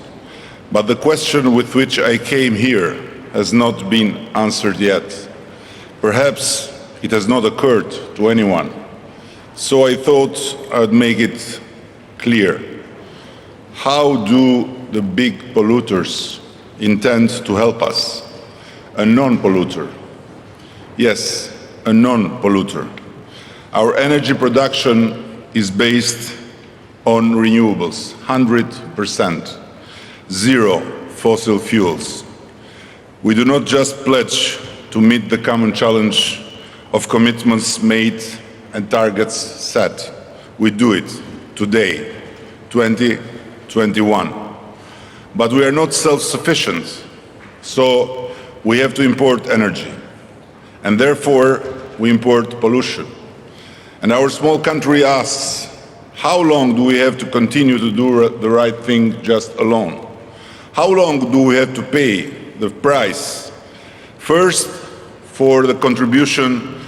But the question with which I came here has not been answered yet. Perhaps it has not occurred to anyone. So I thought I would make it clear. How do the big polluters intend to help us? A non-polluter. Yes, a non-polluter. Our energy production is based on renewables, 100%. Zero fossil fuels. We do not just pledge to meet the common challenge of commitments made and targets set. We do it today, 2021. But we are not self-sufficient, so we have to import energy. And therefore, we import pollution. And our small country asks, how long do we have to continue to do the right thing just alone? How long do we have to pay the price? First, for the contribution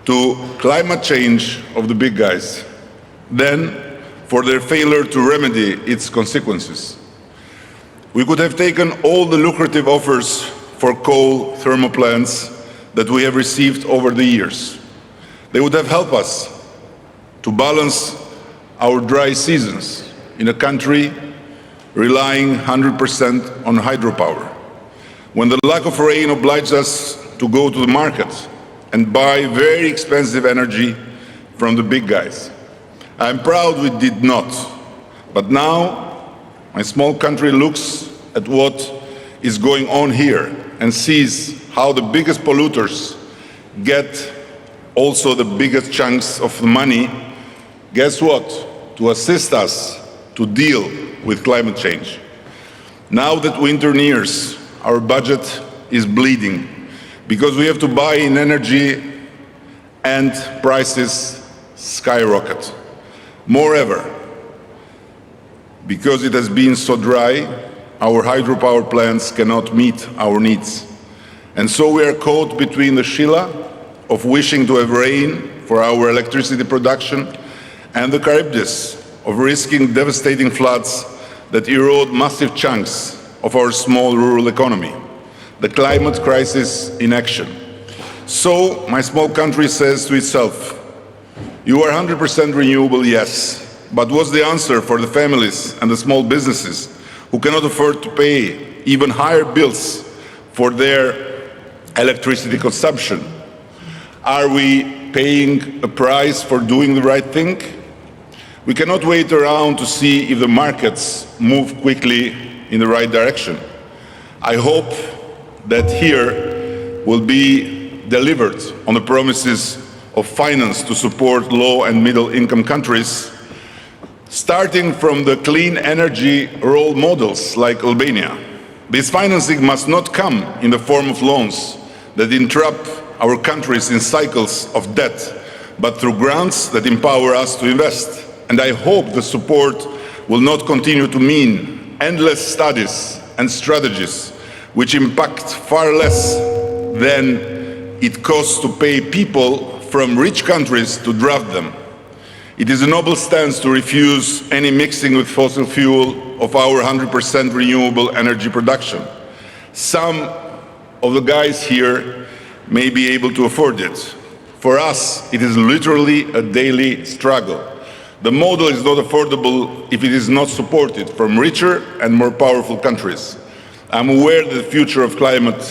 to climate change of the big guys. Then, for their failure to remedy its consequences. We could have taken all the lucrative offers for coal thermal plants that we have received over the years. They would have helped us to balance our dry seasons in a country relying 100% on hydropower. When the lack of rain obliged us to go to the market and buy very expensive energy from the big guys. I'm proud we did not. But now, my small country looks at what is going on here and sees how the biggest polluters get also the biggest chunks of the money. Guess what? To assist us to deal with climate change. Now that winter nears, our budget is bleeding because we have to buy in energy and prices skyrocket. Moreover, because it has been so dry, our hydropower plants cannot meet our needs. And so we are caught between the Sheila of wishing to have rain for our electricity production and the Charybdis of risking devastating floods that erode massive chunks of our small rural economy. The climate crisis in action. So, my small country says to itself, you are 100% renewable, yes, but what's the answer for the families and the small businesses who cannot afford to pay even higher bills for their electricity consumption? Are we paying a price for doing the right thing? We cannot wait around to see if the markets move quickly in the right direction. I hope that here will be delivered on the promises of finance to support low and middle income countries, starting from the clean energy role models like Albania. This financing must not come in the form of loans that entrap our countries in cycles of debt, but through grants that empower us to invest. And I hope the support will not continue to mean endless studies and strategies which impact far less than it costs to pay people from rich countries to draft them. It is a noble stance to refuse any mixing with fossil fuel of our 100% renewable energy production. Some of the guys here may be able to afford it. For us, it is literally a daily struggle. The model is not affordable if it is not supported from richer and more powerful countries. I'm aware that the future of climate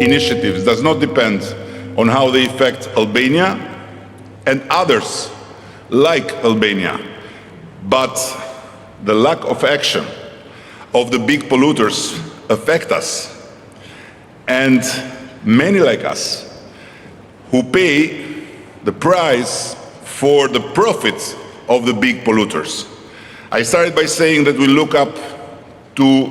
initiatives does not depend on how they affect Albania and others like Albania, but the lack of action of the big polluters affect us, and many like us who pay the price for the profits of the big polluters. I started by saying that we look up to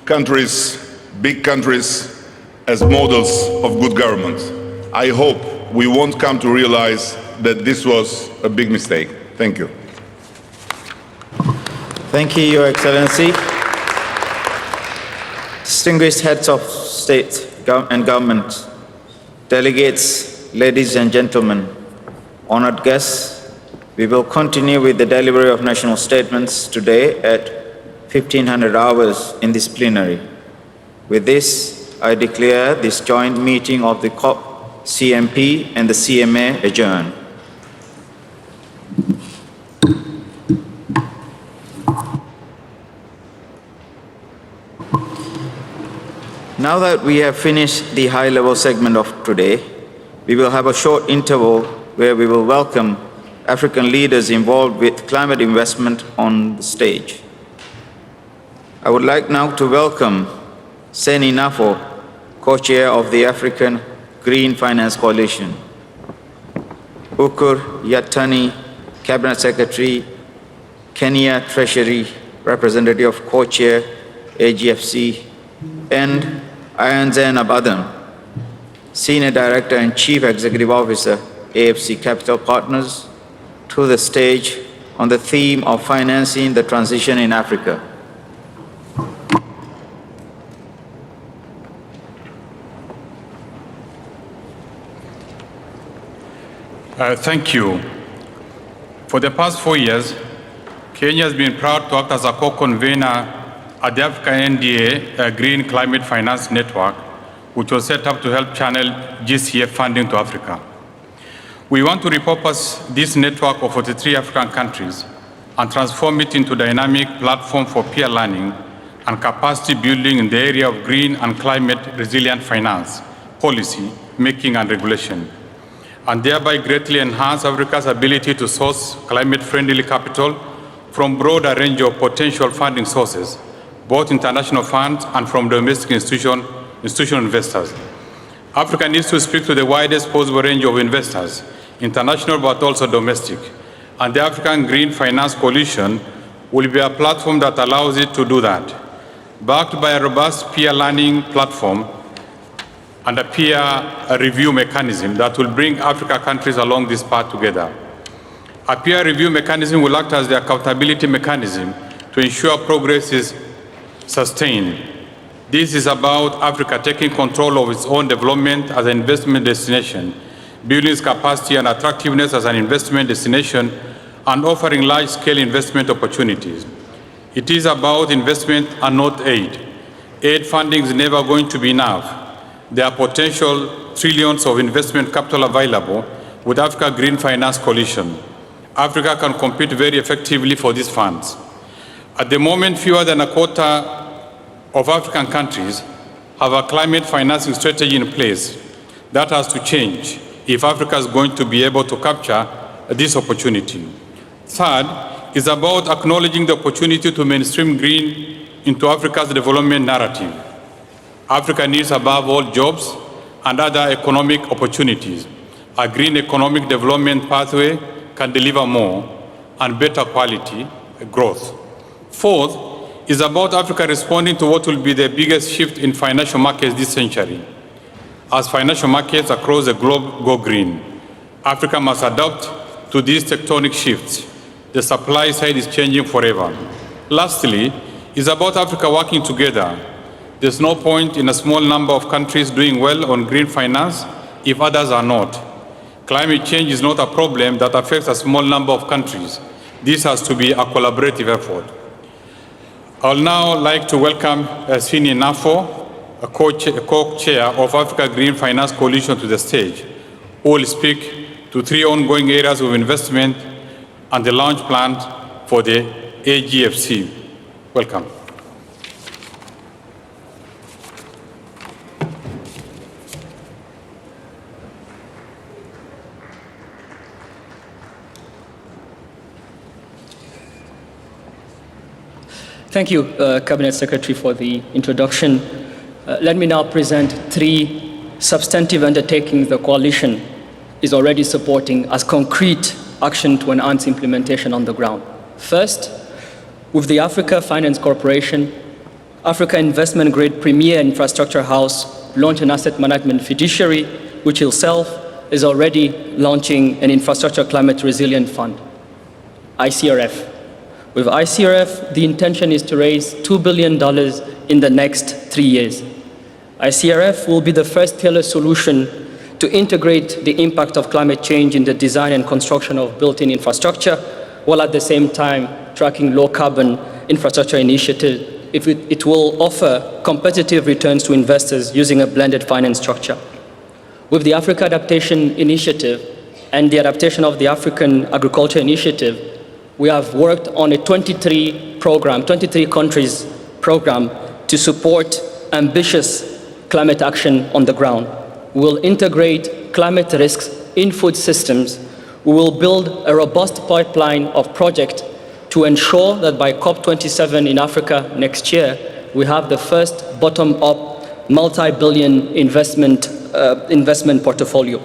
countries, big countries, as models of good government. I hope we won't come to realize that this was a big mistake. Thank you. Thank you, Your Excellency. Distinguished heads of state and government, delegates, ladies and gentlemen, honored guests, we will continue with the delivery of national statements today at 1500 hours in this plenary. With this, I declare this joint meeting of the COP, CMP and the CMA adjourned. Now that we have finished the high-level segment of today, we will have a short interval where we will welcome African leaders involved with climate investment on the stage. I would like now to welcome Seni Nafo, co-chair of the African Green Finance Coalition, Ukur Yatani, Cabinet Secretary, Kenya Treasury, Representative of co-chair, AGFC, and Ayan Zainab Adam, Senior Director and Chief Executive Officer, AFC Capital Partners, to the stage on the theme of financing the transition in Africa. Thank you. For the past 4 years, Kenya has been proud to act as a co-convener at the Africa NDA, a Green Climate Finance Network, which was set up to help channel GCF funding to Africa. We want to repurpose this network of 43 African countries and transform it into a dynamic platform for peer learning and capacity building in the area of green and climate resilient finance, policy, making and regulation, and thereby greatly enhance Africa's ability to source climate-friendly capital from a broader range of potential funding sources, both international funds and from domestic institutional investors. Africa needs to speak to the widest possible range of investors, international but also domestic, and the African Green Finance Coalition will be a platform that allows it to do that, backed by a robust peer learning platform and a peer review mechanism that will bring Africa countries along this path together. A peer review mechanism will act as the accountability mechanism to ensure progress is sustained. This is about Africa taking control of its own development as an investment destination, building its capacity and attractiveness as an investment destination, and offering large-scale investment opportunities. It is about investment and not aid. Aid funding is never going to be enough. There are potential trillions of investment capital available with Africa Green Finance Coalition. Africa can compete very effectively for these funds. At the moment, fewer than a quarter of African countries have a climate financing strategy in place. That has to change if Africa is going to be able to capture this opportunity. Third is about acknowledging the opportunity to mainstream green into Africa's development narrative. Africa needs above all jobs and other economic opportunities. A green economic development pathway can deliver more and better quality growth. Fourth is about Africa responding to what will be the biggest shift in financial markets this century. As financial markets across the globe go green, Africa must adapt to these tectonic shifts. The supply side is changing forever. Lastly, is about Africa working together. There's no point in a small number of countries doing well on green finance if others are not. Climate change is not a problem that affects a small number of countries. This has to be a collaborative effort. I would now like to welcome Sini Nafo, a co-chair of Africa Green Finance Coalition, to the stage, who will speak to 3 ongoing areas of investment and the launch plans for the AGFC. Welcome. Thank you, Cabinet Secretary, for the introduction. Let me now present 3 substantive undertakings the Coalition is already supporting as concrete action to enhance implementation on the ground. First, with the Africa Finance Corporation, Africa Investment Grade Premier Infrastructure House launched an asset management fiduciary, which itself is already launching an infrastructure climate resilient fund, ICRF. With ICRF, the intention is to raise $2 billion in the next 3 years. ICRF will be the first tailored solution to integrate the impact of climate change in the design and construction of built-in infrastructure, while at the same time tracking low-carbon infrastructure initiatives. It will offer competitive returns to investors using a blended finance structure. With the Africa Adaptation Initiative and the adaptation of the African Agriculture Initiative, we have worked on a 23 countries program to support ambitious climate action on the ground. We will integrate climate risks in food systems. We will build a robust pipeline of projects to ensure that by COP27 in Africa next year, we have the first bottom-up multi-billion investment portfolio.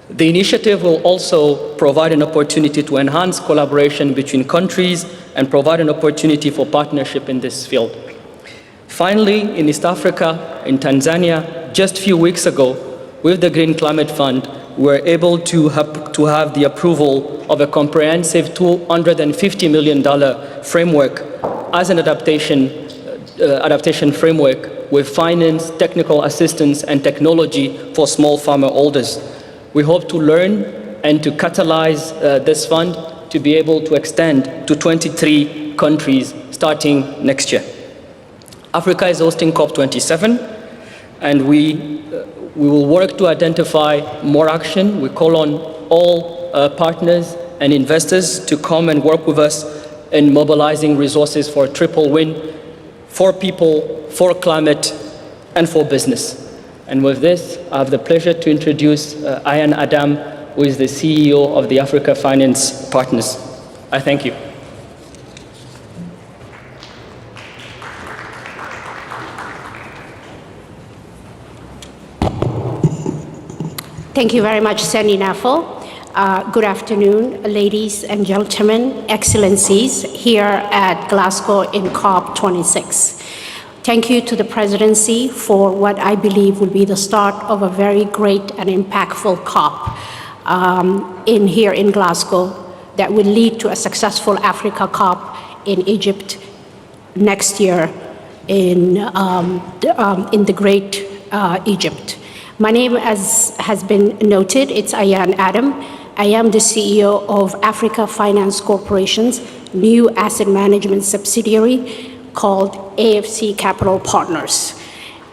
The initiative will also provide an opportunity to enhance collaboration between countries and provide an opportunity for partnership in this field. Finally, in East Africa, in Tanzania, just a few weeks ago, with the Green Climate Fund, we were able to have the approval of a comprehensive $250 million framework as an adaptation framework with finance, technical assistance, and technology for small farmer holders. We hope to learn and to catalyze this fund to be able to extend to 23 countries starting next year. Africa is hosting COP27, and we will work to identify more action. We call on all partners and investors to come and work with us in mobilizing resources for a triple win for people, for climate, and for business. And with this, I have the pleasure to introduce Ayan Adam, who is the CEO of the Africa Finance Partners. I thank you. Thank you very much, Seni Nafo. Good afternoon, ladies and gentlemen, excellencies, here at Glasgow in COP26. Thank you to the presidency for what I believe will be the start of a very great and impactful COP here in Glasgow that will lead to a successful Africa COP in Egypt next year in the Great Egypt. My name, as has been noted, it's Ayan Adam, I am the CEO of Africa Finance Corporation's new asset management subsidiary called AFC Capital Partners.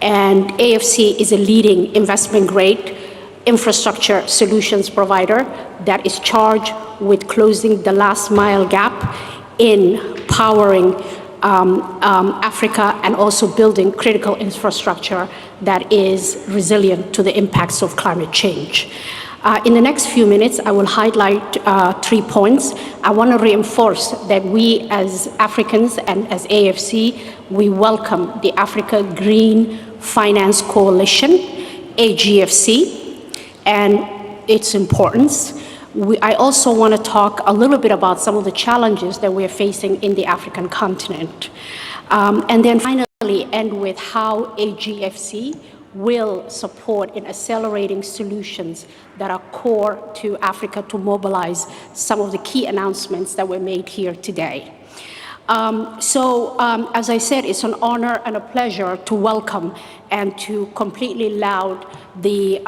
And AFC is a leading investment-grade infrastructure solutions provider that is charged with closing the last mile gap in powering Africa and also building critical infrastructure that is resilient to the impacts of climate change. In the next few minutes, I will highlight 3 points. I want to reinforce that we as Africans and as AFC, we welcome the Africa Green Finance Coalition, AGFC, and its importance. I also want to talk a little bit about some of the challenges that we're facing in the African continent. And then finally end with how AGFC will support in accelerating solutions that are core to Africa to mobilize some of the key announcements that were made here today. As I said, it's an honor and a pleasure to welcome and to completely laud the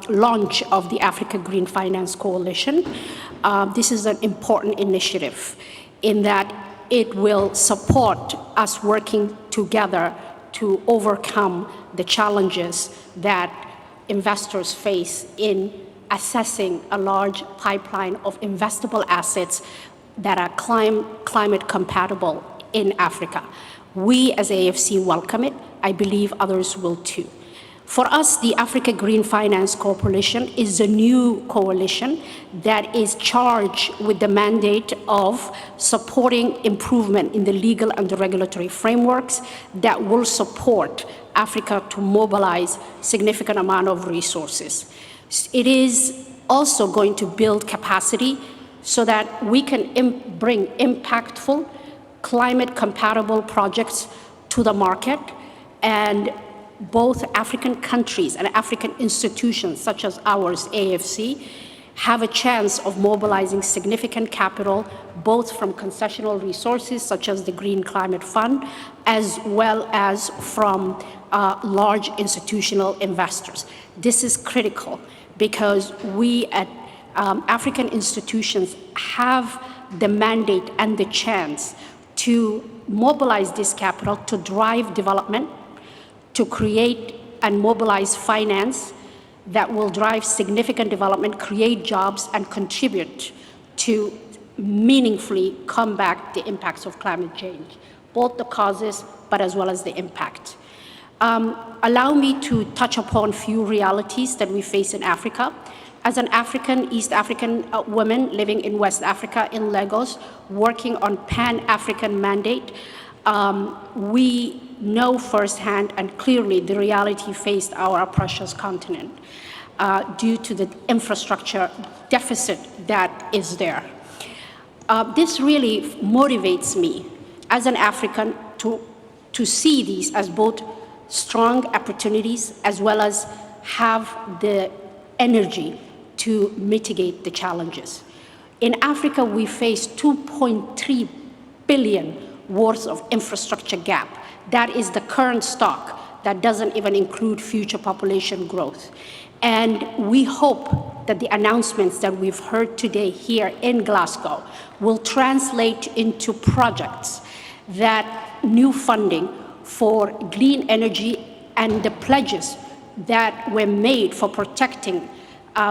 launch of the Africa Green Finance Coalition. This is an important initiative in that it will support us working together to overcome the challenges that investors face in assessing a large pipeline of investable assets that are climate compatible in Africa. We as AFC welcome it. I believe others will too. For us, the Africa Green Finance Corporation is a new coalition that is charged with the mandate of supporting improvement in the legal and the regulatory frameworks that will support Africa to mobilize significant amount of resources. It is also going to build capacity so that we can bring impactful, climate-compatible projects to the market, and both African countries and African institutions, such as ours, AFC, have a chance of mobilizing significant capital, both from concessional resources, such as the Green Climate Fund, as well as from large institutional investors. This is critical because we at African institutions have the mandate and the chance to mobilize this capital to drive development, to create and mobilize finance that will drive significant development, create jobs, and contribute to meaningfully combat the impacts of climate change, both the causes, but as well as the impact. Allow me to touch upon a few realities that we face in Africa. As an African, East African woman living in West Africa, in Lagos, working on Pan-African mandate, we know firsthand and clearly the reality faced our precious continent due to the infrastructure deficit that is there. This really motivates me as an African to see these as both strong opportunities as well as have the energy to mitigate the challenges. In Africa, we face 2.3 billion worth of infrastructure gap. That is the current stock. That doesn't even include future population growth. And we hope that the announcements that we've heard today here in Glasgow will translate into projects that new funding for clean energy and the pledges that were made for protecting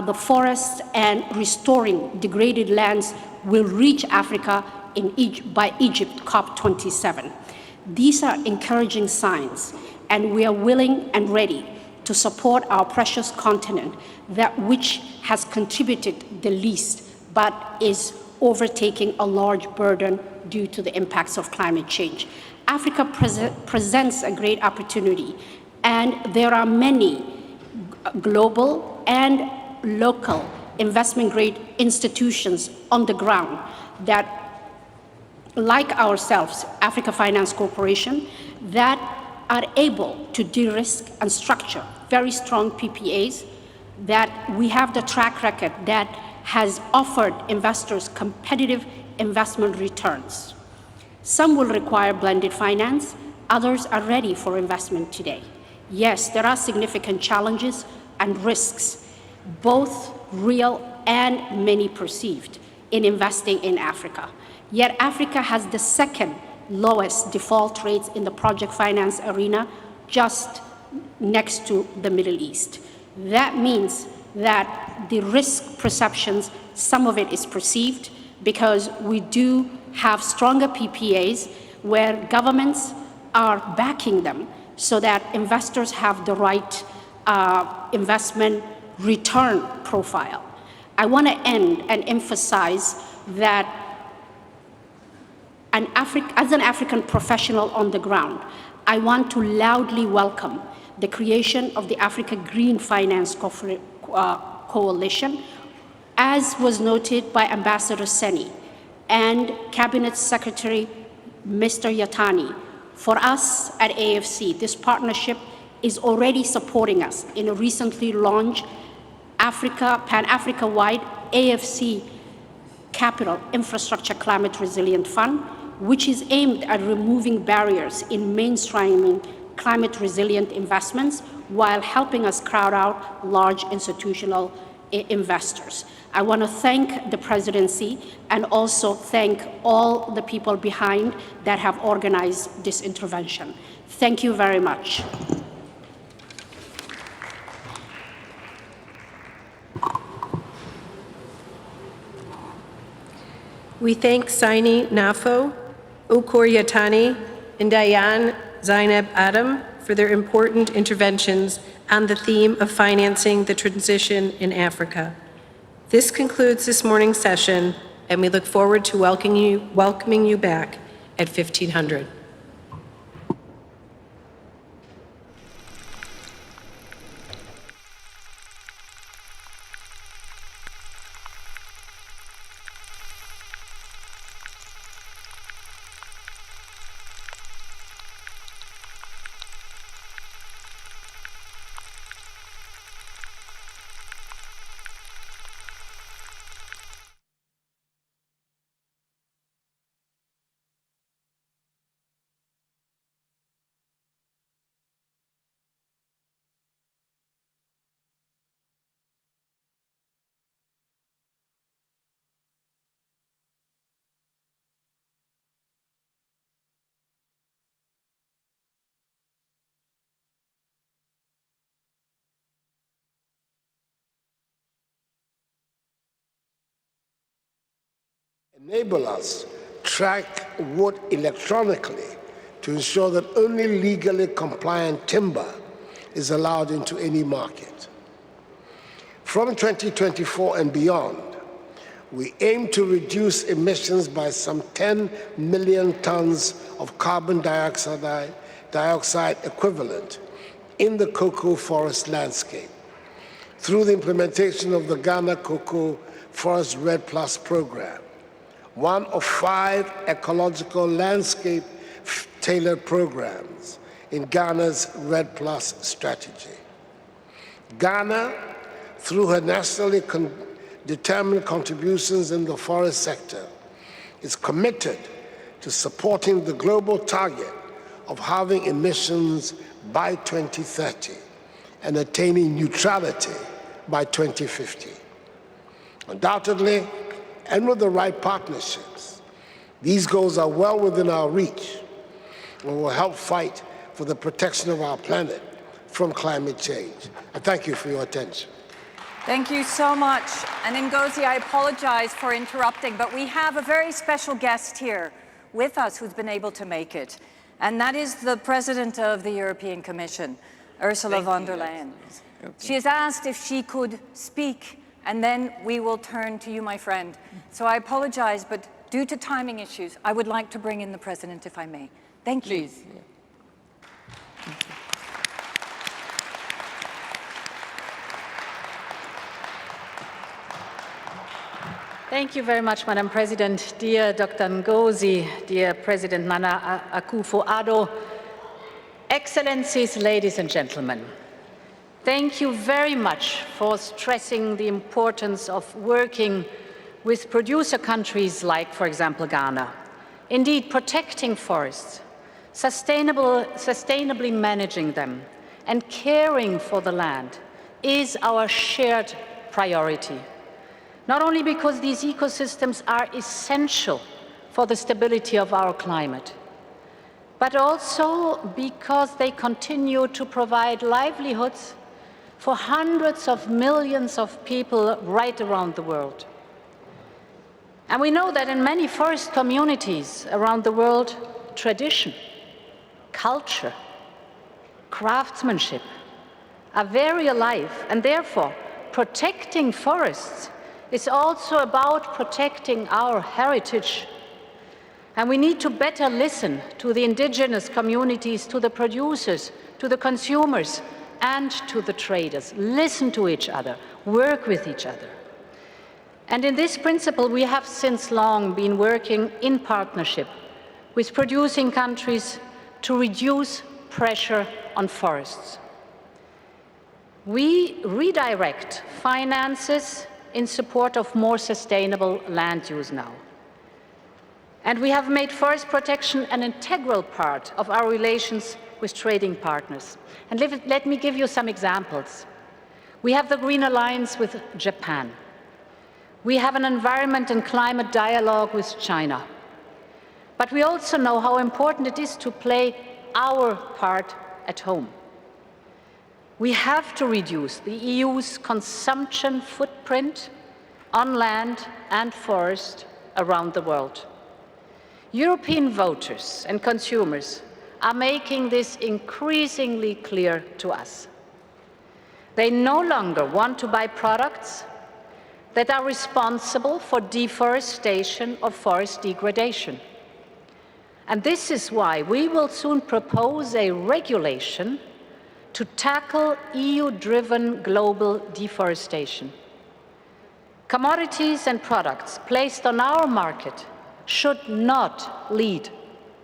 the forests and restoring degraded lands will reach Africa by Egypt COP27. These are encouraging signs, and we are willing and ready to support our precious continent, that which has contributed the least, but is overtaking a large burden due to the impacts of climate change. Africa presents a great opportunity, and there are many global and local investment-grade institutions on the ground that, like ourselves, Africa Finance Corporation, that are able to de-risk and structure very strong PPAs, that we have the track record that has offered investors competitive investment returns. Some will require blended finance, others are ready for investment today. Yes, there are significant challenges and risks, both real and many perceived in investing in Africa. Yet Africa has the second lowest default rates in the project finance arena, just next to the Middle East. That means that the risk perceptions, some of it is perceived because we do have stronger PPAs where governments are backing them so that investors have the right investment return profile. I want to end and emphasize that as an African professional on the ground, I want to loudly welcome the creation of the Africa Green Finance Coalition, as was noted by Ambassador Seni and Cabinet Secretary Mr. Yatani. For us at AFC, this partnership is already supporting us in a recently launched Pan-Africa-wide AFC Capital Infrastructure Climate Resilient Fund, which is aimed at removing barriers in mainstreaming climate resilient investments while helping us crowd out large institutional investors. I want to thank the presidency and also thank all the people behind that have organized this intervention. Thank you very much. We thank Saini Nafo, Ukor Yatani, and Diane Zainab Adam for their important interventions on the theme of financing the transition in Africa. This concludes this morning's session, and we look forward to welcoming you back at 1500. Enable us track wood electronically to ensure that only legally compliant timber is allowed into any market. From 2024 and beyond, we aim to reduce emissions by some 10 million tons of carbon dioxide equivalent in the cocoa forest landscape through the implementation of the Ghana Cocoa Forest Red Plus program, one of 5 ecological landscape tailored programs in Ghana's Red Plus strategy. Ghana, through her nationally determined contributions in the forest sector, is committed to supporting the global target of halving emissions by 2030 and attaining neutrality by 2050. Undoubtedly, and with the right partnerships, these goals are well within our reach and will help fight for the protection of our planet from climate change. I thank you for your attention. Thank you so much. And Ngozi, I apologize for interrupting, but we have a very special guest here with us who's been able to make it. And that is the President of the European Commission, Ursula von der Leyen. She has asked if she could speak, and then we will turn to you, my friend. So I apologize, but due to timing issues, I would like to bring in the President, if I may. Thank you. Please. Thank you very much, Madam President. Dear Dr. Ngozi, dear President Nana Akufo-Addo, Excellencies, ladies and gentlemen, thank you very much for stressing the importance of working with producer countries like, for example, Ghana. Indeed, protecting forests, sustainably managing them, and caring for the land is our shared priority. not only because these ecosystems are essential for the stability of our climate, but also because they continue to provide livelihoods for hundreds of millions of people right around the world. And we know that in many forest communities around the world, tradition, culture, craftsmanship are very alive, and therefore protecting forests is also about protecting our heritage. And we need to better listen to the indigenous communities, to the producers, to the consumers, and to the traders. Listen to each other, work with each other. And in this principle, we have since long been working in partnership with producing countries to reduce pressure on forests. We redirect finances in support of more sustainable land use now. And we have made forest protection an integral part of our relations with trading partners. And let me give you some examples. We have the Green Alliance with Japan. We have an environment and climate dialogue with China. But we also know how important it is to play our part at home. We have to reduce the EU's consumption footprint on land and forest around the world. European voters and consumers are making this increasingly clear to us. They no longer want to buy products that are responsible for deforestation or forest degradation. And this is why we will soon propose a regulation to tackle EU-driven global deforestation. Commodities and products placed on our market should not lead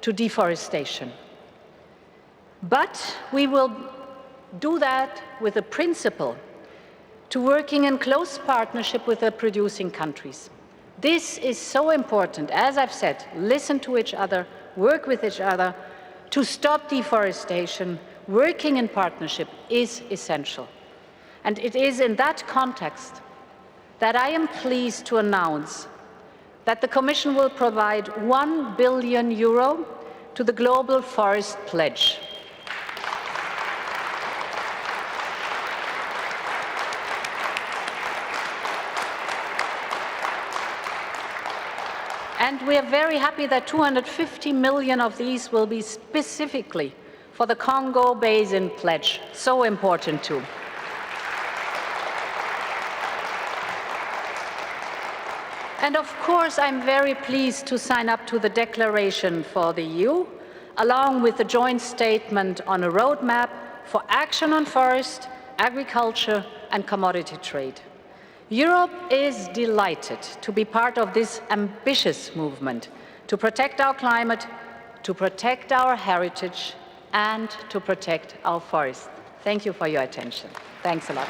to deforestation. But we will do that with a principle to working in close partnership with the producing countries. This is so important. As I've said, listen to each other, work with each other to stop deforestation. Working in partnership is essential. And it is in that context that I am pleased to announce that the Commission will provide €1 billion to the Global Forest Pledge. And we are very happy that 250 million of these will be specifically for the Congo Basin Pledge, so important too. And of course, I'm very pleased to sign up to the declaration for the EU, along with the joint statement on a roadmap for action on forest, agriculture, and commodity trade. Europe is delighted to be part of this ambitious movement to protect our climate, to protect our heritage, and to protect our forests. Thank you for your attention. Thanks a lot.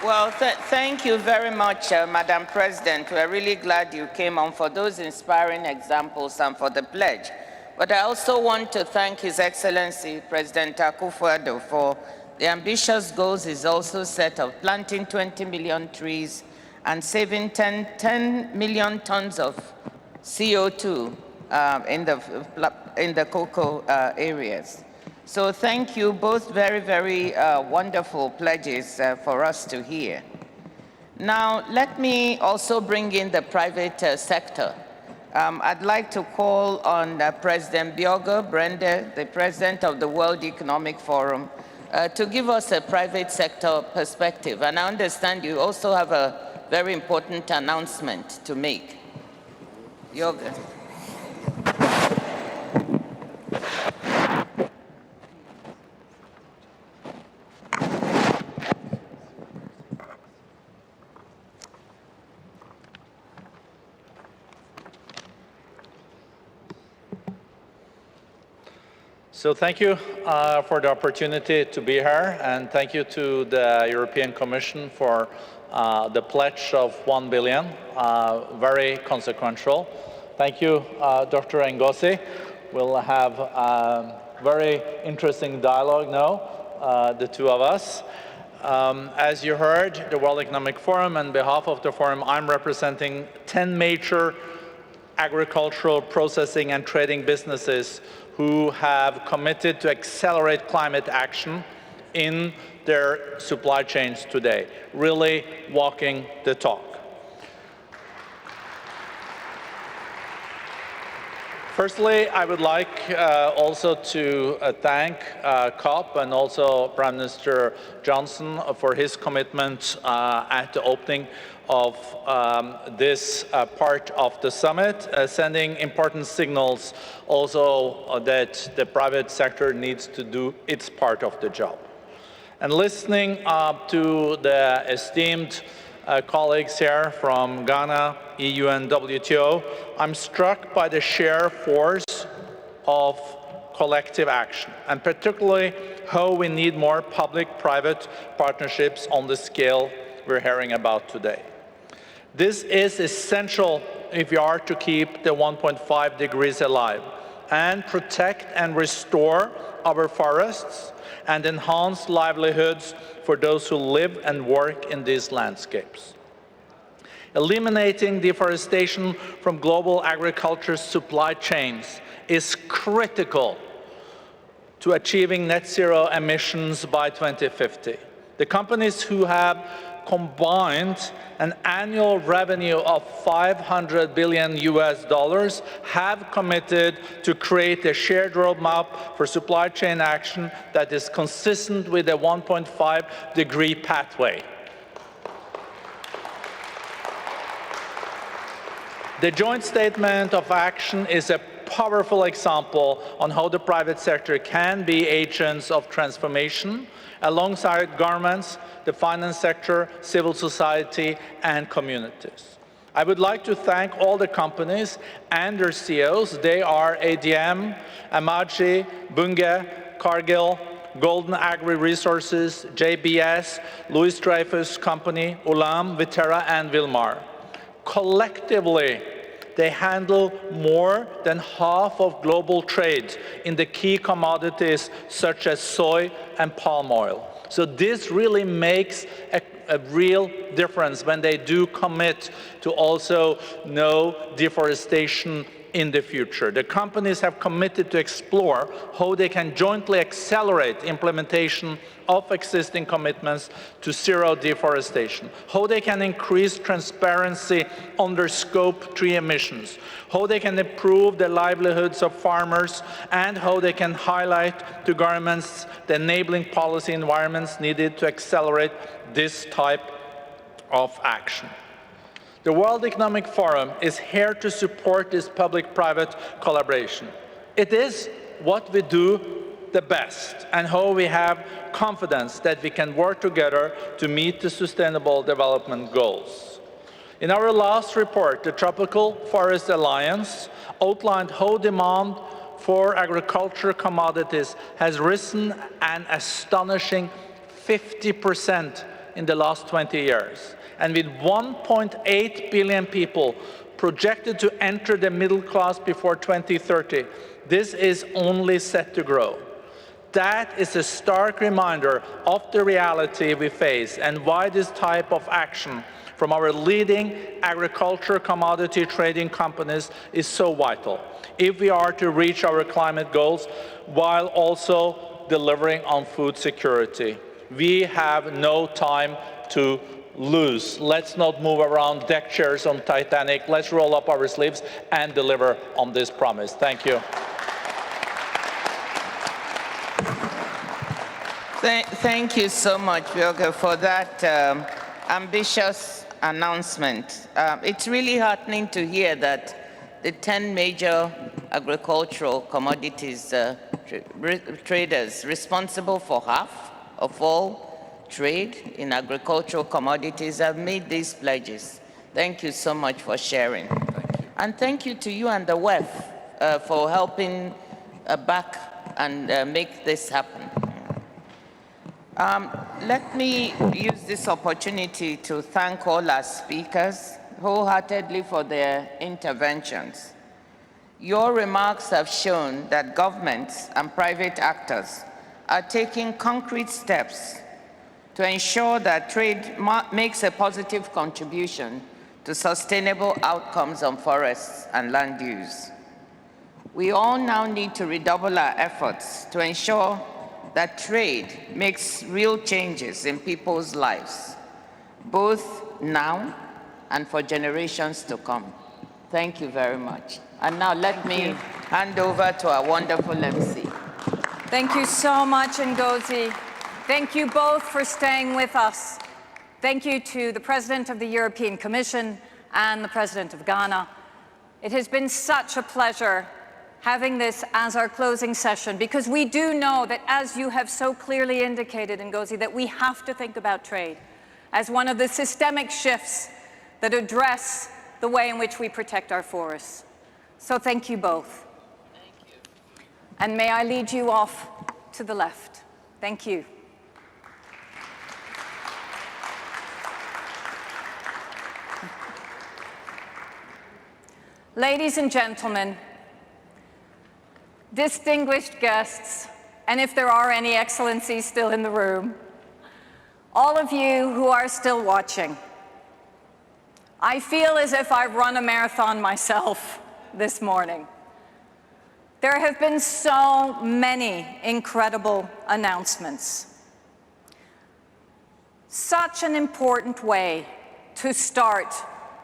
Well, thank you very much, Madam President. We're really glad you came on for those inspiring examples and for the pledge. But I also want to thank His Excellency, President Akufo-Addo, for the ambitious goals he's also set of planting 20 million trees and saving 10 million tons of CO2 in the cocoa areas. So thank you both, very, very wonderful pledges for us to hear. Now, let me also bring in the private sector. I'd like to call on President Bjørge Brende, the President of the World Economic Forum, to give us a private sector perspective. And I understand you also have a very important announcement to make. Bjørge. So thank you for the opportunity to be here, and thank you to the European Commission for the pledge of 1 billion, very consequential. Thank you, Dr. Ngozi. We'll have a very interesting dialogue now, the two of us. As you heard, the World Economic Forum, on behalf of the forum, I'm representing 10 major agricultural processing and trading businesses who have committed to accelerate climate action in their supply chains today, really walking the talk. Firstly, I would like also to thank COP and also Prime Minister Johnson for his commitment at the opening of this part of the summit, sending important signals also that the private sector needs to do its part of the job. And listening to the esteemed colleagues here from Ghana, EU and WTO, I'm struck by the sheer force of collective action, and particularly how we need more public-private partnerships on the scale we're hearing about today. This is essential if we are to keep the 1.5 degrees alive and protect and restore our forests and enhance livelihoods for those who live and work in these landscapes. Eliminating deforestation from global agriculture supply chains is critical to achieving net zero emissions by 2050. The companies who have combined an annual revenue of $500 billion have committed to create a shared roadmap for supply chain action that is consistent with a 1.5-degree pathway. The joint statement of action is a powerful example on how the private sector can be agents of transformation alongside governments, the finance sector, civil society, and communities. I would like to thank all the companies and their CEOs. They are ADM, Amaji, Bunge, Cargill, Golden Agri Resources, JBS, Louis Dreyfus Company, Ulam, Viterra, and Wilmar. Collectively, they handle more than half of global trade in the key commodities such as soy and palm oil. So this really makes a real difference when they do commit to also no deforestation in the future. The companies have committed to explore how they can jointly accelerate implementation of existing commitments to zero deforestation, how they can increase transparency on their Scope 3 emissions, how they can improve the livelihoods of farmers, and how they can highlight to governments the enabling policy environments needed to accelerate this type of action. The World Economic Forum is here to support this public-private collaboration. It is what we do the best and how we have confidence that we can work together to meet the Sustainable Development Goals. In our last report, the Tropical Forest Alliance outlined how demand for agricultural commodities has risen an astonishing 50% in the last 20 years. And with 1.8 billion people projected to enter the middle class before 2030, this is only set to grow. That is a stark reminder of the reality we face and why this type of action from our leading agriculture commodity trading companies is so vital if we are to reach our climate goals while also delivering on food security. We have no time to lose. Let's not move around deck chairs on Titanic. Let's roll up our sleeves and deliver on this promise. Thank you. Thank you so much, Björge, for that ambitious announcement. It's really heartening to hear that the 10 major agricultural commodities traders responsible for half of all trade in agricultural commodities have made these pledges. Thank you so much for sharing. And thank you to you and the WEF for helping back and make this happen. Let me use this opportunity to thank all our speakers wholeheartedly for their interventions. Your remarks have shown that governments and private actors are taking concrete steps to ensure that trade makes a positive contribution to sustainable outcomes on forests and land use. We all now need to redouble our efforts to ensure that trade makes real changes in people's lives, both now and for generations to come. Thank you very much. And now let me hand over to our wonderful MC. Thank you so much, Ngozi. Thank you both for staying with us. Thank you to the President of the European Commission and the President of Ghana. It has been such a pleasure having this as our closing session, because we do know that, as you have so clearly indicated, Ngozi, that we have to think about trade as one of the systemic shifts that address the way in which we protect our forests. So thank you both. Thank you. And may I lead you off to the left. Thank you. Ladies and gentlemen, distinguished guests, and if there are any excellencies still in the room, all of you who are still watching, I feel as if I've run a marathon myself this morning. There have been so many incredible announcements. Such an important way to start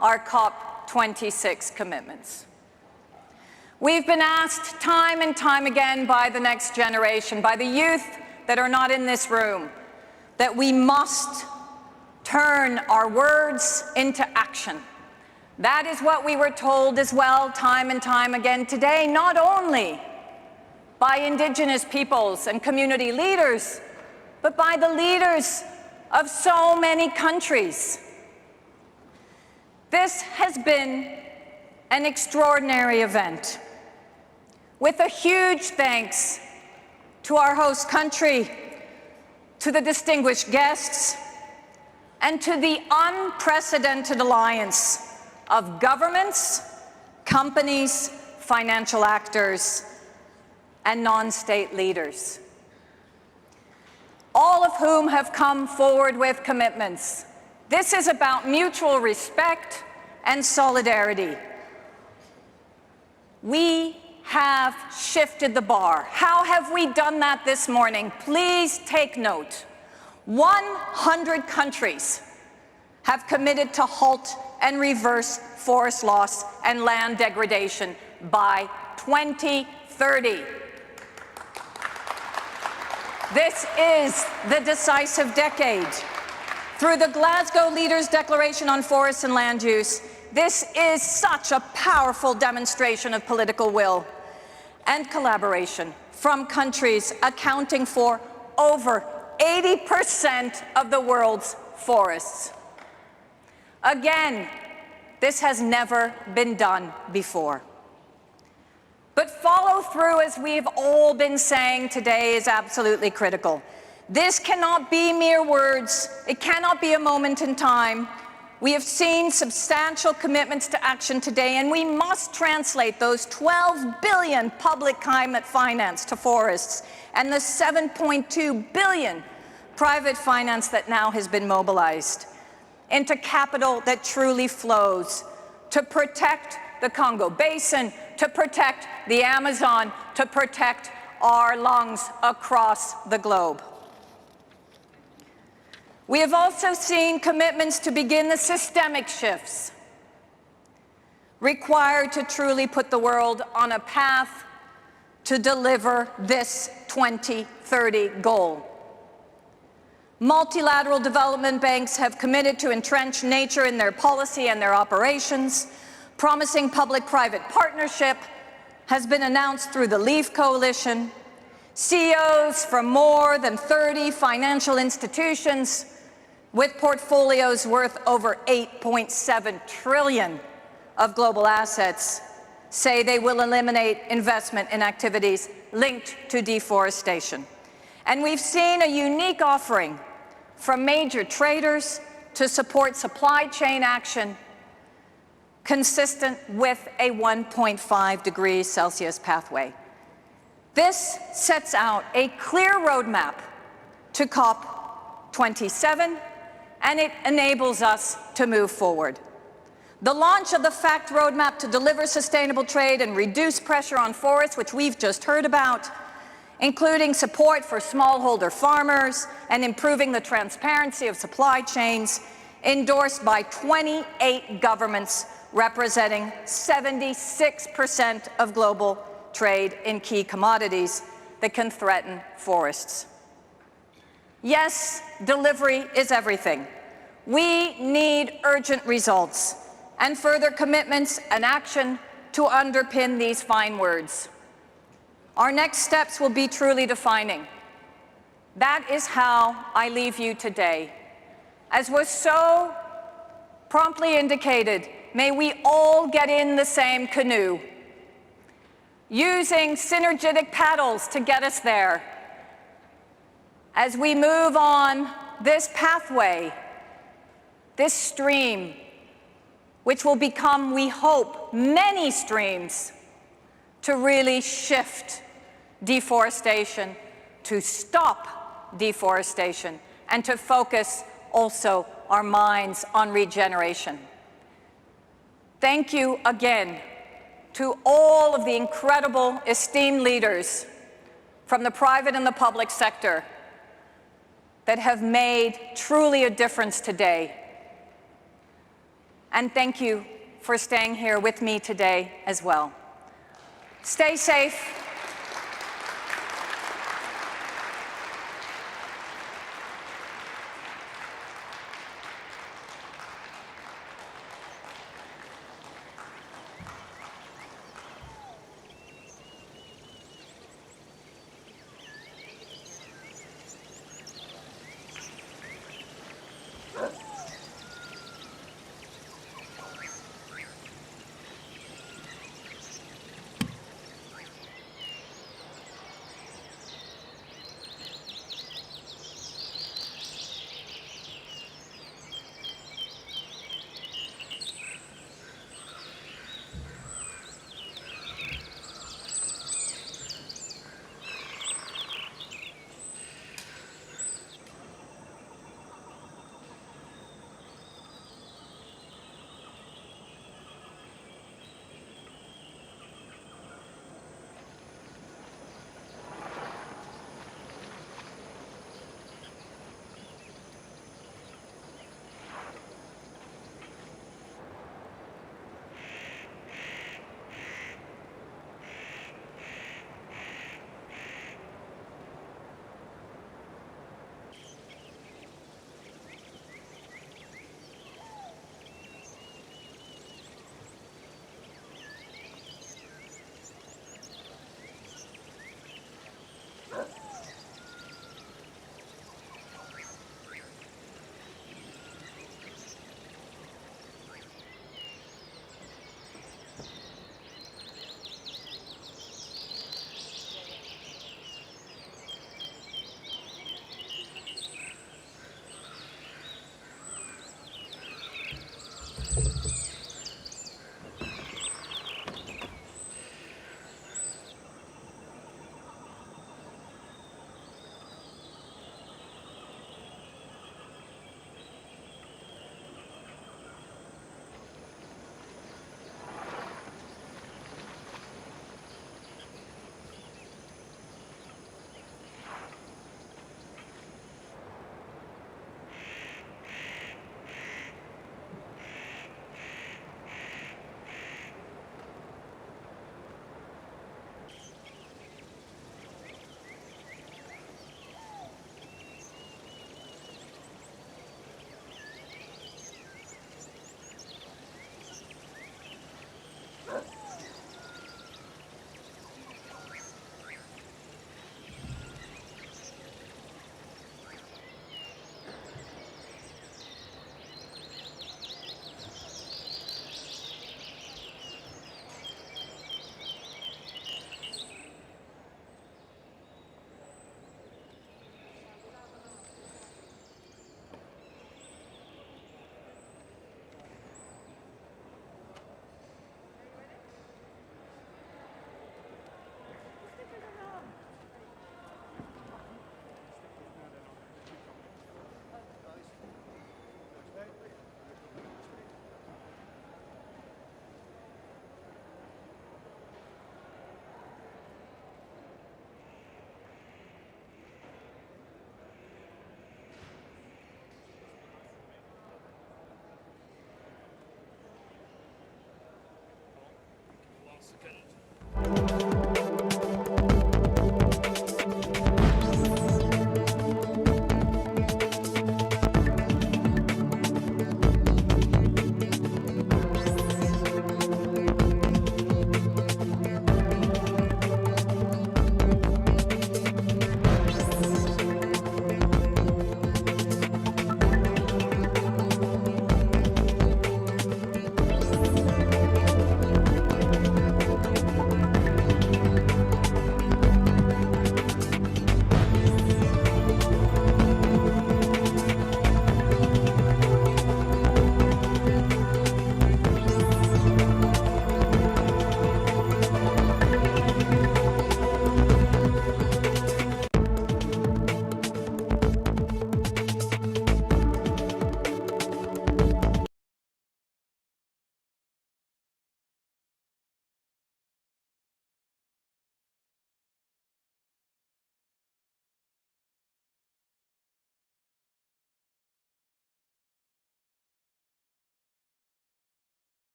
our COP26 commitments. We've been asked time and time again by the next generation, by the youth that are not in this room, that we must turn our words into action. That is what we were told as well time and time again today, not only by Indigenous peoples and community leaders, but by the leaders of so many countries. This has been an extraordinary event, with a huge thanks to our host country, to the distinguished guests, and to the unprecedented alliance of governments, companies, financial actors, and non-state leaders, all of whom have come forward with commitments. This is about mutual respect and solidarity. We have shifted the bar. How have we done that this morning? Please take note. 100 countries have committed to halt and reverse forest loss and land degradation by 2030. This is the decisive decade. Through the Glasgow Leaders' Declaration on Forests and Land Use, this is such a powerful demonstration of political will and collaboration from countries accounting for over 80% of the world's forests. Again, this has never been done before. But follow through, as we've all been saying today, is absolutely critical. This cannot be mere words. It cannot be a moment in time. We have seen substantial commitments to action today, and we must translate those 12 billion public climate finance to forests and the 7.2 billion private finance that now has been mobilized into capital that truly flows to protect the Congo Basin, to protect the Amazon, to protect our lungs across the globe. We have also seen commitments to begin the systemic shifts required to truly put the world on a path to deliver this 2030 goal. Multilateral development banks have committed to entrench nature in their policy and their operations. Promising public-private partnership has been announced through the LEAF Coalition. CEOs from more than 30 financial institutions with portfolios worth over 8.7 trillion of global assets say they will eliminate investment in activities linked to deforestation. And we've seen a unique offering from major traders to support supply chain action consistent with a 1.5 degrees Celsius pathway. This sets out a clear roadmap to COP 27, and it enables us to move forward. The launch of the FACT roadmap to deliver sustainable trade and reduce pressure on forests, which we've just heard about, including support for smallholder farmers and improving the transparency of supply chains, endorsed by 28 governments representing 76% of global trade in key commodities that can threaten forests. Yes, delivery is everything. We need urgent results and further commitments and action to underpin these fine words. Our next steps will be truly defining. That is how I leave you today. As was so promptly indicated, may we all get in the same canoe, using synergetic paddles to get us there. As we move on this pathway, this stream, which will become, we hope, many streams, to really shift deforestation, to stop deforestation, and to focus also our minds on regeneration. Thank you again to all of the incredible, esteemed leaders from the private and the public sector that have made truly a difference today. And thank you for staying here with me today as well. Stay safe.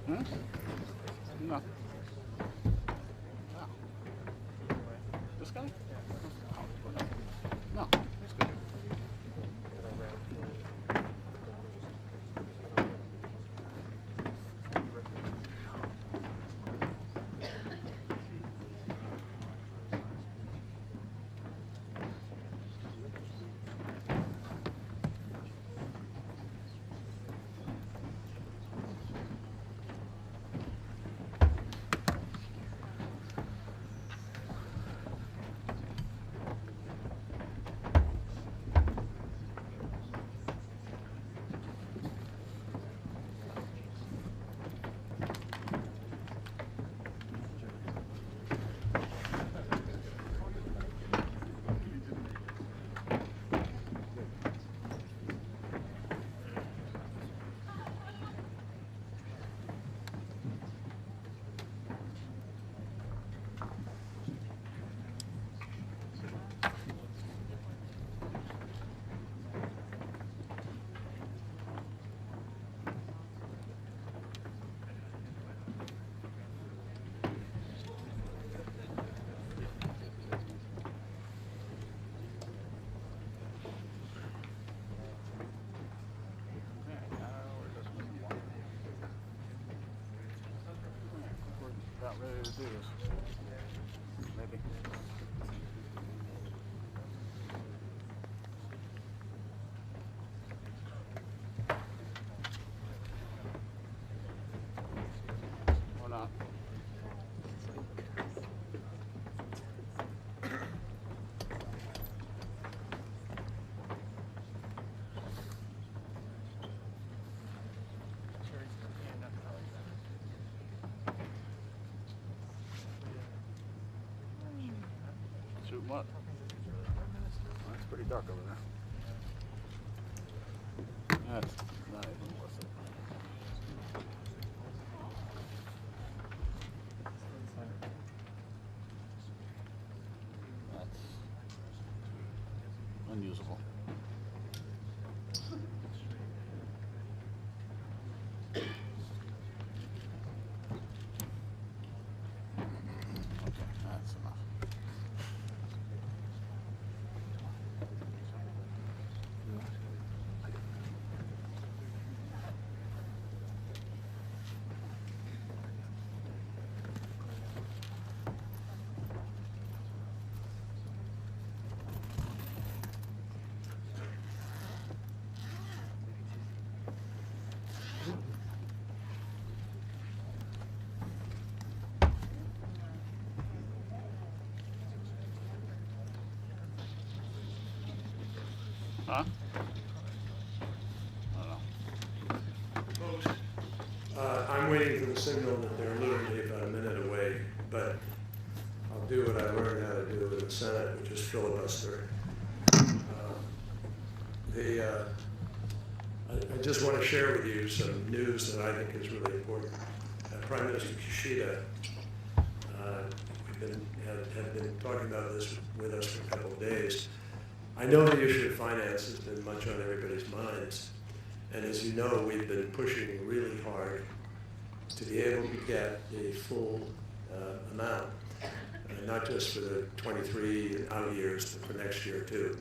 No. This guy? No, he's good. About ready to do this. Maybe. Or not. Shoot what? Oh, it's pretty dark over there. That's not even worth it. That's unusable. Okay, that's enough. Huh? I don't know. Folks, I'm waiting for the signal that they're literally about a minute away, but I'll do what I learned how to do in the Senate, which is filibuster. I just want to share with you some news that I think is really important. Prime Minister Kishida have been talking about this with us for a couple of days. I know the issue of finance has been much on everybody's minds, and as you know, we've been pushing really hard to be able to get a full amount, not just for the 23 out years, but for next year too.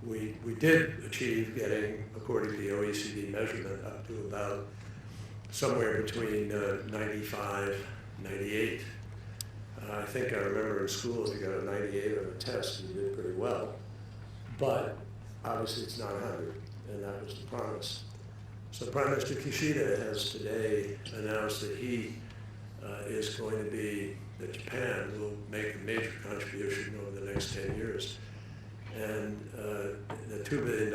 We did achieve getting, according to the OECD measurement, up to about somewhere between 95, 98. I think I remember in school if you got a 98 on a test, you did pretty well. But obviously it's not 100, and that was the promise. So Prime Minister Kishida has today announced that he is going to be, that Japan will make a major contribution over the next 10 years. And the $2 billion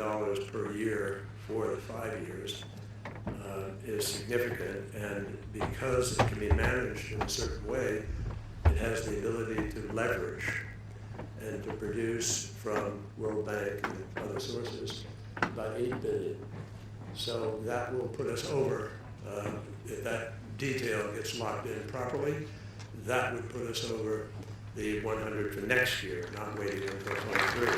per year for the 5 years is significant, and because it can be managed in a certain way, it has the ability to leverage and to produce from World Bank and other sources about $8 billion. So that will put us over, if that detail gets locked in properly, that would put us over the 100 for next year, not waiting until 23.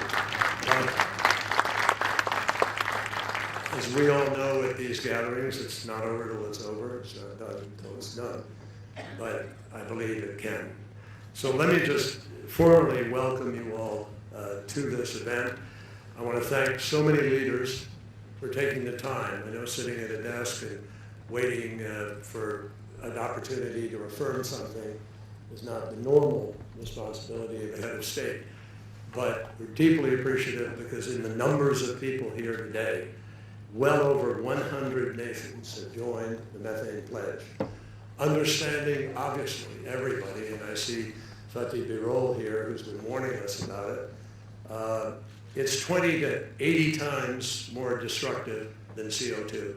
As we all know at these gatherings, it's not over till it's over. It's not done until it's done. But I believe it can. So let me just formally welcome you all to this event. I want to thank so many leaders for taking the time. I know sitting at a desk and waiting for an opportunity to affirm something is not the normal responsibility of a head of state. But we're deeply appreciative because in the numbers of people here today, well over 100 nations have joined the methane pledge. Understanding, obviously, everybody, and I see Fatih Birol here who's been warning us about it, it's 20 to 80 times more destructive than CO2.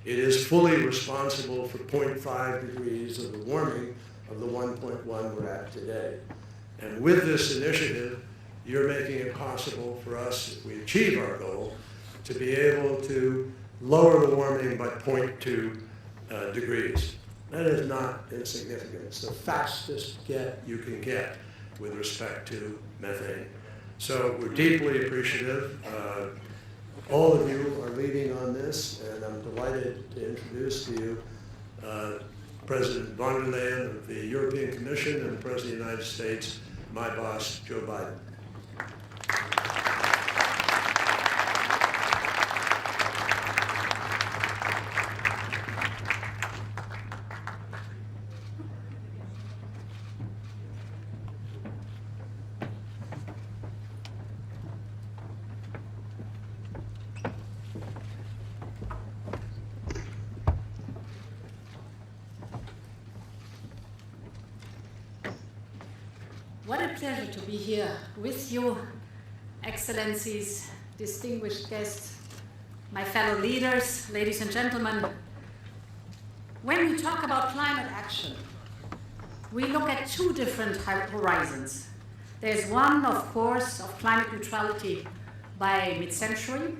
It is fully responsible for 0.5 degrees of the warming of the 1.1 we're at today. And with this initiative, you're making it possible for us, if we achieve our goal, to be able to lower the warming by 0.2 degrees. That is not insignificant. It's the fastest get you can get with respect to methane. So we're deeply appreciative. All of you are leading on this, and I'm delighted to introduce to you President von der Leyen of the European Commission and the President of the United States, my boss, Joe Biden. What a pleasure to be here with you, Excellencies, distinguished guests, my fellow leaders, ladies and gentlemen. When we talk about climate action, we look at two different horizons. There's one, of course, of climate neutrality by mid-century,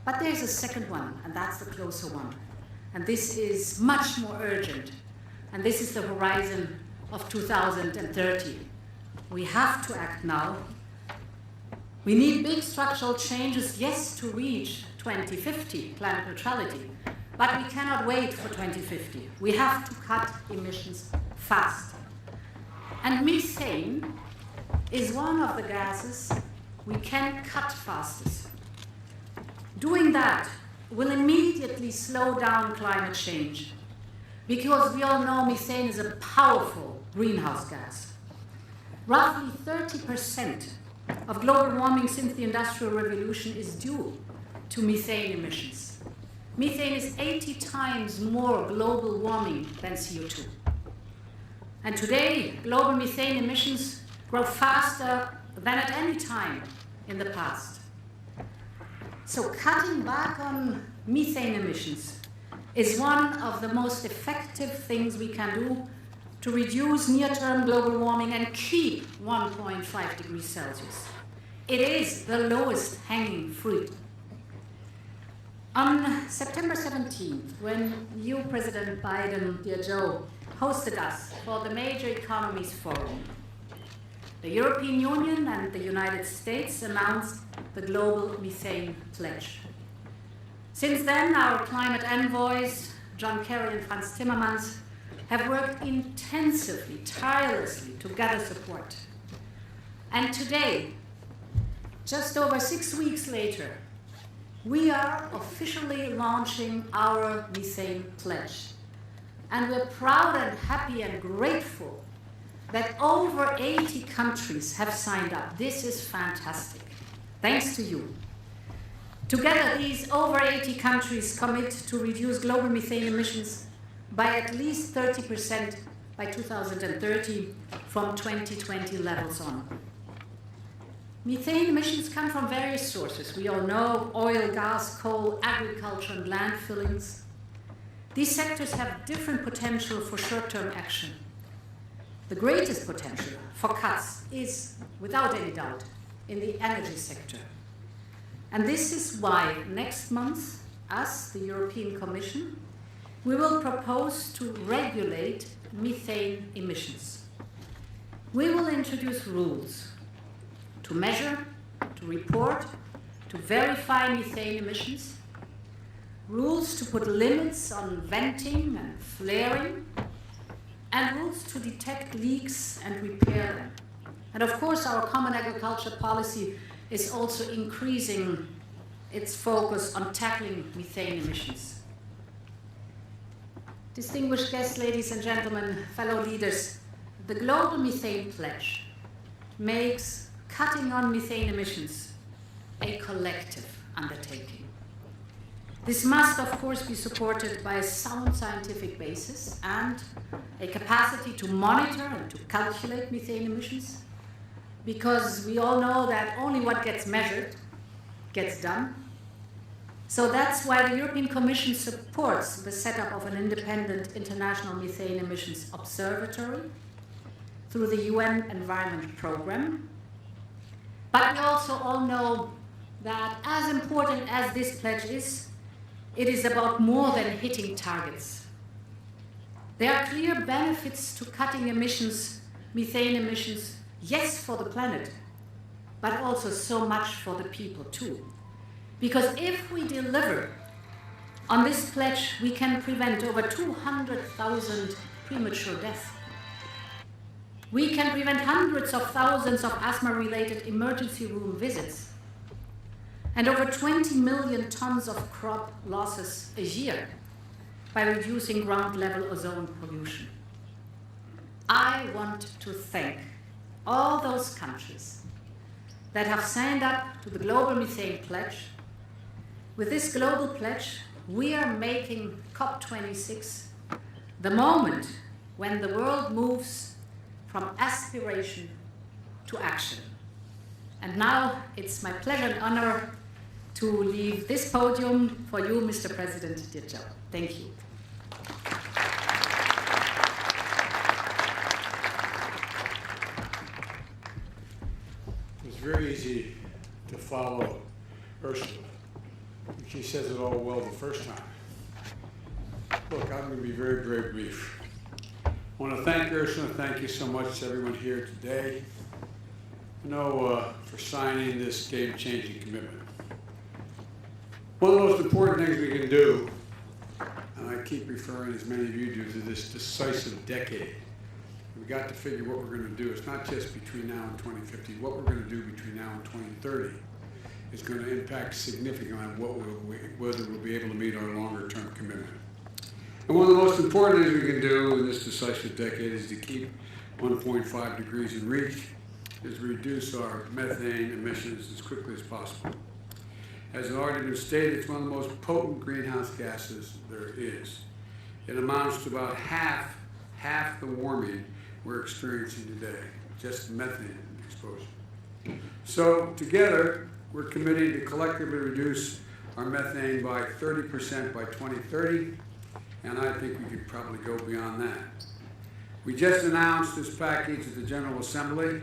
but there's a second one, and that's the closer one. And this is much more urgent, and this is the horizon of 2030. We have to act now. We need big structural changes, yes, to reach 2050 climate neutrality, but we cannot wait for 2050. We have to cut emissions fast. And methane is one of the gases we can cut fastest. Doing that will immediately slow down climate change, because we all know methane is a powerful greenhouse gas. Roughly 30% of global warming since the Industrial Revolution is due to methane emissions. Methane is 80 times more global warming than CO2. And today, global methane emissions grow faster than at any time in the past. So cutting back on methane emissions is one of the most effective things we can do to reduce near-term global warming and keep 1.5 degrees Celsius. It is the lowest hanging fruit. On September 17th, when you, President Biden, dear Joe, hosted us for the Major Economies Forum, the European Union and the United States announced the Global Methane Pledge. Since then, our climate envoys, John Kerry and Franz Timmermans, have worked intensively, tirelessly to gather support. And today, just over 6 weeks later, we are officially launching our methane pledge. And we're proud and happy and grateful that over 80 countries have signed up. This is fantastic. Thanks to you. Together, these over 80 countries commit to reduce global methane emissions by at least 30% by 2030 from 2020 levels on. Methane emissions come from various sources. We all know oil, gas, coal, agriculture, and landfillings. These sectors have different potential for short-term action. The greatest potential for cuts is, without any doubt, in the energy sector. And this is why next month, us, the European Commission, we will propose to regulate methane emissions. We will introduce rules to measure, to report, to verify methane emissions, rules to put limits on venting and flaring, and rules to detect leaks and repair them. And of course, our common agriculture policy is also increasing its focus on tackling methane emissions. Distinguished guests, ladies and gentlemen, fellow leaders, the Global Methane Pledge makes cutting on methane emissions a collective undertaking. This must, of course, be supported by a sound scientific basis and a capacity to monitor and to calculate methane emissions, because we all know that only what gets measured gets done. So that's why the European Commission supports the setup of an independent international methane emissions observatory through the UN Environment Programme. But we also all know that as important as this pledge is, it is about more than hitting targets. There are clear benefits to cutting emissions, methane emissions, yes, for the planet, but also so much for the people too. Because if we deliver on this pledge, we can prevent over 200,000 premature deaths. We can prevent hundreds of thousands of asthma-related emergency room visits and over 20 million tons of crop losses a year by reducing ground-level ozone pollution. I want to thank all those countries that have signed up to the Global Methane Pledge. With this global pledge, we are making COP26 the moment when the world moves from aspiration to action. And now it's my pleasure and honor to leave this podium for you, Mr. President, dear Joe. Thank you. It's very easy to follow Ursula. She says it all well the first time. Look, I'm going to be very, very brief. I want to thank Ursula. Thank you so much to everyone here today, for signing this game-changing commitment. One of the most important things we can do, and I keep referring, as many of you do, to this decisive decade. We've got to figure what we're going to do. It's not just between now and 2050. What we're going to do between now and 2030 is going to impact significantly on whether we'll be able to meet our longer-term commitment. And one of the most important things we can do in this decisive decade is to keep 1.5 degrees in reach, is reduce our methane emissions as quickly as possible. As has already been stated, it's one of the most potent greenhouse gases there is. It amounts to about half the warming we're experiencing today, just methane exposure. So together, we're committing to collectively reduce our methane by 30% by 2030, and I think we could probably go beyond that. We just announced this package at the General Assembly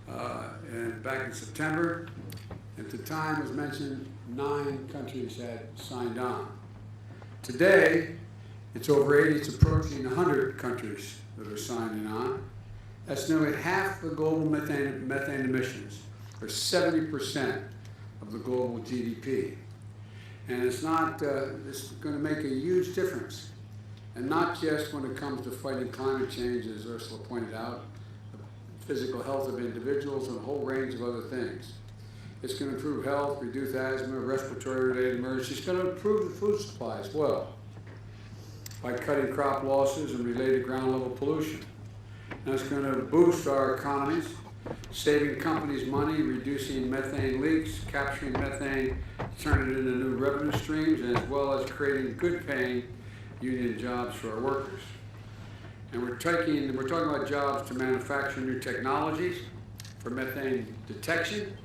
back in September. At the time, as mentioned, 9 countries had signed on. Today, it's over 80, it's approaching 100 countries that are signing on. That's nearly half the global methane emissions, or 70% of the global GDP. And it's going to make a huge difference. And not just when it comes to fighting climate change, as Ursula pointed out, the physical health of individuals and a whole range of other things. It's going to improve health, reduce asthma, respiratory-related emergencies. It's going to improve the food supply as well by cutting crop losses and related ground-level pollution. And it's going to boost our economies, saving companies money, reducing methane leaks, capturing methane, turning it into new revenue streams, as well as creating good-paying union jobs for our workers. And we're talking about jobs to manufacture new technologies for methane detection,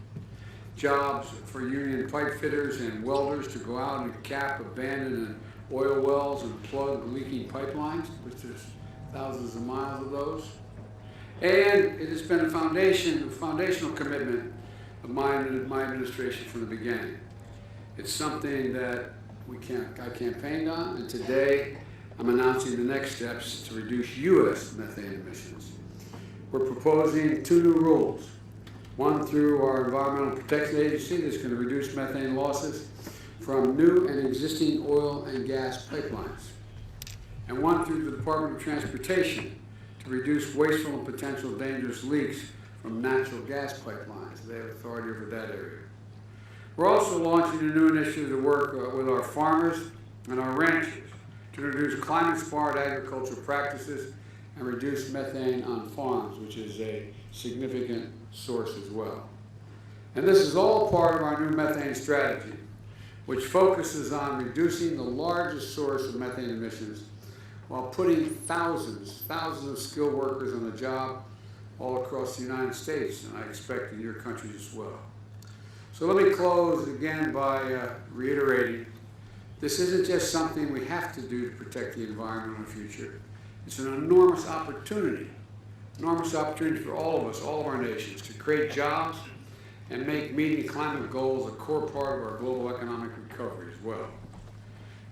jobs for union pipe fitters and welders to go out and cap abandoned oil wells and plug leaking pipelines, which there's thousands of miles of those. And it has been a foundational commitment of my administration from the beginning. It's something that I campaigned on, and today I'm announcing the next steps to reduce U.S. methane emissions. We're proposing 2 new rules. One through our Environmental Protection Agency that's going to reduce methane losses for from new and existing oil and gas pipelines, and one through the Department of Transportation to reduce wasteful and potential dangerous leaks from natural gas pipelines. They have authority over that area. We're also launching a new initiative to work with our farmers and our ranchers to introduce climate-smart agricultural practices and reduce methane on farms, which is a significant source as well. And this is all part of our new methane strategy, which focuses on reducing the largest source of methane emissions while putting thousands of skilled workers on the job all across the United States, and I expect in your countries as well. So let me close again by reiterating, this isn't just something we have to do to protect the environment in the future. It's an enormous opportunity for all of us, all of our nations, to create jobs and make meeting climate goals a core part of our global economic recovery as well.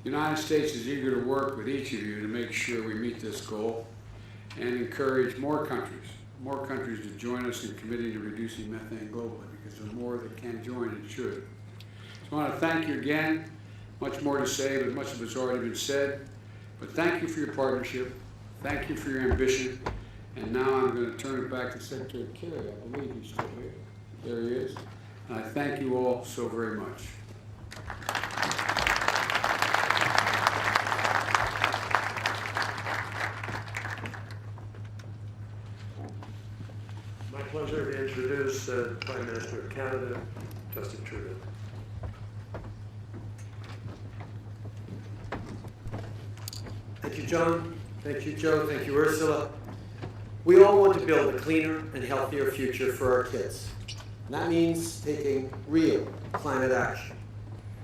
The United States is eager to work with each of you to make sure we meet this goal and encourage more countries to join us in committing to reducing methane globally, because the more that can join, it should. So I want to thank you again. Much more to say, but much of it's already been said. But thank you for your partnership. Thank you for your ambition. And now I'm going to turn it back to Secretary Kerry. I believe he's still here. There he is. And I thank you all so very much. My pleasure to introduce the Prime Minister of Canada, Justin Trudeau. Thank you, John. Thank you, Joe. Thank you, Ursula. We all want to build a cleaner and healthier future for our kids. And that means taking real climate action.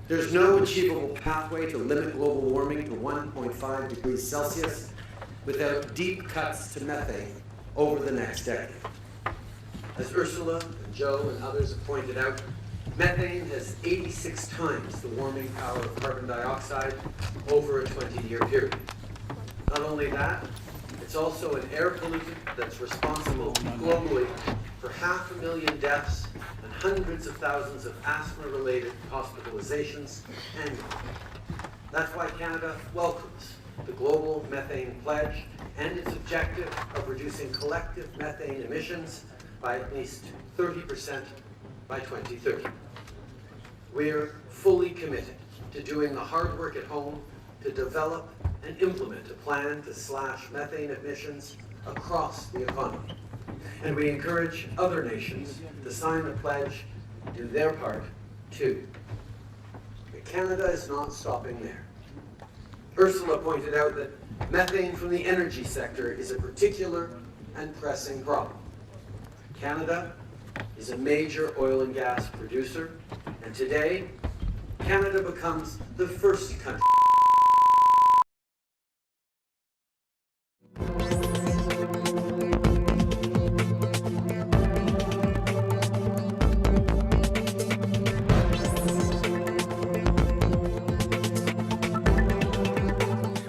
There's no achievable pathway to limit global warming to 1.5 degrees Celsius without deep cuts to methane over the next decade. As Ursula and Joe and others have pointed out, methane has 86 times the warming power of carbon dioxide over a 20-year period. Not only that, it's also an air pollutant that's responsible globally for 500,000 deaths and hundreds of thousands of asthma-related hospitalizations annually. That's why Canada welcomes the Global Methane Pledge and its objective of reducing collective methane emissions by at least 30% by 2030. We're fully committed to doing the hard work at home to develop and implement a plan to slash methane emissions across the economy. And we encourage other nations to sign the pledge and do their part too. But Canada is not stopping there. Ursula pointed out that methane from the energy sector is a particular and pressing problem. Canada is a major oil and gas producer, and today, Canada becomes the first country.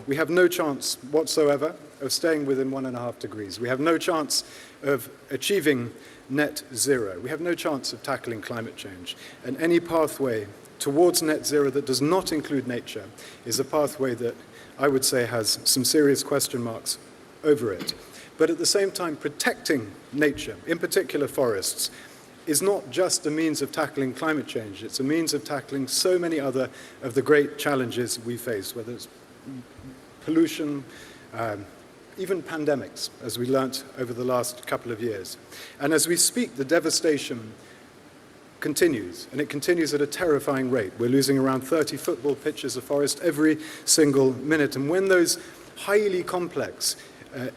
We have no chance whatsoever of staying within 1.5 degrees. We have no chance of achieving net zero. We have no chance of tackling climate change. And any pathway towards net zero that does not include nature is a pathway that I would say has some serious question marks over it. But at the same time, protecting nature, in particular forests, is not just a means of tackling climate change. It's a means of tackling so many other of the great challenges we face, whether it's pollution, even pandemics, as we learnt over the last couple of years. And as we speak, the devastation continues, and it continues at a terrifying rate. We're losing around 30 football pitches of forest every single minute. And when those highly complex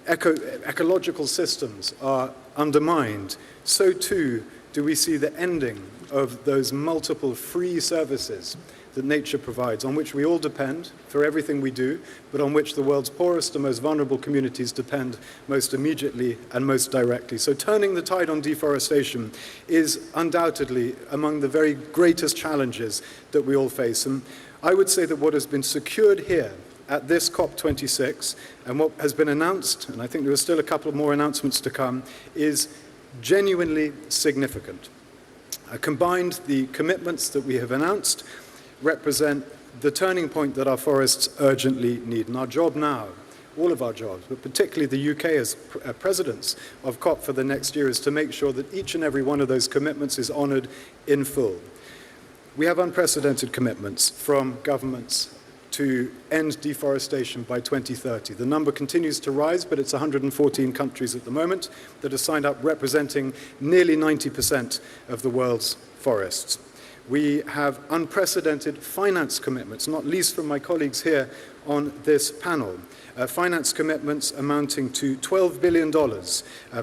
ecological systems are undermined, so too do we see the ending of those multiple free services that nature provides, on which we all depend for everything we do, but on which the world's poorest and most vulnerable communities depend most immediately and most directly. So turning the tide on deforestation is undoubtedly among the very greatest challenges that we all face. And I would say that what has been secured here at this COP26, and what has been announced, and I think there are still a couple more announcements to come, is genuinely significant. Combined, the commitments that we have announced represent the turning point that our forests urgently need. And our job now, all of our jobs, but particularly the UK as presidents of COP for the next year, is to make sure that each and every one of those commitments is honoured in full. We have unprecedented commitments from governments to end deforestation by 2030. The number continues to rise, but it's 114 countries at the moment that have signed up, representing nearly 90% of the world's forests. We have unprecedented finance commitments, not least from my colleagues here on this panel. Finance commitments amounting to $12 billion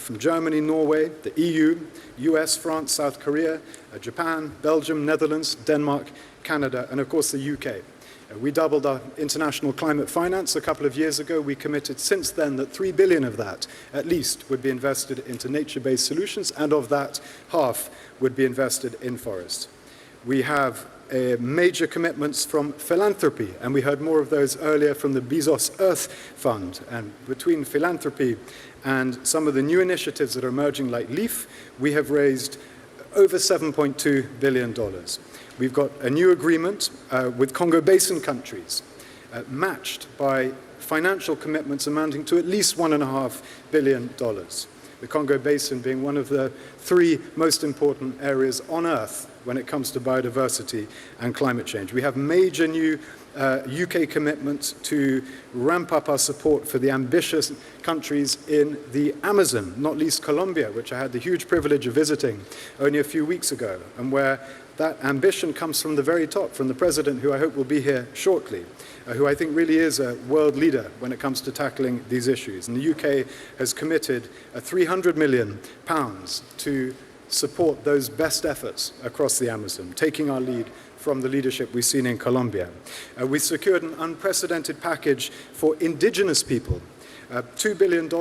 from Germany, Norway, the EU, US, France, South Korea, Japan, Belgium, Netherlands, Denmark, Canada, and of course the UK. We doubled our international climate finance a couple of years ago. We committed since then that $3 billion of that, at least, would be invested into nature-based solutions, and of that, half would be invested in forests. We have major commitments from philanthropy, and we heard more of those earlier from the Bezos Earth Fund. And between philanthropy and some of the new initiatives that are emerging like LEAF, we have raised over $7.2 billion. We've got a new agreement with Congo Basin countries, matched by financial commitments amounting to at least $1.5 billion. The Congo Basin being one of the 3 most important areas on Earth when it comes to biodiversity and climate change. We have major new UK commitments to ramp up our support for the ambitious countries in the Amazon, not least Colombia, which I had the huge privilege of visiting only a few weeks ago, and where that ambition comes from the very top, from the president, who I hope will be here shortly, who I think really is a world leader when it comes to tackling these issues. And the UK has committed £300 million to support those best efforts across the Amazon, taking our lead from the leadership we've seen in Colombia. We secured an unprecedented package for indigenous people, $2 billion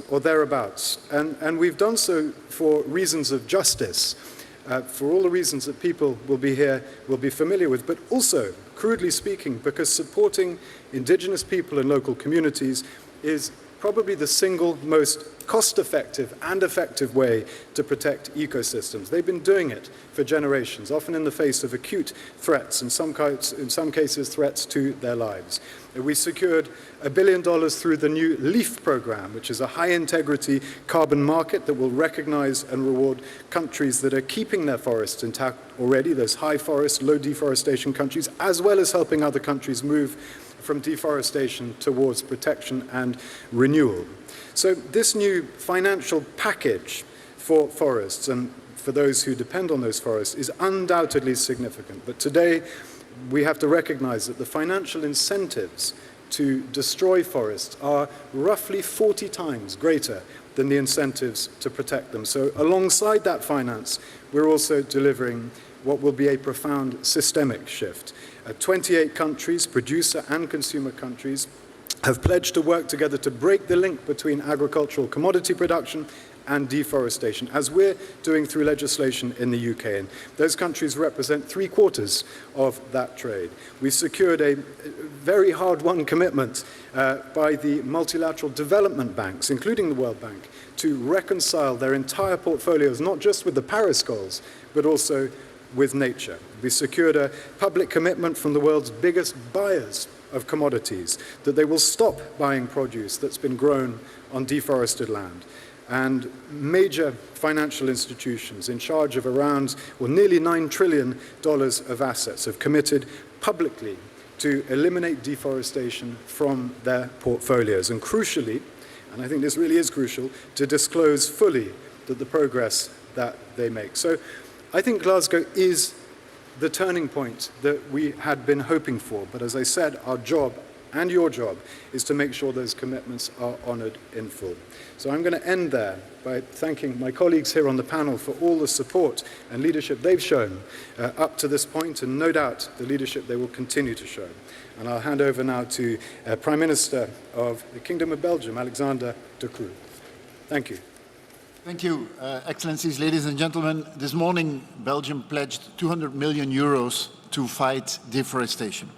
or thereabouts, and we've done so for reasons of justice, for all the reasons that people will be familiar with, but also, crudely speaking, because supporting indigenous people and local communities is probably the single most cost-effective and effective way to protect ecosystems. They've been doing it for generations, often in the face of acute threats, in some cases threats to their lives. We secured $1 billion through the new LEAF program, which is a high-integrity carbon market that will recognize and reward countries that are keeping their forests intact already, those high forest, low deforestation countries, as well as helping other countries move from deforestation towards protection and renewal. So this new financial package for forests and for those who depend on those forests is undoubtedly significant. But today we have to recognize that the financial incentives to destroy forests are roughly 40 times greater than the incentives to protect them. So alongside that finance, we're also delivering what will be a profound systemic shift. 28 countries, producer and consumer countries, have pledged to work together to break the link between agricultural commodity production and deforestation, as we're doing through legislation in the UK. And those countries represent 3/4 of that trade. We secured a very hard-won commitment by the multilateral development banks, including the World Bank, to reconcile their entire portfolios, not just with the Paris goals, but also with nature. We secured a public commitment from the world's biggest buyers of commodities that they will stop buying produce that's been grown on deforested land. And major financial institutions in charge of around, well, nearly $9 trillion of assets have committed publicly to eliminate deforestation from their portfolios. And crucially, and I think this really is crucial, to disclose fully the progress that they make. So I think Glasgow is the turning point that we had been hoping for. But as I said, our job and your job is to make sure those commitments are honoured in full. So I'm going to end there by thanking my colleagues here on the panel for all the support and leadership they've shown up to this point, and no doubt the leadership they will continue to show. And I'll hand over now to Prime Minister of the Kingdom of Belgium, Alexander De Croo. Thank you. Thank you, Excellencies, ladies and gentlemen. This morning, Belgium pledged 200 million euros to fight deforestation.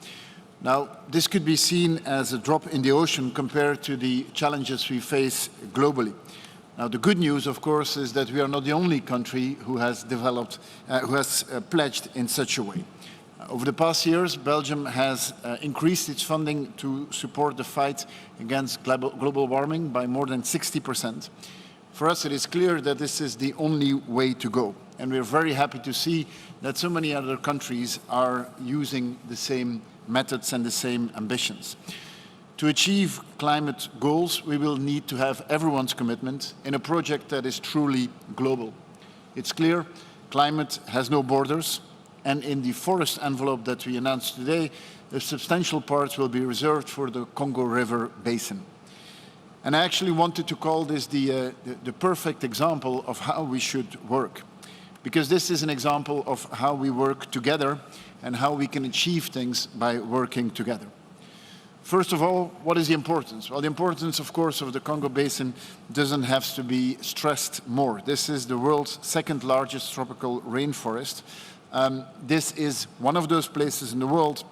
Now, this could be seen as a drop in the ocean compared to the challenges we face globally. Now, the good news, of course, is that we are not the only country who has pledged in such a way. Over the past years, Belgium has increased its funding to support the fight against global warming by more than 60%. For us, it is clear that this is the only way to go. And we're very happy to see that so many other countries are using the same methods and the same ambitions. To achieve climate goals, we will need to have everyone's commitment in a project that is truly global. It's clear climate has no borders, and in the forest envelope that we announced today, a substantial part will be reserved for the Congo River Basin. And I actually wanted to call this the perfect example of how we should work, because this is an example of how we work together and how we can achieve things by working together. First of all, what is the importance? Well, the importance, of course, of the Congo Basin doesn't have to be stressed more. This is the world's second largest tropical rainforest. This is one of those places in the world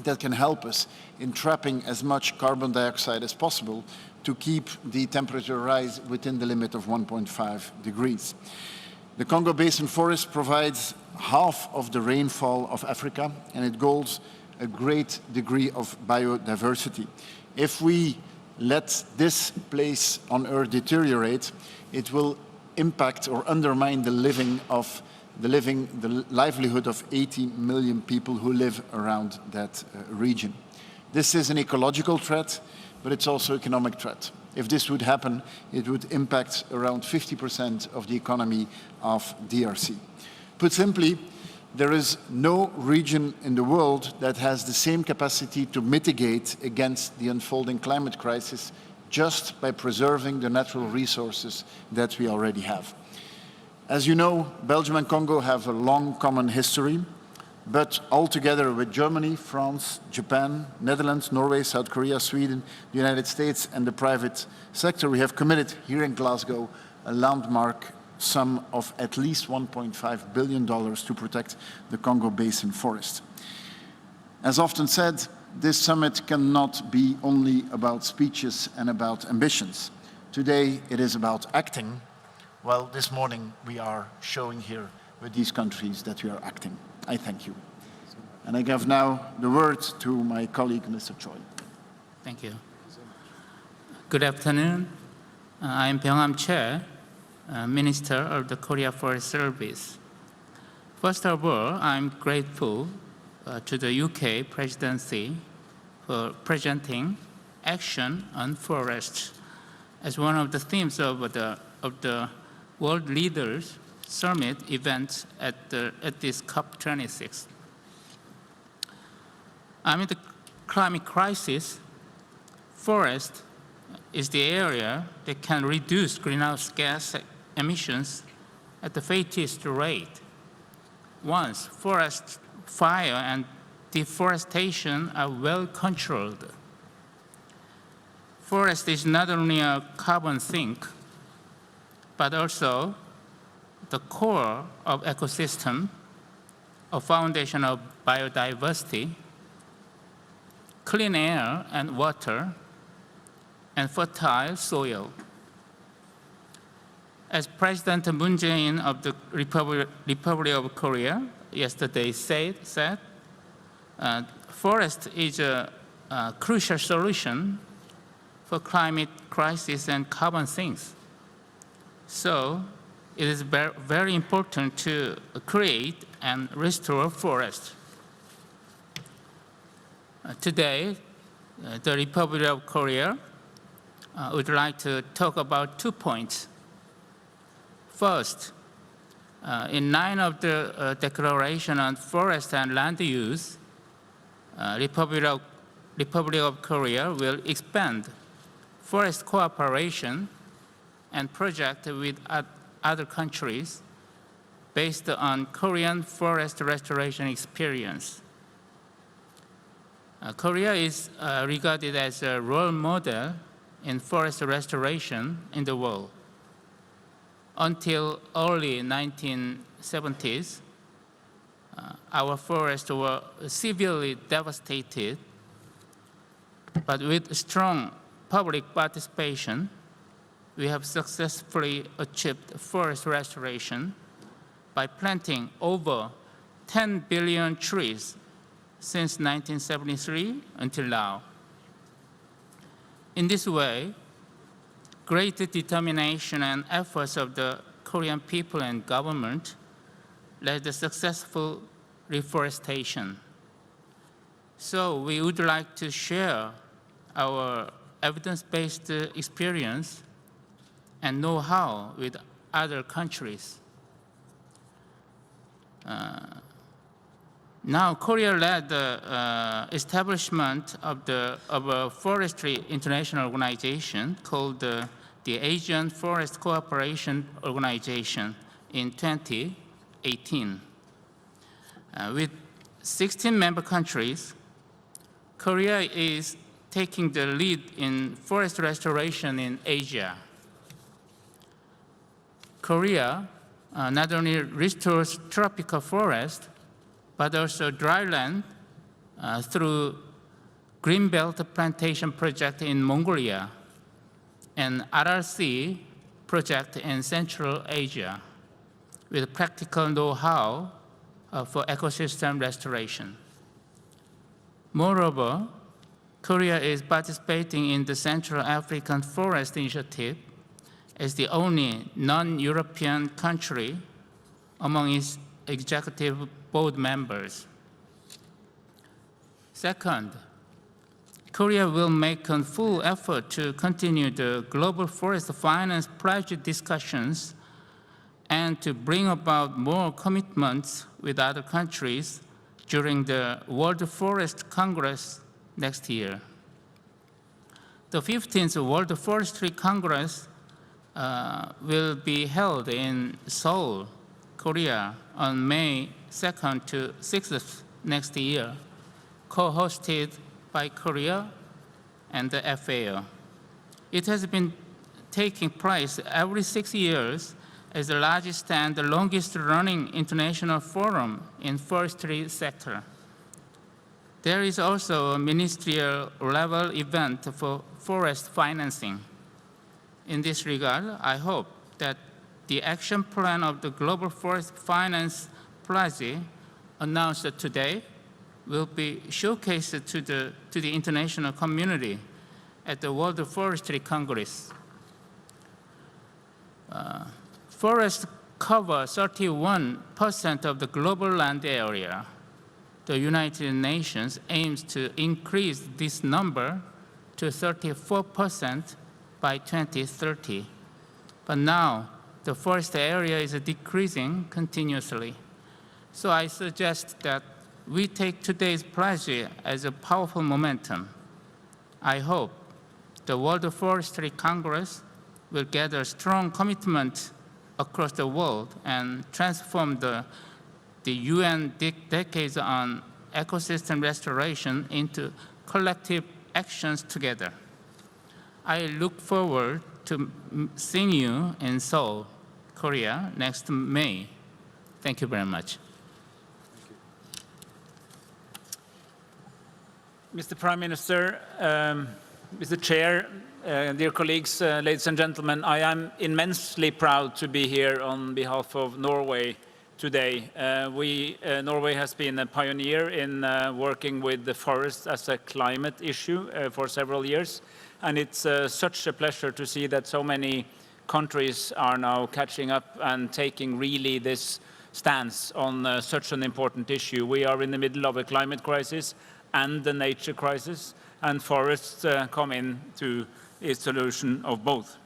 that can help us in trapping as much carbon dioxide as possible to keep the temperature rise within the limit of 1.5 degrees. The Congo Basin forest provides half of the rainfall of Africa, and it holds a great degree of biodiversity. If we let this place on Earth deteriorate, it will impact or undermine the livelihood of 80 million people who live around that region. This is an ecological threat, but it's also an economic threat. If this would happen, it would impact around 50% of the economy of DRC. Put simply, there is no region in the world that has the same capacity to mitigate against the unfolding climate crisis just by preserving the natural resources that we already have. As you know, Belgium and Congo have a long common history, but all together with Germany, France, Japan, Netherlands, Norway, South Korea, Sweden, the United States, and the private sector, we have committed here in Glasgow a landmark sum of at least $1.5 billion to protect the Congo Basin forest. As often said, this summit cannot be only about speeches and about ambitions. Today it is about acting. Well, this morning we are showing here with these countries that we are acting. I thank you. And I give now the word to my colleague, Mr. Choi. Thank you. Good afternoon. I am Byung-Ham Choi, Minister of the Korea Forest Service. First of all, I'm grateful to the UK presidency for presenting action on forests as one of the themes of the World Leaders Summit event at this COP26. Amid the climate crisis, forest is the area that can reduce greenhouse gas emissions at the fastest rate. Once forest fire and deforestation are well controlled. Forest is not only a carbon sink, but also the core of ecosystem, a foundation of biodiversity, clean air and water, and fertile soil. As President Moon Jae-in of the Republic of Korea yesterday said, forest is a crucial solution for climate crisis and carbon sinks. So it is very important to create and restore forests. Today, the Republic of Korea would like to talk about 2 points. First, in 9 of the Declaration on Forest and Land Use, Republic of Korea will expand forest cooperation and project with other countries based on Korean forest restoration experience. Korea is regarded as a role model in forest restoration in the world. Until early 1970s, our forests were severely devastated, but with strong public participation, we have successfully achieved forest restoration by planting over 10 billion trees since 1973 until now. In this way, great determination and efforts of the Korean people and government led to successful reforestation. So we would like to share our evidence-based experience and know-how with other countries. Now, Korea led the establishment of a forestry international organization called the Asian Forest Cooperation Organization in 2018. With 16 member countries, Korea is taking the lead in forest restoration in Asia. Korea not only restores tropical forest, but also dryland through Greenbelt Plantation Project in Mongolia and RRC project in Central Asia with practical know-how for ecosystem restoration. Moreover, Korea is participating in the Central African Forest Initiative as the only non-European country among its executive board members. Second, Korea will make a full effort to continue the global forest finance pledge discussions and to bring about more commitments with other countries during the World Forest Congress next year. The 15th World Forestry Congress will be held in Seoul, Korea on May 2nd to 6th next year, co-hosted by Korea and the FAO. It has been taking place every 6 years as the largest and the longest-running international forum in forestry sector. There is also a ministerial-level event for forest financing. In this regard, I hope that the action plan of the Global Forest Finance Pledge announced today will be showcased to the international community at the World Forestry Congress. Forests cover 31% of the global land area. The United Nations aims to increase this number to 34% by 2030. But now, the forest area is decreasing continuously. So I suggest that we take today's pledge as a powerful momentum. I hope the World Forestry Congress will gather strong commitment across the world and transform the UN decades on ecosystem restoration into collective actions together. I look forward to seeing you in Seoul, Korea, next May. Thank you very much. Mr. Prime Minister, Mr. Chair, dear colleagues, ladies and gentlemen, I am immensely proud to be here on behalf of Norway today. Norway has been a pioneer in working with the forest as a climate issue for several years, and it's such a pleasure to see that so many countries are now catching up and taking really this stance on such an important issue. We are in the middle of a climate crisis and the nature crisis, and forests come into a solution of both.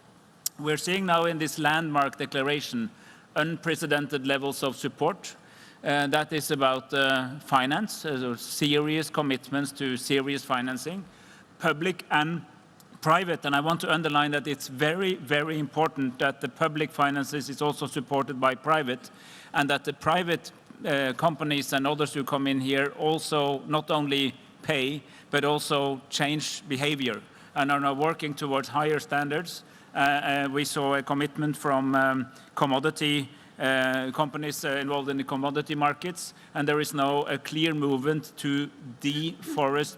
We're seeing now in this landmark declaration unprecedented levels of support. That is about finance, serious commitments to serious financing, public and private. And I want to underline that it's very, very important that the public finances is also supported by private, and that the private companies and others who come in here also not only pay, but also change behavior and are now working towards higher standards. We saw a commitment from commodity companies involved in the commodity markets, and there is now a clear movement to defund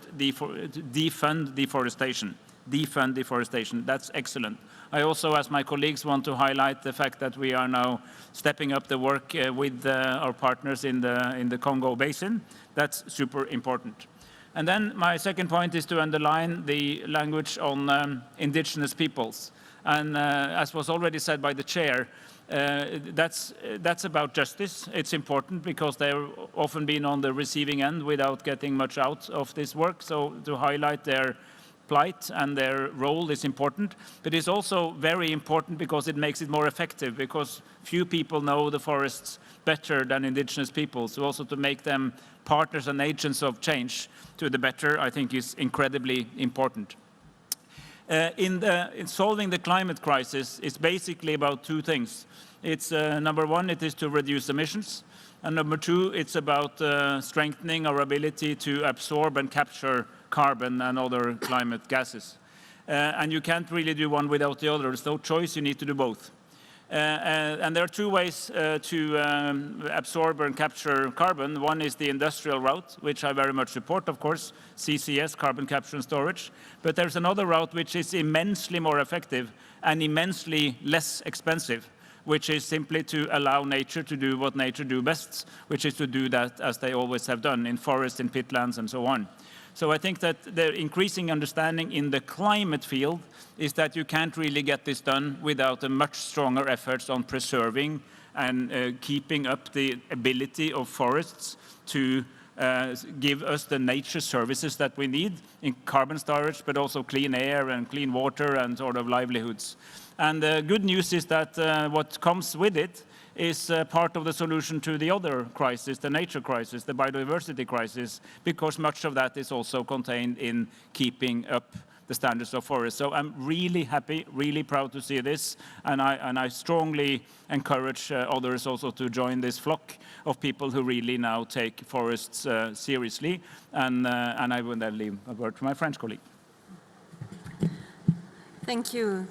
deforestation. defund deforestation. That's excellent. I also, as my colleagues, want to highlight the fact that we are now stepping up the work with our partners in the Congo Basin. That's super important. And then my second point is to underline the language on indigenous peoples. And as was already said by the chair, that's about justice. It's important because they've often been on the receiving end without getting much out of this work. So to highlight their plight and their role is important, but it's also very important because it makes it more effective, because few people know the forests better than indigenous people. So also to make them partners and agents of change to the better, I think is incredibly important. In solving the climate crisis, it's basically about two things. It's number one, it is to reduce emissions. And number two, it's about strengthening our ability to absorb and capture carbon and other climate gases. And you can't really do one without the other. There's no choice, you need to do both. And there are two ways to absorb and capture carbon. One is the industrial route, which I very much support, of course, CCS, carbon capture and storage. But there's another route which is immensely more effective and immensely less expensive, which is simply to allow nature to do what nature do best, which is to do that as they always have done in forests, in pitlands, and so on. So I think that the increasing understanding in the climate field is that you can't really get this done without a much stronger efforts on preserving and keeping up the ability of forests to give us the nature services that we need in carbon storage, but also clean air and clean water and sort of livelihoods. And the good news is that what comes with it is part of the solution to the other crisis, the nature crisis, the biodiversity crisis, because much of that is also contained in keeping up the standards of forests. So I'm really happy, really proud to see this, and I strongly encourage others also to join this flock of people who really now take forests seriously, and I will then leave a word to my French colleague. Thank you.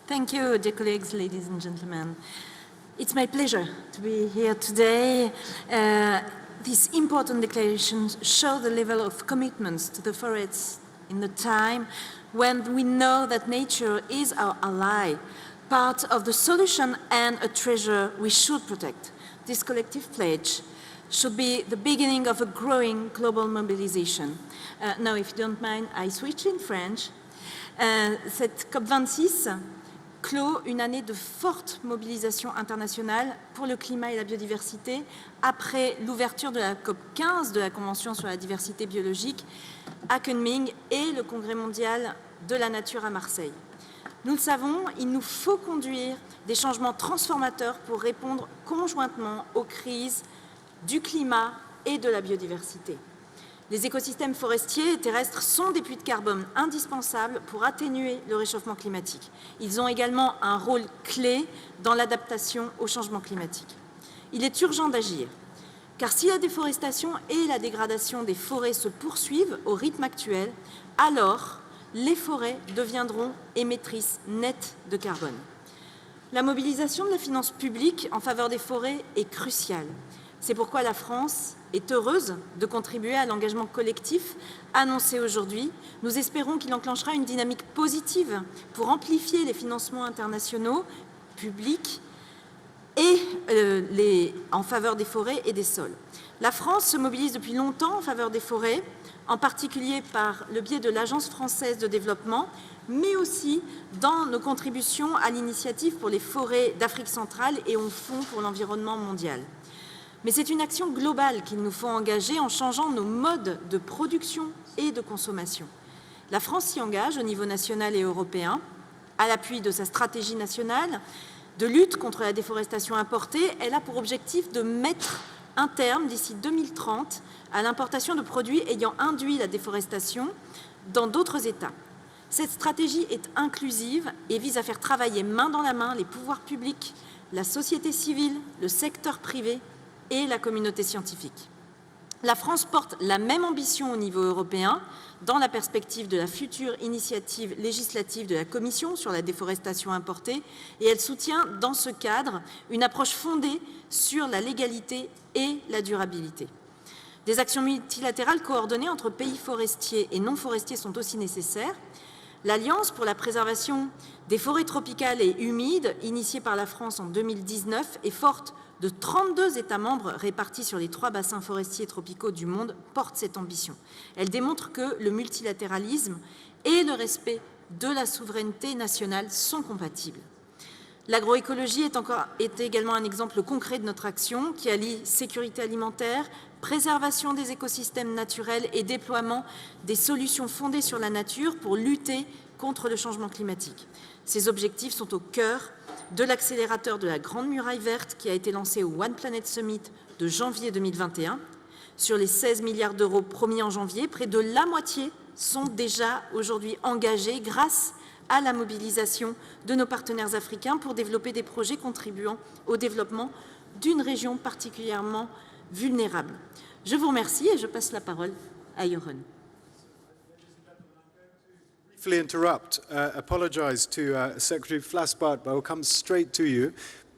Thank you, dear colleagues, ladies and gentlemen. It's my pleasure to be here today. These important declarations show the level of commitments to the forests in the time when we know that nature is our ally, part of the solution and a treasure we should protect. This collective pledge should be the beginning of a growing global mobilization. Now, if you don't mind, I switch in French. Cette COP26 clôt une année de forte mobilisation internationale pour le climat et la biodiversité après l'ouverture de la COP15 de la Convention sur la diversité biologique à Kunming et le Congrès mondial de la nature à Marseille. Nous le savons, il nous faut conduire des changements transformateurs pour répondre conjointement aux crises du climat et de la biodiversité. Les écosystèmes forestiers et terrestres sont des puits de carbone indispensables pour atténuer le réchauffement climatique. Ils ont également un rôle clé dans l'adaptation au changement climatique. Il est urgent d'agir, car si la déforestation et la dégradation des forêts se poursuivent au rythme actuel, alors les forêts deviendront émettrices nettes de carbone. La mobilisation de la finance publique en faveur des forêts est cruciale. C'est pourquoi la France est heureuse de contribuer à l'engagement collectif annoncé aujourd'hui. Nous espérons qu'il enclenchera une dynamique positive pour amplifier les financements internationaux publics et en faveur des forêts et des sols. La France se mobilise depuis longtemps en faveur des forêts, en particulier par le biais de l'Agence française de développement, mais aussi dans nos contributions à l'initiative pour les forêts d'Afrique centrale et au Fonds pour l'environnement mondial. Mais c'est une action globale qu'il nous faut engager en changeant nos modes de production et de consommation. La France s'y engage au niveau national et européen, à l'appui de sa stratégie nationale de lutte contre la déforestation importée. Elle a pour objectif de mettre un terme d'ici 2030 à l'importation de produits ayant induit la déforestation dans d'autres États. Cette stratégie est inclusive et vise à faire travailler main dans la main les pouvoirs publics, la société civile, le secteur privé et la communauté scientifique. La France porte la même ambition au niveau européen dans la perspective de la future initiative législative de la Commission sur la déforestation importée et elle soutient dans ce cadre une approche fondée sur la légalité et la durabilité. Des actions multilatérales coordonnées entre pays forestiers et non forestiers sont aussi nécessaires. L'Alliance pour la préservation des forêts tropicales et humides, initiée par la France en 2019, est forte de 32 États membres répartis sur les 3 bassins forestiers tropicaux du monde, porte cette ambition. Elle démontre que le multilatéralisme et le respect de la souveraineté nationale sont compatibles. L'agroécologie est également un exemple concret de notre action qui allie sécurité alimentaire, préservation des écosystèmes naturels et déploiement des solutions fondées sur la nature pour lutter contre le changement climatique. Ces objectifs sont au cœur de l'accélérateur de la Grande Muraille Verte qui a été lancé au One Planet Summit de janvier 2021. Sur les 16 milliards d'euros promis en janvier, près de la moitié sont déjà aujourd'hui engagés grâce à la mobilisation de nos partenaires africains pour développer des projets contribuant au développement d'une région particulièrement vulnérable. Je vous remercie et je passe la parole à Johan. Briefly interrupt, apologise to Secretary Flassbart, but I will come straight to you.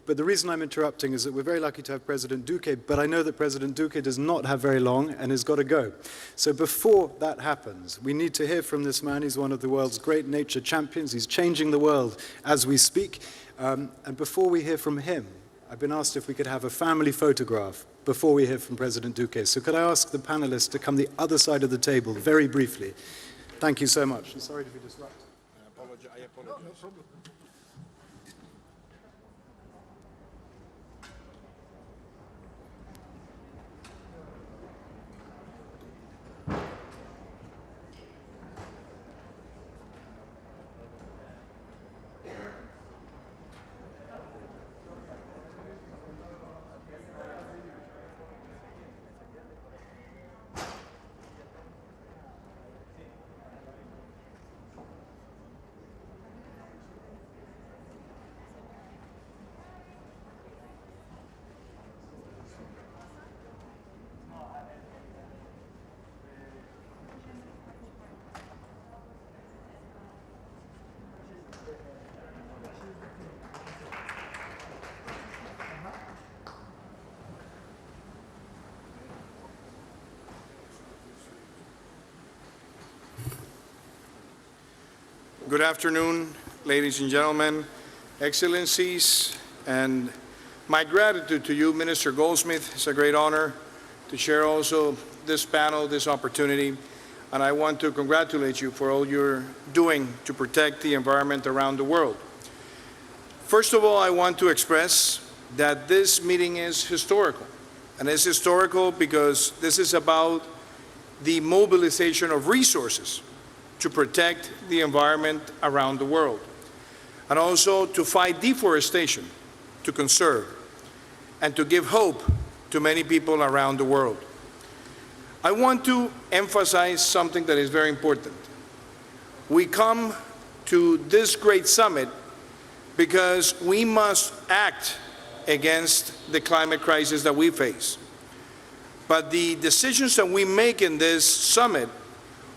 But the reason I'm interrupting is that we're very lucky to have President Duque, but I know that President Duque does not have very long and has got to go. So before that happens, we need to hear from this man. He's one of the world's great nature champions. He's changing the world as we speak. And before we hear from him, I've been asked if we could have a family photograph before we hear from President Duque. So could I ask the panelists to come the other side of the table very briefly? Thank you so much. I'm sorry to be disrupted. I apologize. No problem. Good afternoon, ladies and gentlemen, excellencies, and my gratitude to you, Minister Goldsmith. It's a great honor to share also this panel, this opportunity, and I want to congratulate you for all you're doing to protect the environment around the world. First of all, I want to express that this meeting is historical, and it's historical because this is about the mobilization of resources to protect the environment around the world, and also to fight deforestation, to conserve, and to give hope to many people around the world. I want to emphasize something that is very important. We come to this great summit because we must act against the climate crisis that we face. But the decisions that we make in this summit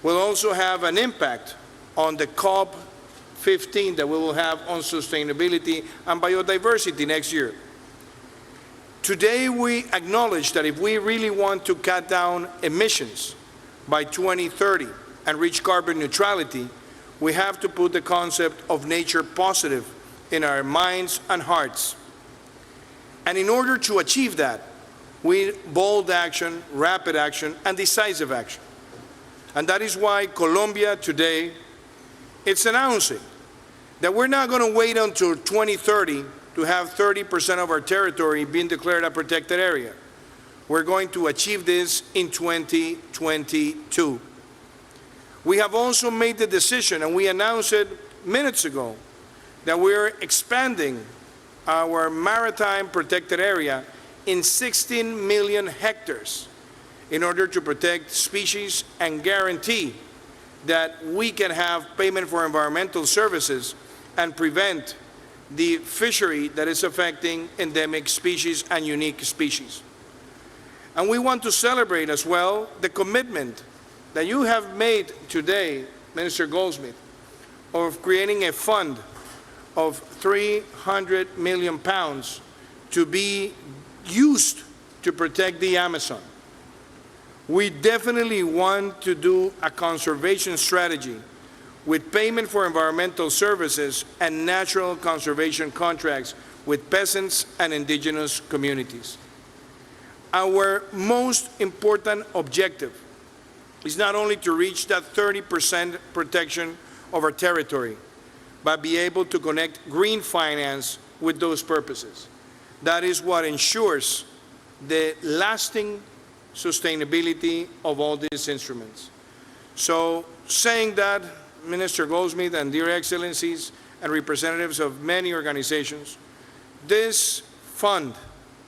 will also have an impact on the COP15 that we will have on sustainability and biodiversity next year. Today, we acknowledge that if we really want to cut down emissions by 2030 and reach carbon neutrality, we have to put the concept of nature positive in our minds and hearts. And in order to achieve that, we need bold action, rapid action, and decisive action. And that is why Colombia today is announcing that we're not going to wait until 2030 to have 30% of our territory being declared a protected area. We're going to achieve this in 2022. We have also made the decision, and we announced it minutes ago, that we're expanding our maritime protected area in 16 million hectares in order to protect species and guarantee that we can have payment for environmental services and prevent the fishery that is affecting endemic species and unique species. And we want to celebrate as well the commitment that you have made today, Minister Goldsmith, of creating a fund of £300 million to be used to protect the Amazon. We definitely want to do a conservation strategy with payment for environmental services and natural conservation contracts with peasants and indigenous communities. Our most important objective is not only to reach that 30% protection of our territory, but be able to connect green finance with those purposes. That is what ensures the lasting sustainability of all these instruments. So, saying that, Minister Goldsmith and dear Excellencies and representatives of many organizations, this fund,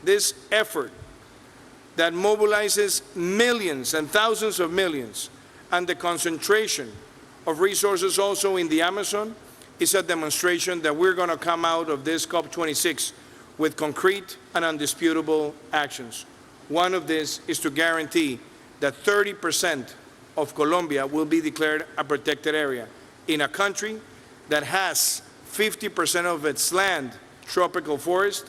this effort that mobilizes millions and thousands of millions, and the concentration of resources also in the Amazon, is a demonstration that we're going to come out of this COP26 with concrete and undisputable actions. One of these is to guarantee that 30% of Colombia will be declared a protected area in a country that has 50% of its land tropical forest,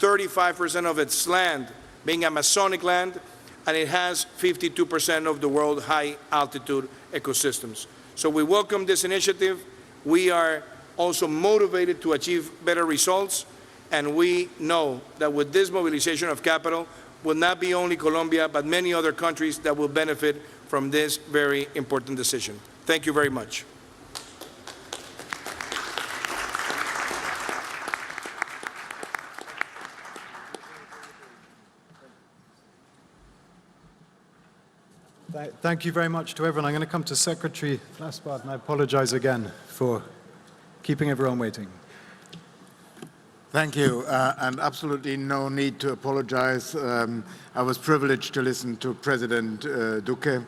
35% of its land being Amazonic land, and it has 52% of the world's high altitude ecosystems. So we welcome this initiative. We are also motivated to achieve better results, and we know that with this mobilization of capital will not be only Colombia, but many other countries that will benefit from this very important decision. Thank you very much. Thank you very much to everyone. I'm going to come to Secretary Flaspard, and I apologize again for keeping everyone waiting. Thank you, and absolutely no need to apologize. I was privileged to listen to President Duque.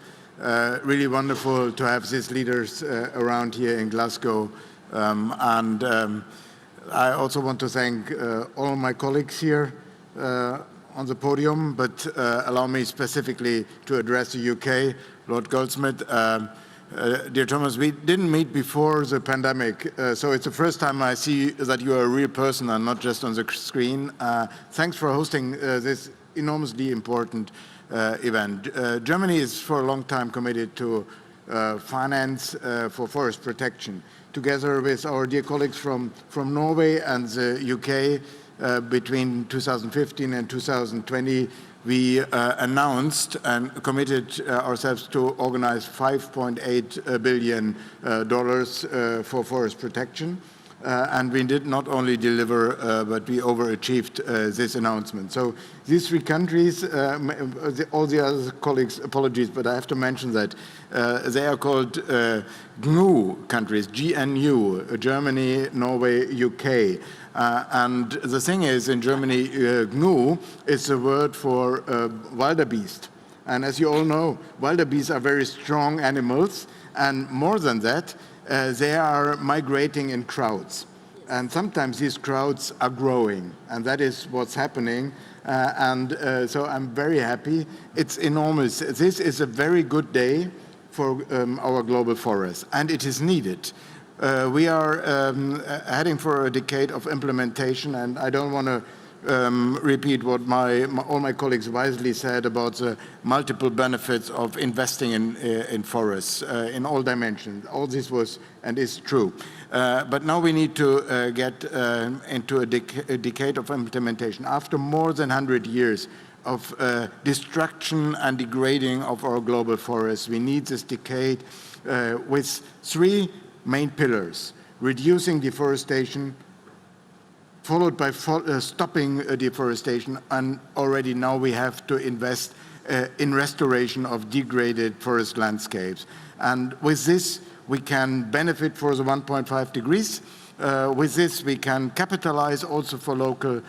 Really wonderful to have these leaders around here in Glasgow. I also want to thank all my colleagues here on the podium, but allow me specifically to address the UK. Lord Goldsmith, dear Thomas, we didn't meet before the pandemic, so it's the first time I see that you are a real person and not just on the screen. Thanks for hosting this enormously important event. Germany is for a long time committed to finance for forest protection. Together with our dear colleagues from Norway and the UK, between 2015 and 2020, we announced and committed ourselves to organize $5.8 billion for forest protection. And we did not only deliver, but we overachieved this announcement. So these three countries, all the other colleagues, apologies, but I have to mention that they are called GNU countries, GNU, Germany, Norway, UK. And the thing is, in Germany, GNU is a word for wildebeest. And as you all know, wildebeests are very strong animals, and more than that, they are migrating in crowds. And sometimes these crowds are growing, and that is what's happening. So I'm very happy. It's enormous. This is a very good day for our global forests, and it is needed. We are heading for a decade of implementation, and I don't want to repeat what all my colleagues wisely said about the multiple benefits of investing in forests in all dimensions. All this was and is true. But now we need to get into a decade of implementation. After more than 100 years of destruction and degrading of our global forests, we need this decade with three main pillars: reducing deforestation, followed by stopping deforestation, and already now we have to invest in restoration of degraded forest landscapes. And with this, we can benefit for the 1.5 degrees. With this, we can capitalize also for local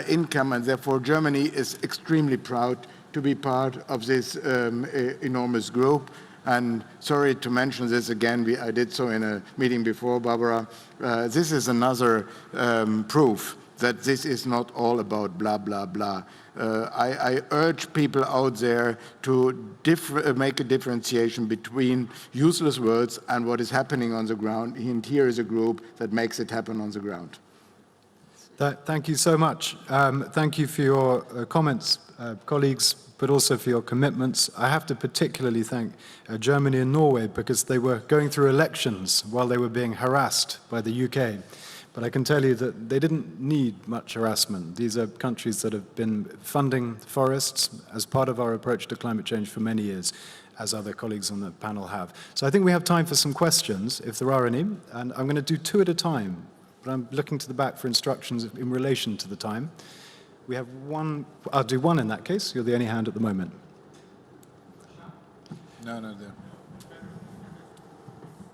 income, and therefore Germany is extremely proud to be part of this enormous group. And sorry to mention this again, I did so in a meeting before, Barbara. This is another proof that this is not all about blah, blah, blah. I urge people out there to make a differentiation between useless words and what is happening on the ground. And here is a group that makes it happen on the ground. Thank you so much. Thank you for your comments, colleagues. but also for your commitments. I have to particularly thank Germany and Norway because they were going through elections while they were being harassed by the UK. But I can tell you that they didn't need much harassment. These are countries that have been funding forests as part of our approach to climate change for many years, as other colleagues on the panel have. So I think we have time for some questions, if there are any, and I'm going to do two at a time, but I'm looking to the back for instructions in relation to the time. We have one, I'll do one in that case. You're the only hand at the moment. No.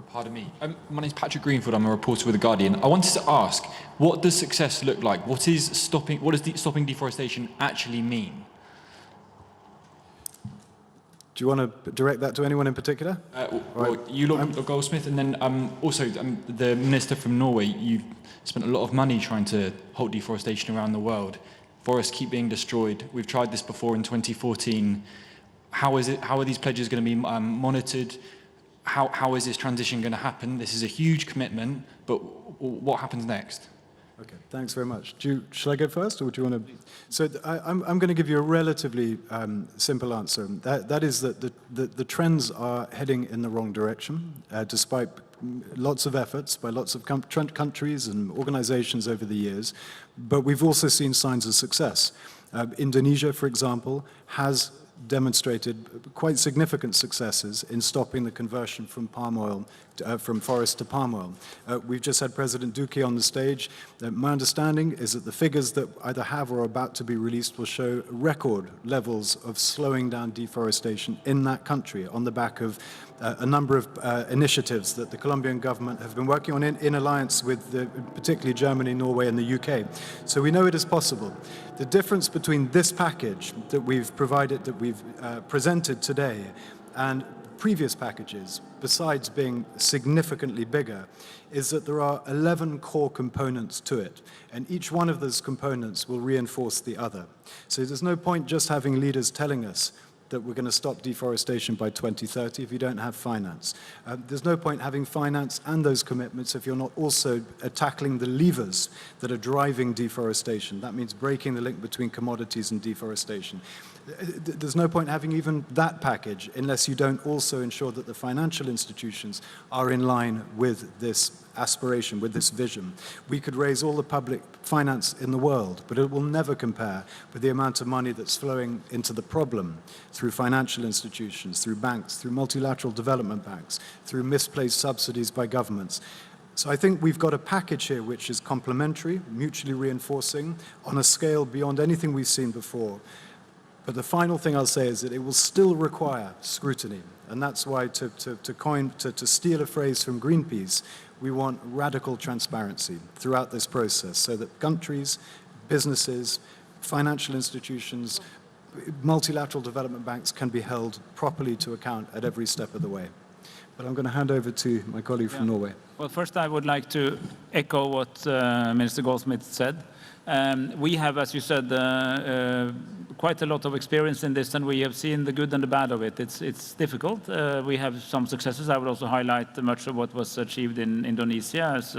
Pardon me. My name's Patrick Greenfield. I'm a reporter with The Guardian. I wanted to ask, what does success look like? What does stopping deforestation actually mean? Do you want to direct that to anyone in particular? Well, you, Lord Goldsmith, and then also the Minister from Norway. You've spent a lot of money trying to halt deforestation around the world. Forests keep being destroyed. We've tried this before in 2014. How are these pledges going to be monitored? How is this transition going to happen? This is a huge commitment, but what happens next? Okay, thanks very much. Shall I go first, or do you want to? So I'm going to give you a relatively simple answer. That is that the trends are heading in the wrong direction, despite lots of efforts by lots of countries and organizations over the years. But we've also seen signs of success. Indonesia, for example, has demonstrated quite significant successes in stopping the conversion from palm oil, from forest to palm oil. We've just had President Duque on the stage. My understanding is that the figures that either have or are about to be released will show record levels of slowing down deforestation in that country on the back of a number of initiatives that the Colombian government have been working on in alliance with particularly Germany, Norway, and the UK. So we know it is possible. The difference between this package that we've provided, that we've presented today, and previous packages, besides being significantly bigger, is that there are 11 core components to it, and each one of those components will reinforce the other. So there's no point just having leaders telling us that we're going to stop deforestation by 2030 if you don't have finance. There's no point having finance and those commitments if you're not also tackling the levers that are driving deforestation. That means breaking the link between commodities and deforestation. There's no point having even that package unless you don't also ensure that the financial institutions are in line with this aspiration, with this vision. We could raise all the public finance in the world, but it will never compare with the amount of money that's flowing into the problem through financial institutions, through banks, through multilateral development banks, through misplaced subsidies by governments. So I think we've got a package here which is complementary, mutually reinforcing, on a scale beyond anything we've seen before. But the final thing I'll say is that it will still require scrutiny. And that's why, to steal a phrase from Greenpeace, we want radical transparency throughout this process so that countries, businesses, financial institutions, multilateral development banks can be held properly to account at every step of the way. But I'm going to hand over to my colleague from Norway. Well, first I would like to echo what Minister Goldsmith said. We have, as you said, quite a lot of experience in this, and we have seen the good and the bad of it. It's difficult. We have some successes. I would also highlight much of what was achieved in Indonesia as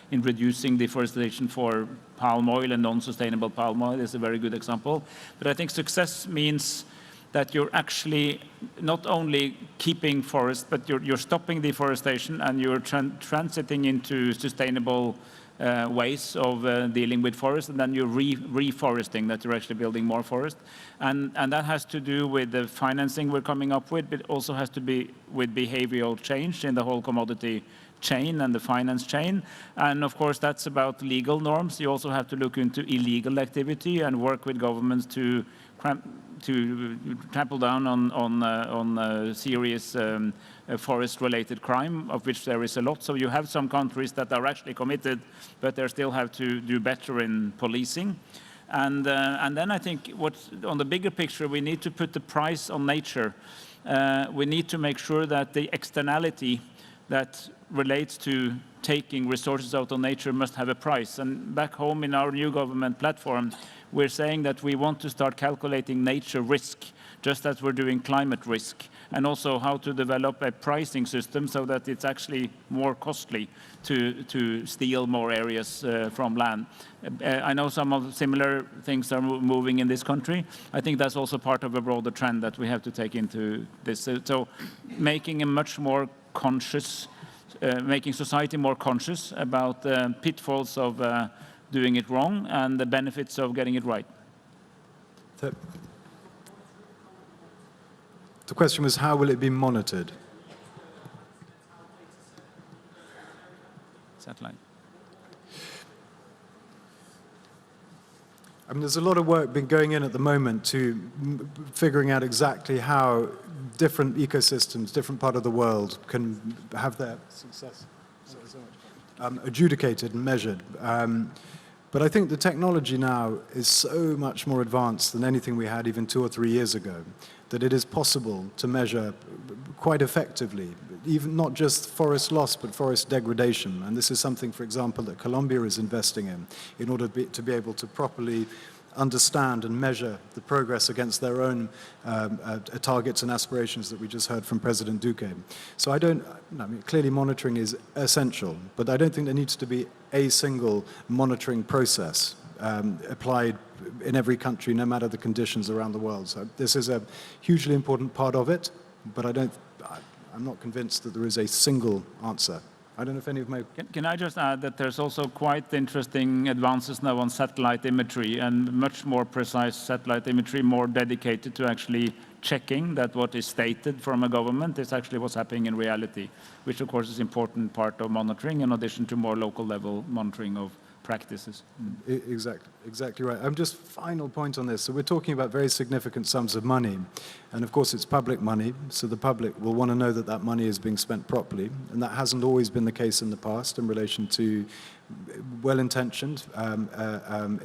in reducing deforestation for palm oil and non-sustainable palm oil is a very good example. But I think success means that you're actually not only keeping forests, but you're stopping deforestation and you're transiting into sustainable ways of dealing with forests, and then you're reforesting, that you're actually building more forest. And that has to do with the financing we're coming up with, but it also has to be with behavioral change in the whole commodity chain and the finance chain. And of course, that's about legal norms. You also have to look into illegal activity and work with governments to trample down on serious forest-related crime, of which there is a lot. So you have some countries that are actually committed, but they still have to do better in policing. And then I think on the bigger picture, we need to put the price on nature. We need to make sure that the externality that relates to taking resources out of nature must have a price. And back home in our new government platform, we're saying that we want to start calculating nature risk, just as we're doing climate risk, and also how to develop a pricing system so that it's actually more costly to steal more areas from land. I know some of similar things are moving in this country. I think that's also part of a broader trend that we have to take into this. So making a much more conscious, making society more conscious about the pitfalls of doing it wrong and the benefits of getting it right. The question was, how will it be monitored? Satellite. I mean, there's a lot of work been going in at the moment to figuring out exactly how different ecosystems, different part of the world can have their success adjudicated and measured. But I think the technology now is so much more advanced than anything we had even 2 or 3 years ago, that it is possible to measure quite effectively, even not just forest loss, but forest degradation. And this is something, for example, that Colombia is investing in order to be able to properly understand and measure the progress against their own targets and aspirations that we just heard from President Duque. So I mean, clearly monitoring is essential, but I don't think there needs to be a single monitoring process applied in every country, no matter the conditions around the world. So this is a hugely important part of it, but I'm not convinced that there is a single answer. I don't know if any of my... Can I just add that there's also quite interesting advances now on satellite imagery, and much more precise satellite imagery, more dedicated to actually checking that what is stated from a government is actually what's happening in reality, which of course is an important part of monitoring, in addition to more local level monitoring of practices. Exactly right. Just final point on this. So we're talking about very significant sums of money, and of course it's public money, so the public will want to know that that money is being spent properly, and that hasn't always been the case in the past in relation to well-intentioned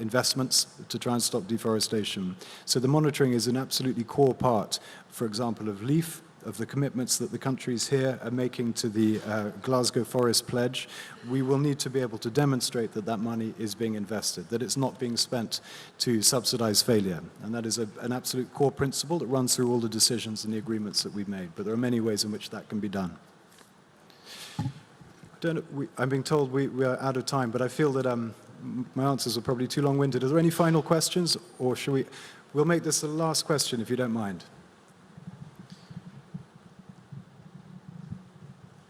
investments to try and stop deforestation. So the monitoring is an absolutely core part, for example, of LEAF, of the commitments that the countries here are making to the Glasgow Forest Pledge. We will need to be able to demonstrate that that money is being invested, that it's not being spent to subsidize failure. And that is an absolute core principle that runs through all the decisions and the agreements that we've made. But there are many ways in which that can be done. I'm being told we are out of time, but I feel that my answers are probably too long-winded. Are there any final questions, or should we'll make this the last question, if you don't mind.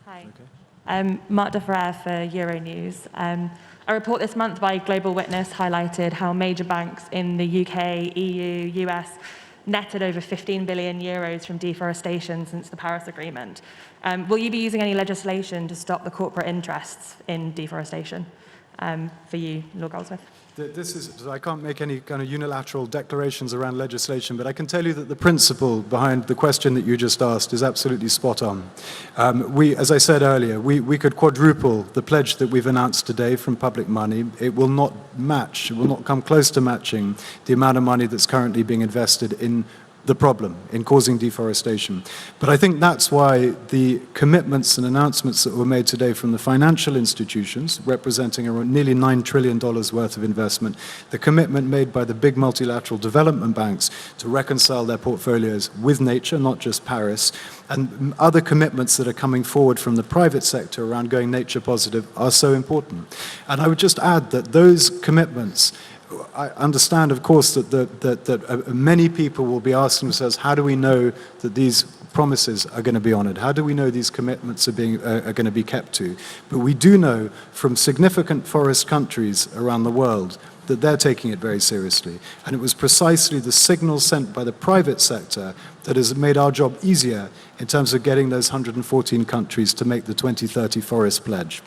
Hi. Okay. Mark Deferrer for Euronews. A report this month by Global Witness highlighted how major banks in the UK, EU, US netted over 15 billion euros from deforestation since the Paris Agreement. Will you be using any legislation to stop the corporate interests in deforestation? For you, Lord Goldsmith. I can't make any kind of unilateral declarations around legislation, but I can tell you that the principle behind the question that you just asked is absolutely spot on. As I said earlier, we could quadruple the pledge that we've announced today from public money. It will not match, it will not come close to matching the amount of money that's currently being invested in the problem, in causing deforestation. But I think that's why the commitments and announcements that were made today from the financial institutions, representing around nearly $9 trillion worth of investment, the commitment made by the big multilateral development banks to reconcile their portfolios with nature, not just Paris, and other commitments that are coming forward from the private sector around going nature positive are so important. And I would just add that those commitments, I understand, of course, that many people will be asking themselves, how do we know that these promises are going to be honored? How do we know these commitments are going to be kept to? But we do know from significant forest countries around the world that they're taking it very seriously. And it was precisely the signal sent by the private sector that has made our job easier in terms of getting those 114 countries to make the 2030 Forest Pledge.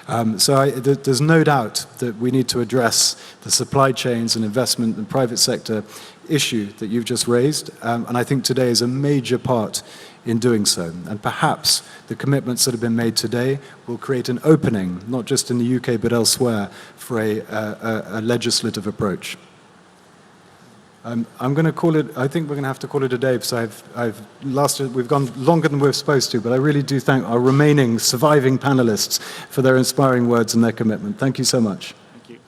There's no doubt that we need to address the supply chains and investment and private sector issue that you've just raised, and I think today is a major part in doing so. And perhaps the commitments that have been made today will create an opening, not just in the UK but elsewhere, for a legislative approach. I'm going to call it, I think we're going to have to call it a day because we've gone longer than we're supposed to, but I really do thank our remaining surviving panelists for their inspiring words and their commitment. Thank you so much. Thank you.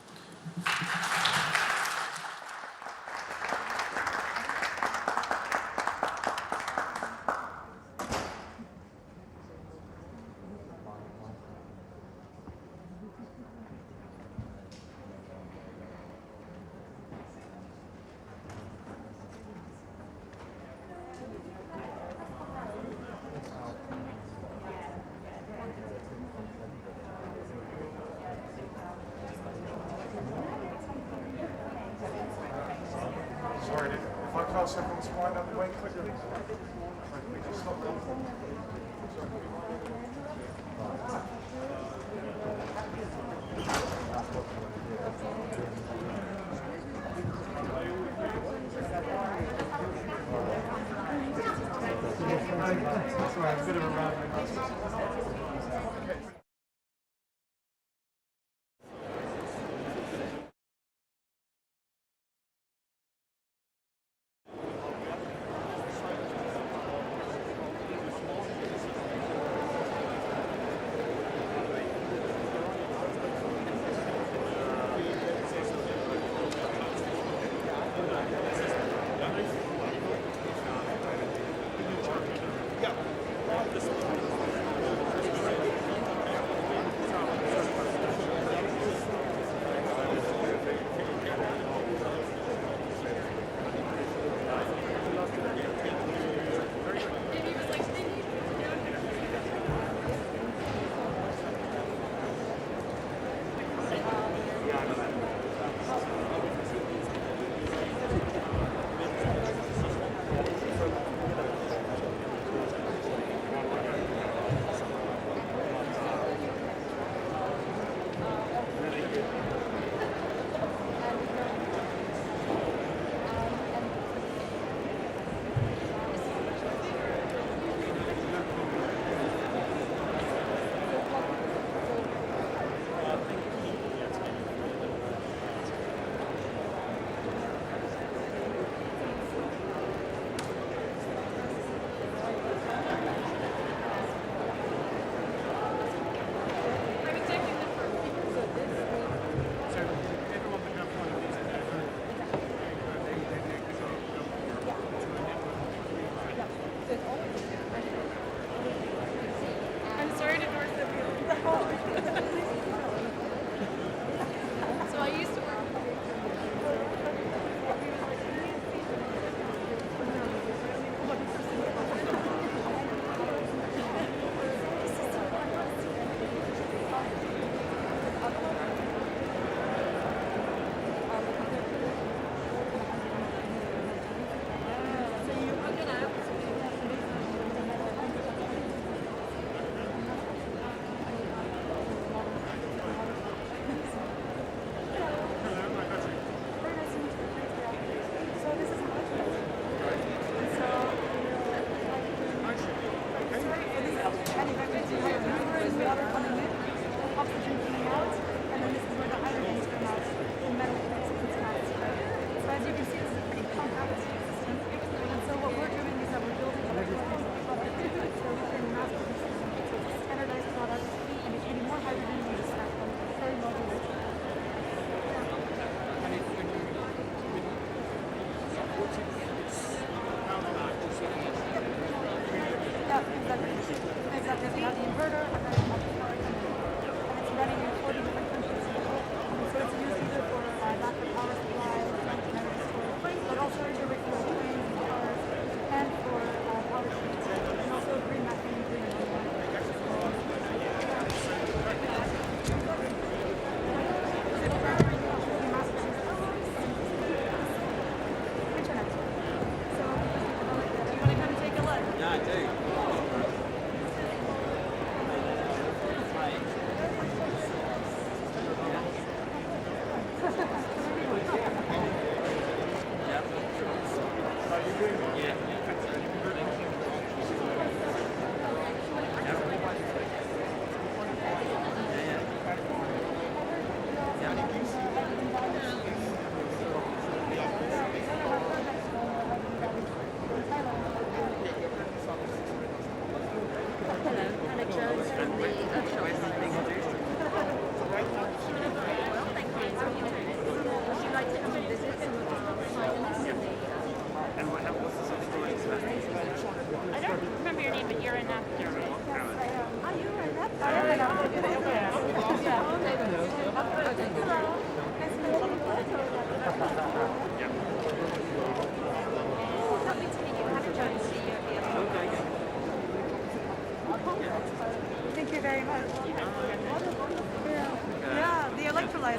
Sorry, if I cast everyone's mind out the way quickly. We just stop them. Sorry, a bit of a rambling.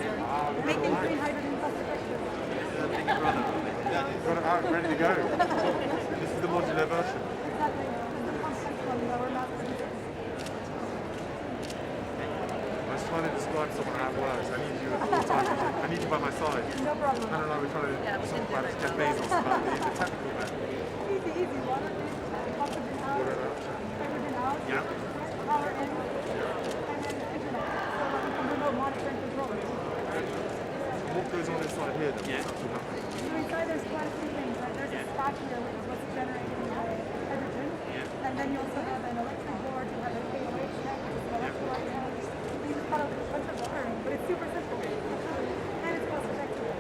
Making green hydrogen cost-effective. Got it out, ready to go. This is the modular version. Exactly. The concept one that we're not producing. I was trying to describe someone how it works. I need you at all times. I need you by my side. No problem. Hannah and I were trying to talk about it, Jeff Bezos, about the technical bit. Easy. Water in, oxygen out, hydrogen out, Yeah. power in, and then internet. So that we can remote monitor and control it. What goes on inside here then? What's actually happening? So inside there's quite a few things. Right? There's a stack here which is what's generating hydrogen. And then you also have an electric board, you have an AOH tank, which is an electrolyte tank. These are part of a bunch of wiring, but it's super simple. And it's cost effective.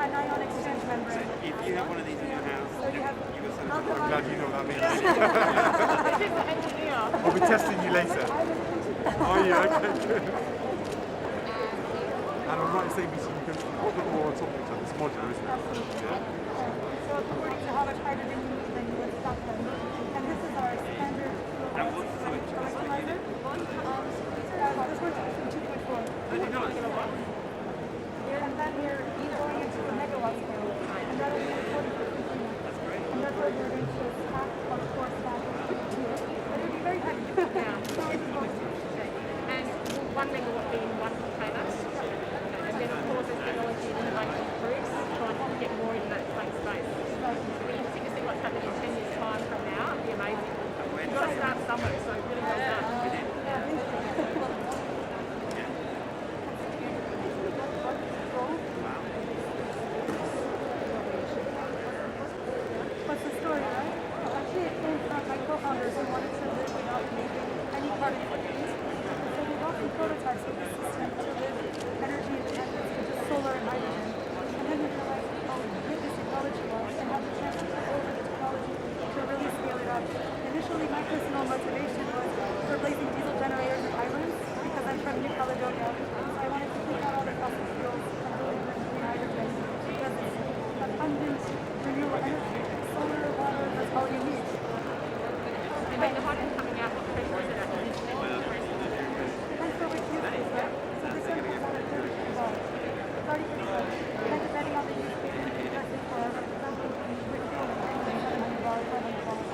An ion exchange membrane. If you have one of these in your house, So you have I'm glad you know what that means. She's the engineer. I'll be testing you later. Are you? Okay, good. And I'm right in saying you can put more on top of each other. It's modular, isn't it? Yeah. So according to how much hydrogen you need, then you would stop them. And this is our standard electrolyzer. This one's from 2.4. And then we're going into the megawatt scale. And that will be 40%. And that's where we're going to stack or core stack here. But it would be very heavy. Yeah. So it's going to And 1 megawatt being one container. And then of course as technology and innovation improves, trying to get more into that same space. But you think to see what's happening in 10 years' time from now, it'd be amazing. You've got to start somewhere, so really well done. What's the story, right? Actually, it came from my co-founders who wanted to live without making any carbon footprint. So we brought some prototypes of this system to live energy independent, which is solar and hydrogen. And then we realized how good this technology was and had the chance to take over the technology to really scale it up. Initially, my personal motivation was replacing diesel generators with islands because I'm from New Caledonia. So I wanted to take out all the fossil fuels and really bring green hydrogen because it's abundant renewable energy. Solar, water, that's all you need. And when the hydrogen coming out, what pressure is it at? Depends on which use case, right? So this one comes out at 30 watts. 30 watts. Then depending on the use case, you can test it for, example, with fuel, 700 watts, 500 watts.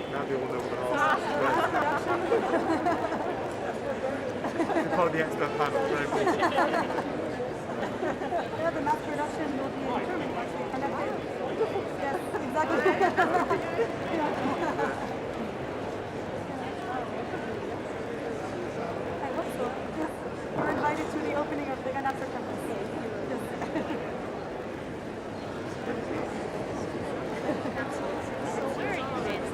Now they all know what to ask. You're part of the expert panel. Very good. Yeah, the mass production will be determined once we connect it. Yes, exactly. I hope so. Yes. We're invited to the opening of the Ganapsa campus. So where are you based?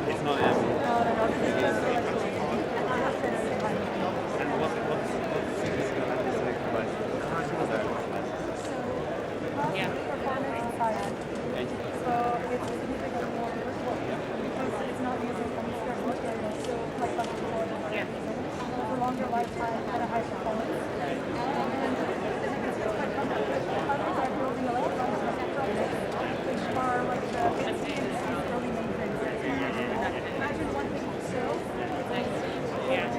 It's not. And what's Yeah. Performance science. So it's significantly more versatile because it's not using any scarce materials, so like before. Yeah. It's a longer lifetime at a high performance. And it's quite complex. Others are building electronics which are like the industry's early mainframes. Imagine one thing sales. Yeah.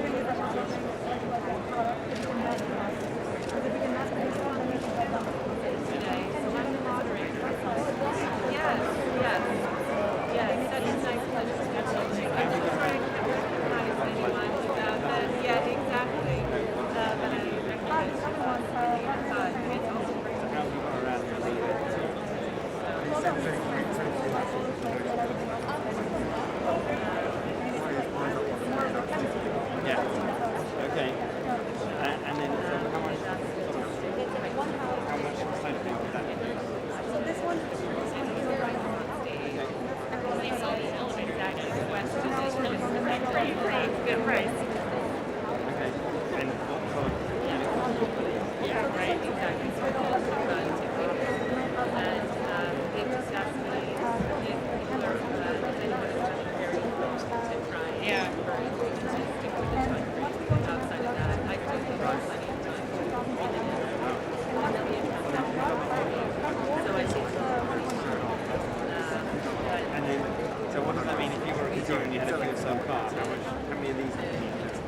so far? How many of these have you used?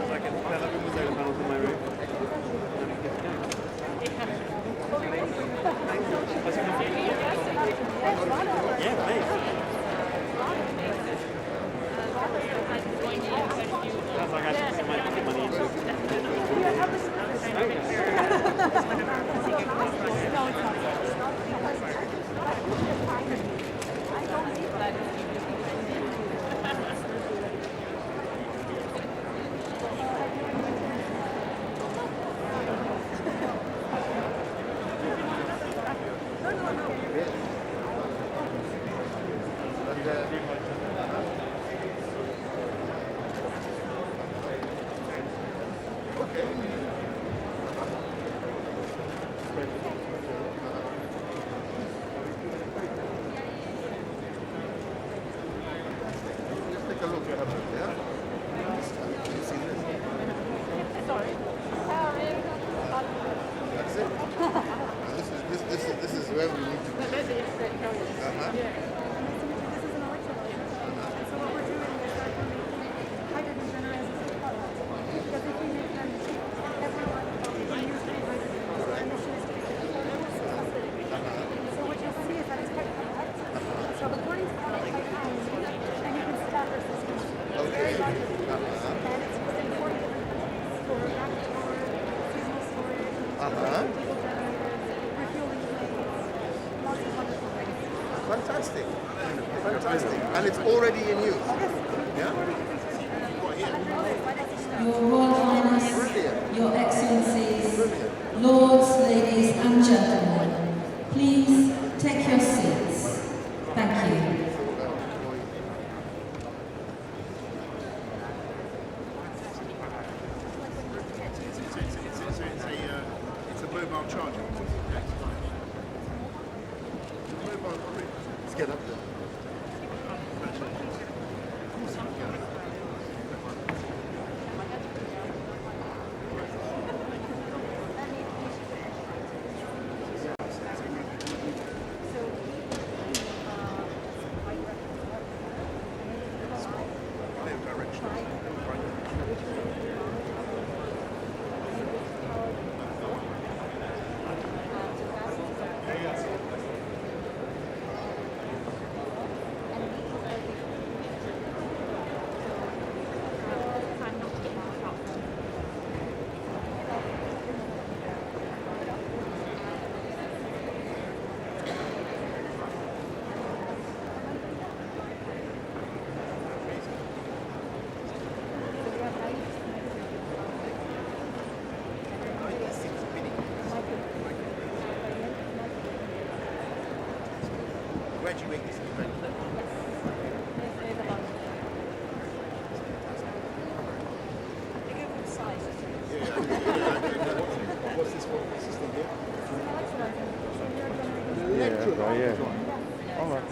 Like a development was solar panels on my roof. Yeah, please. Sounds like I should put my money into it. This is where we need to be. Fantastic. Fantastic. And it's already in use. Yeah? Your Royal Highness, Your Excellencies, Lords, ladies and gentlemen, please take your seats. Thank you. It's a mobile charger. Let's get up there. Graduate this event. What's this one? What's this thing here? All right,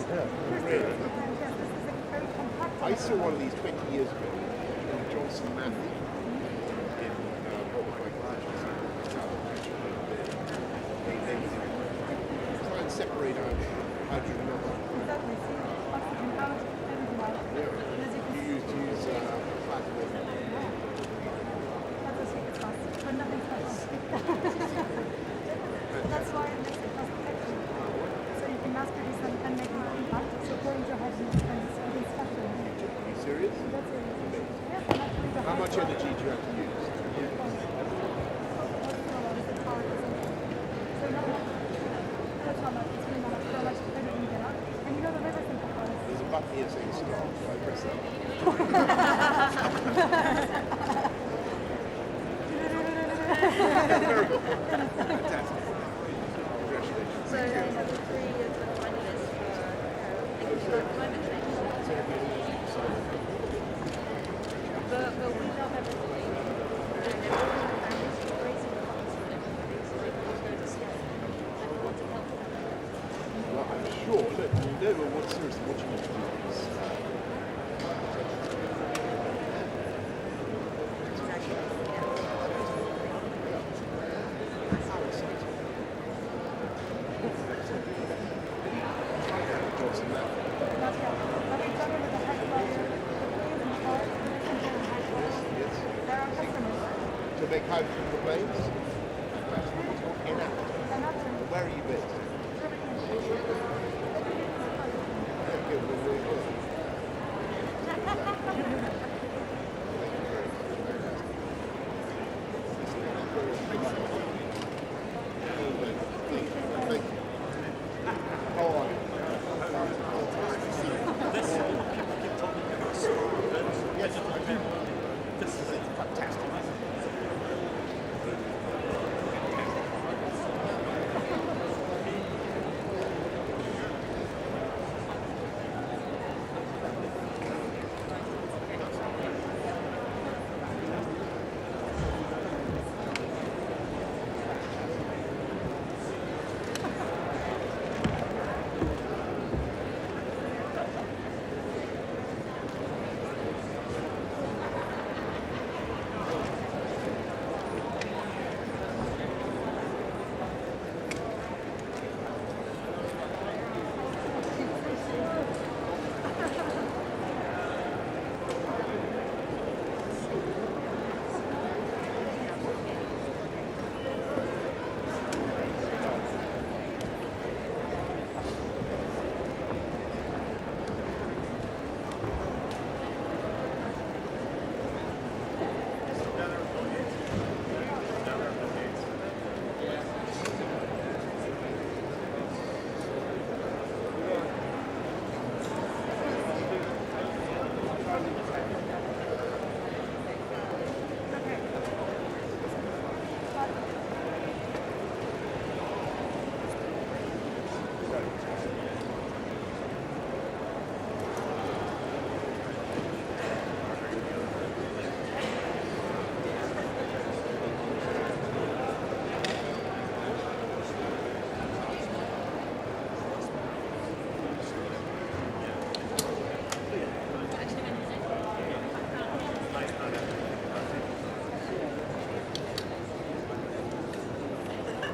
I saw one of these 20 years ago in Johnson Matthew in they try and separate out hydrogen and oxygen. You use plastic. That's why it makes it cost effective. So you can mass produce them and make an impact. So according to hydrogen expenses, you can start them. Are you serious? That's it. Yeah. How much energy do you have to use? There's a button here saying start. So I press that. Very good. Fantastic. Congratulations. Thank you. Well, I'm sure that you know what seriously what you need to do is to make hydrogen for planes? In Africa. Where are you based?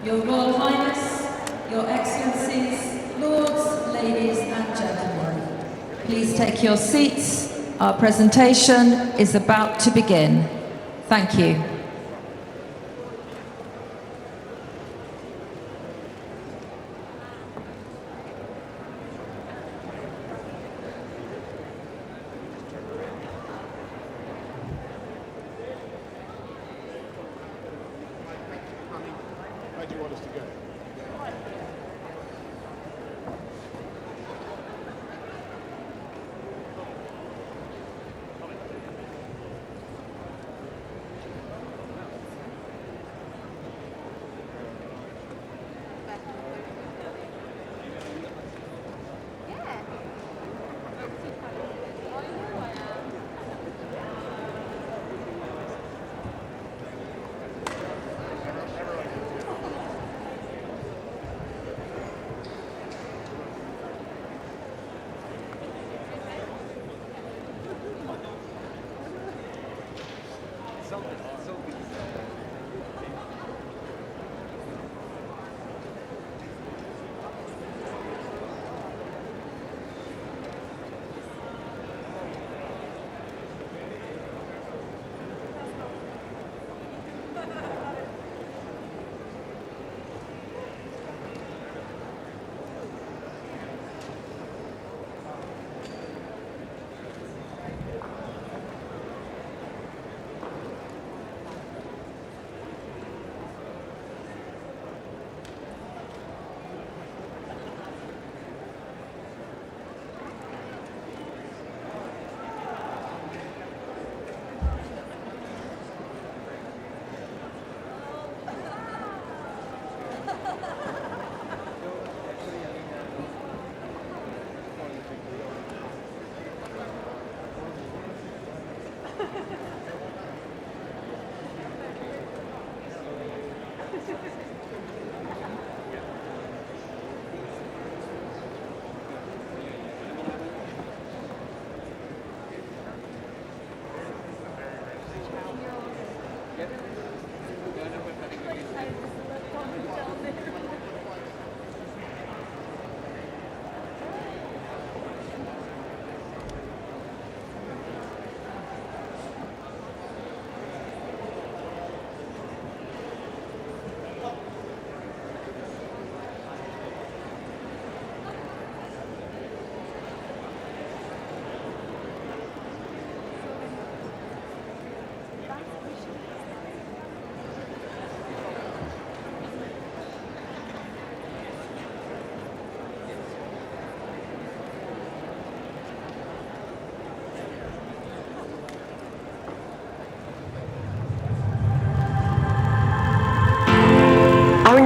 Your Royal Highness, Your Excellencies, Lords, Ladies and Gentlemen, please take your seats. Our presentation is about to begin. Thank you. Where do you want us to go?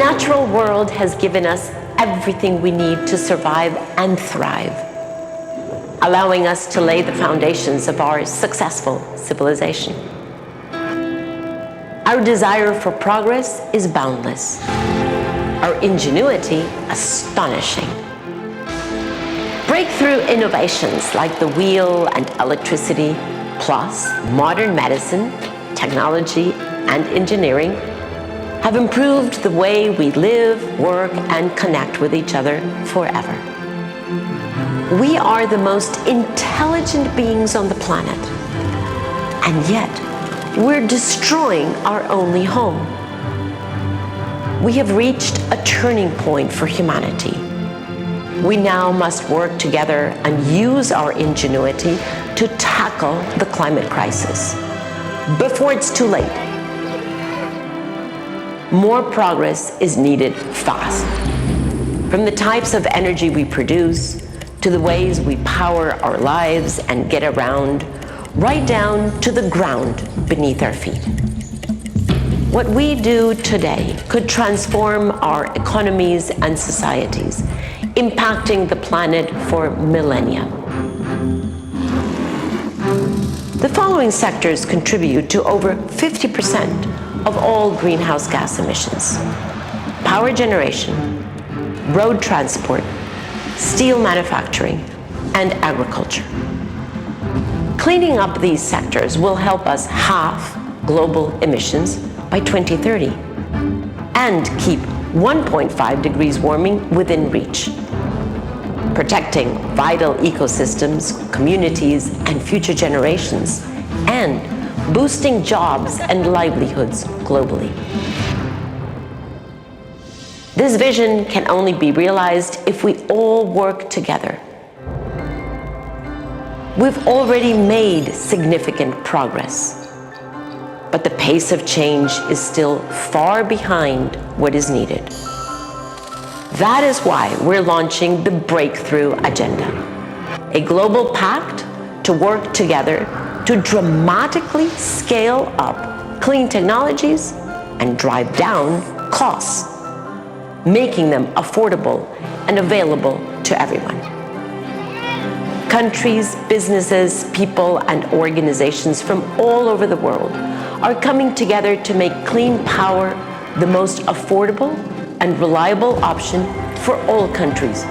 natural world has given us everything we need to survive and thrive, allowing us to lay the foundations of our successful civilization. Our desire for progress is boundless, our ingenuity astonishing. Breakthrough innovations like the wheel and electricity, plus modern medicine, technology, and engineering have improved the way we live, work, and connect with each other forever. We are the most intelligent beings on the planet, and yet we're destroying our only home. We have reached a turning point for humanity. We now must work together and use our ingenuity to tackle the climate crisis before it's too late. More progress is needed fast. From the types of energy we produce, to the ways we power our lives and get around, right down to the ground beneath our feet. What we do today could transform our economies and societies, impacting the planet for millennia. The following sectors contribute to over 50% of all greenhouse gas emissions: power generation, road transport, steel manufacturing, and agriculture. Cleaning up these sectors will help us halve global emissions by 2030 and keep 1.5 degrees warming within reach, protecting vital ecosystems, communities, and future generations, and boosting jobs and livelihoods globally. This vision can only be realized if we all work together. We've already made significant progress, but the pace of change is still far behind what is needed. That is why we're launching the Breakthrough Agenda, a global pact to work together to dramatically scale up clean technologies and drive down costs, making them affordable and available to everyone. Countries, businesses, people, and organizations from all over the world are coming together to make clean power the most affordable and reliable option for all countries.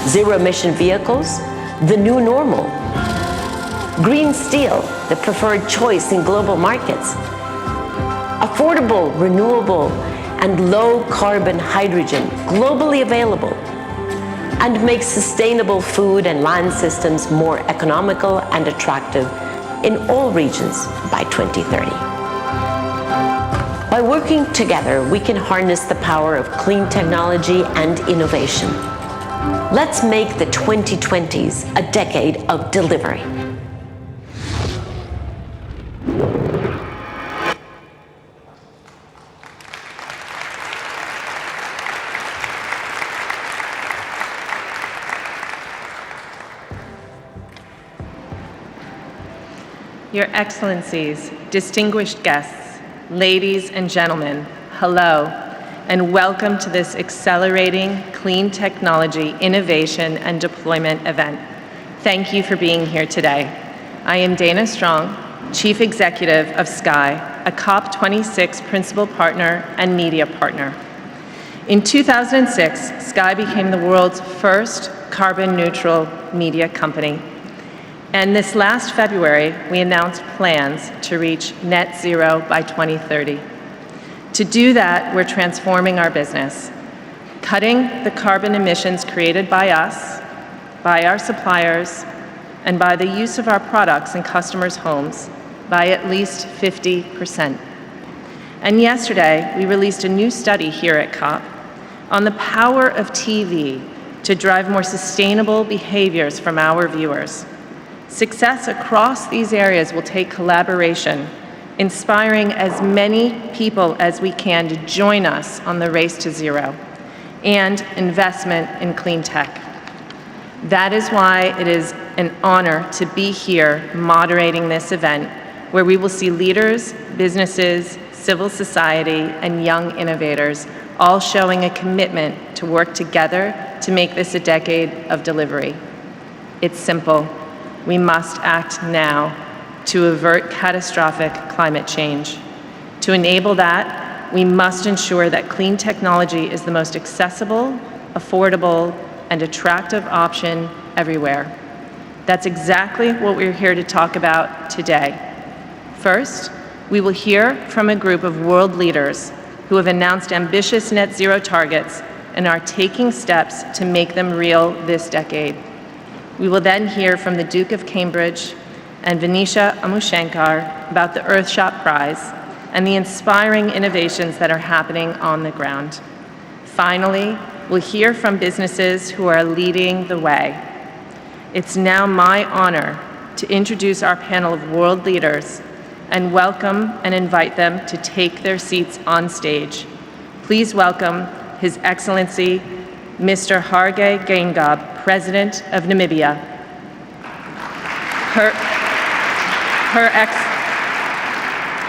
Zero-emission vehicles, the new normal. Green steel, the preferred choice in global markets. Affordable, renewable, and low-carbon hydrogen, globally available. And make sustainable food and land systems more economical and attractive in all regions by 2030. By working together, we can harness the power of clean technology and innovation. Let's make the 2020s a decade of delivery. Your Excellencies, distinguished guests, ladies and gentlemen, hello, and welcome to this accelerating clean technology innovation and deployment event. Thank you for being here today. I am Dana Strong, Chief Executive of Sky, a COP26 principal partner and media partner. In 2006, Sky became the world's first carbon-neutral media company. And this last February, we announced plans to reach net zero by 2030. To do that, we're transforming our business, cutting the carbon emissions created by us, by our suppliers, and by the use of our products in customers' homes by at least 50%. And yesterday, we released a new study here at COP on the power of TV to drive more sustainable behaviors from our viewers. Success across these areas will take collaboration, inspiring as many people as we can to join us on the race to zero, and investment in clean tech. That is why it is an honor to be here moderating this event, where we will see leaders, businesses, civil society, and young innovators, all showing a commitment to work together to make this a decade of delivery. It's simple. We must act now to avert catastrophic climate change. To enable that, we must ensure that clean technology is the most accessible, affordable, and attractive option everywhere. That's exactly what we're here to talk about today. First, we will hear from a group of world leaders who have announced ambitious net zero targets and are taking steps to make them real this decade. We will then hear from the Duke of Cambridge and Venetia Amushankar about the Earthshot Prize and the inspiring innovations that are happening on the ground. Finally, we'll hear from businesses who are leading the way. It's now my honor to introduce our panel of world leaders and welcome and invite them to take their seats on stage. Please welcome His Excellency, Mr. Hage Geingob, President of Namibia.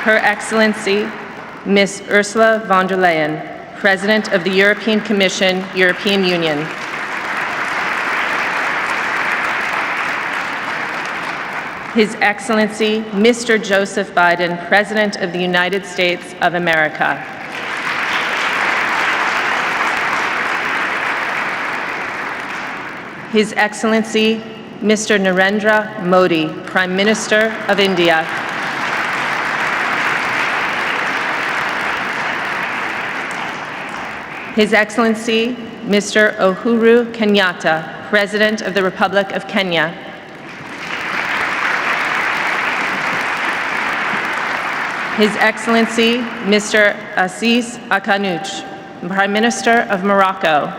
Her Excellency, Ms. Ursula von der Leyen, President of the European Commission, European Union. His Excellency, Mr. Joseph Biden, President of the United States of America. His Excellency, Mr. Narendra Modi, Prime Minister of India. His Excellency, Mr. Uhuru Kenyatta, President of the Republic of Kenya. His Excellency, Mr. Aziz Akanouch, Prime Minister of Morocco.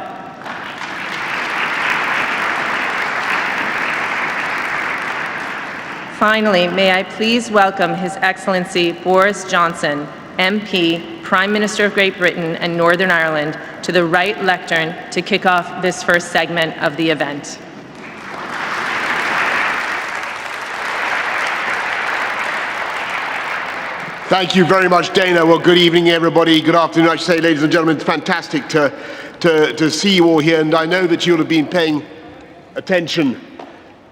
Finally, may I please welcome His Excellency Boris Johnson, MP, Prime Minister of Great Britain and Northern Ireland, to the right lectern to kick off this first segment of the event. Thank you very much, Dana. Well, good evening, everybody. Good afternoon, I should say, ladies and gentlemen. It's fantastic to see you all here, and I know that you'll have been paying attention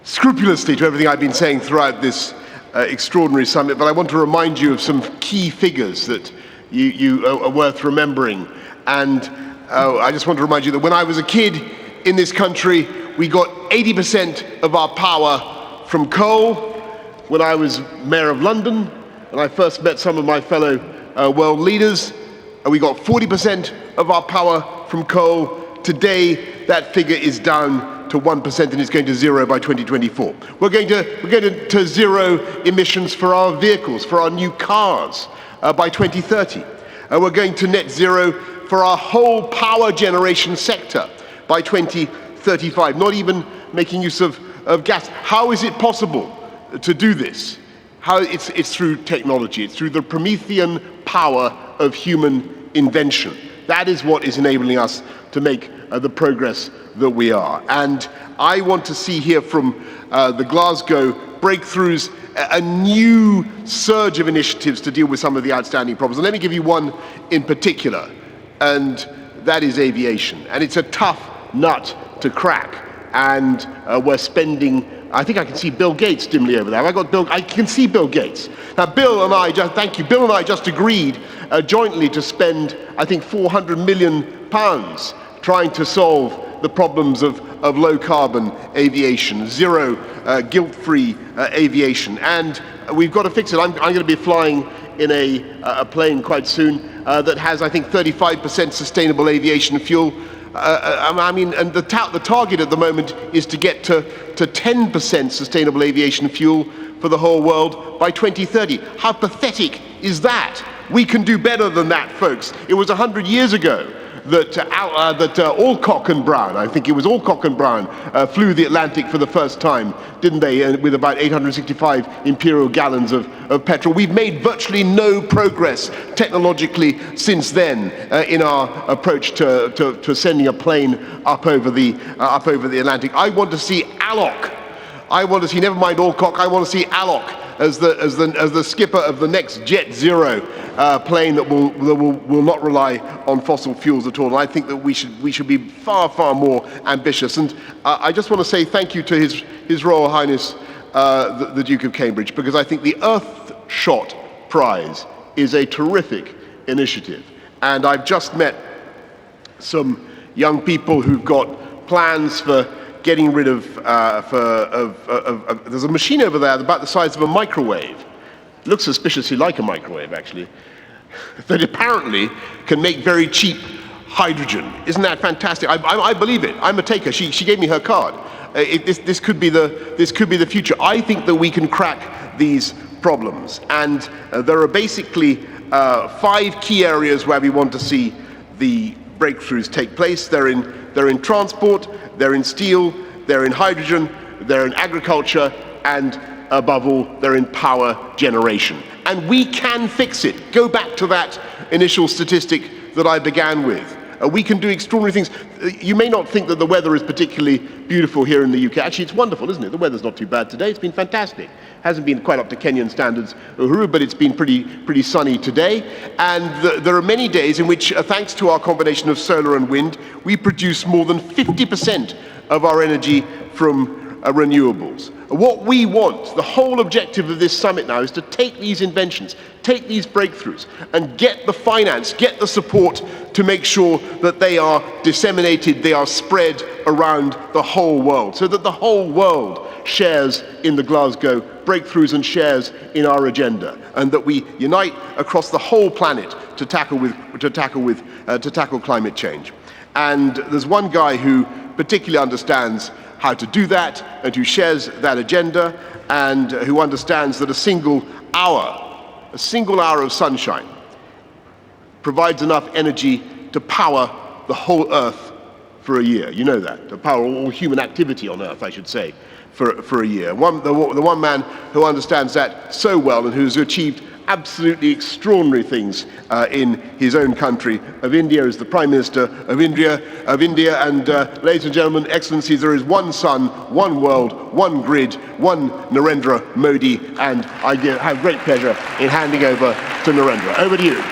scrupulously to everything I've been saying throughout this extraordinary summit, but I want to remind you of some key figures that you are worth remembering. And I just want to remind you that when I was a kid in this country, we got 80% of our power from coal. When I was mayor of London, when I first met some of my fellow world leaders, we got 40% of our power from coal. Today, that figure is down to 1% and it's going to zero by 2024. We're going to zero emissions for our vehicles, for our new cars by 2030. We're going to net zero for our whole power generation sector by 2035, not even making use of gas. How is it possible to do this? It's through technology. It's through the Promethean power of human invention. That is what is enabling us to make the progress that we are. And I want to see here from the Glasgow breakthroughs a new surge of initiatives to deal with some of the outstanding problems. And let me give you one in particular, and that is aviation. And it's a tough nut to crack. And we're spending, I think I can see Bill Gates dimly over there. I can see Bill Gates. Now, Bill and I just agreed jointly to spend, I think, £400 million trying to solve the problems of low carbon aviation, zero guilt-free aviation. And we've got to fix it. I'm going to be flying in a plane quite soon that has, I think, 35% sustainable aviation fuel. And the target at the moment is to get to 10% sustainable aviation fuel for the whole world by 2030. How pathetic is that? We can do better than that, folks. It was 100 years ago that Alcock and Brown, I think it was Alcock and Brown, flew the Atlantic for the first time, didn't they, with about 865 imperial gallons of petrol. We've made virtually no progress technologically since then in our approach to sending a plane up over the Atlantic. I want to see ALOC. I want to see, never mind Alcock, I want to see ALOC as the skipper of the next Jet Zero plane that will not rely on fossil fuels at all. And I think that we should be far, far more ambitious. And I just want to say thank you to His Royal Highness the Duke of Cambridge, because I think the Earthshot Prize is a terrific initiative. And I've just met some young people who've got plans for getting rid of, there's a machine over there about the size of a microwave. It looks suspiciously like a microwave, actually, that apparently can make very cheap hydrogen. Isn't that fantastic? I believe it. I'm a taker. She gave me her card. This could be the future. I think that we can crack these problems, and there are basically 5 key areas where we want to see the breakthroughs take place. They're in transport, they're in steel, they're in hydrogen, they're in agriculture, and above all, they're in power generation. And we can fix it. Go back to that initial statistic that I began with. We can do extraordinary things. You may not think that the weather is particularly beautiful here in the UK. Actually, it's wonderful, isn't it? The weather's not too bad today. It's been fantastic. Hasn't been quite up to Kenyan standards, but it's been pretty sunny today. And there are many days in which, thanks to our combination of solar and wind, we produce more than 50% of our energy from renewables. What we want, the whole objective of this summit now, is to take these inventions, take these breakthroughs, and get the finance, get the support to make sure that they are disseminated, they are spread around the whole world, so that the whole world shares in the Glasgow breakthroughs and shares in our agenda, and that we unite across the whole planet to tackle climate change. And there's one guy who particularly understands how to do that, and who shares that agenda, and who understands that a single hour of sunshine provides enough energy to power the whole Earth for a year. You know that, to power all human activity on Earth, I should say, for a year. The one man who understands that so well, and who's achieved absolutely extraordinary things in his own country of India, is the Prime Minister of India. And ladies and gentlemen, Excellencies, there is one sun, one world, one grid, one Narendra Modi, and I have great pleasure in handing over to Narendra. Over to you.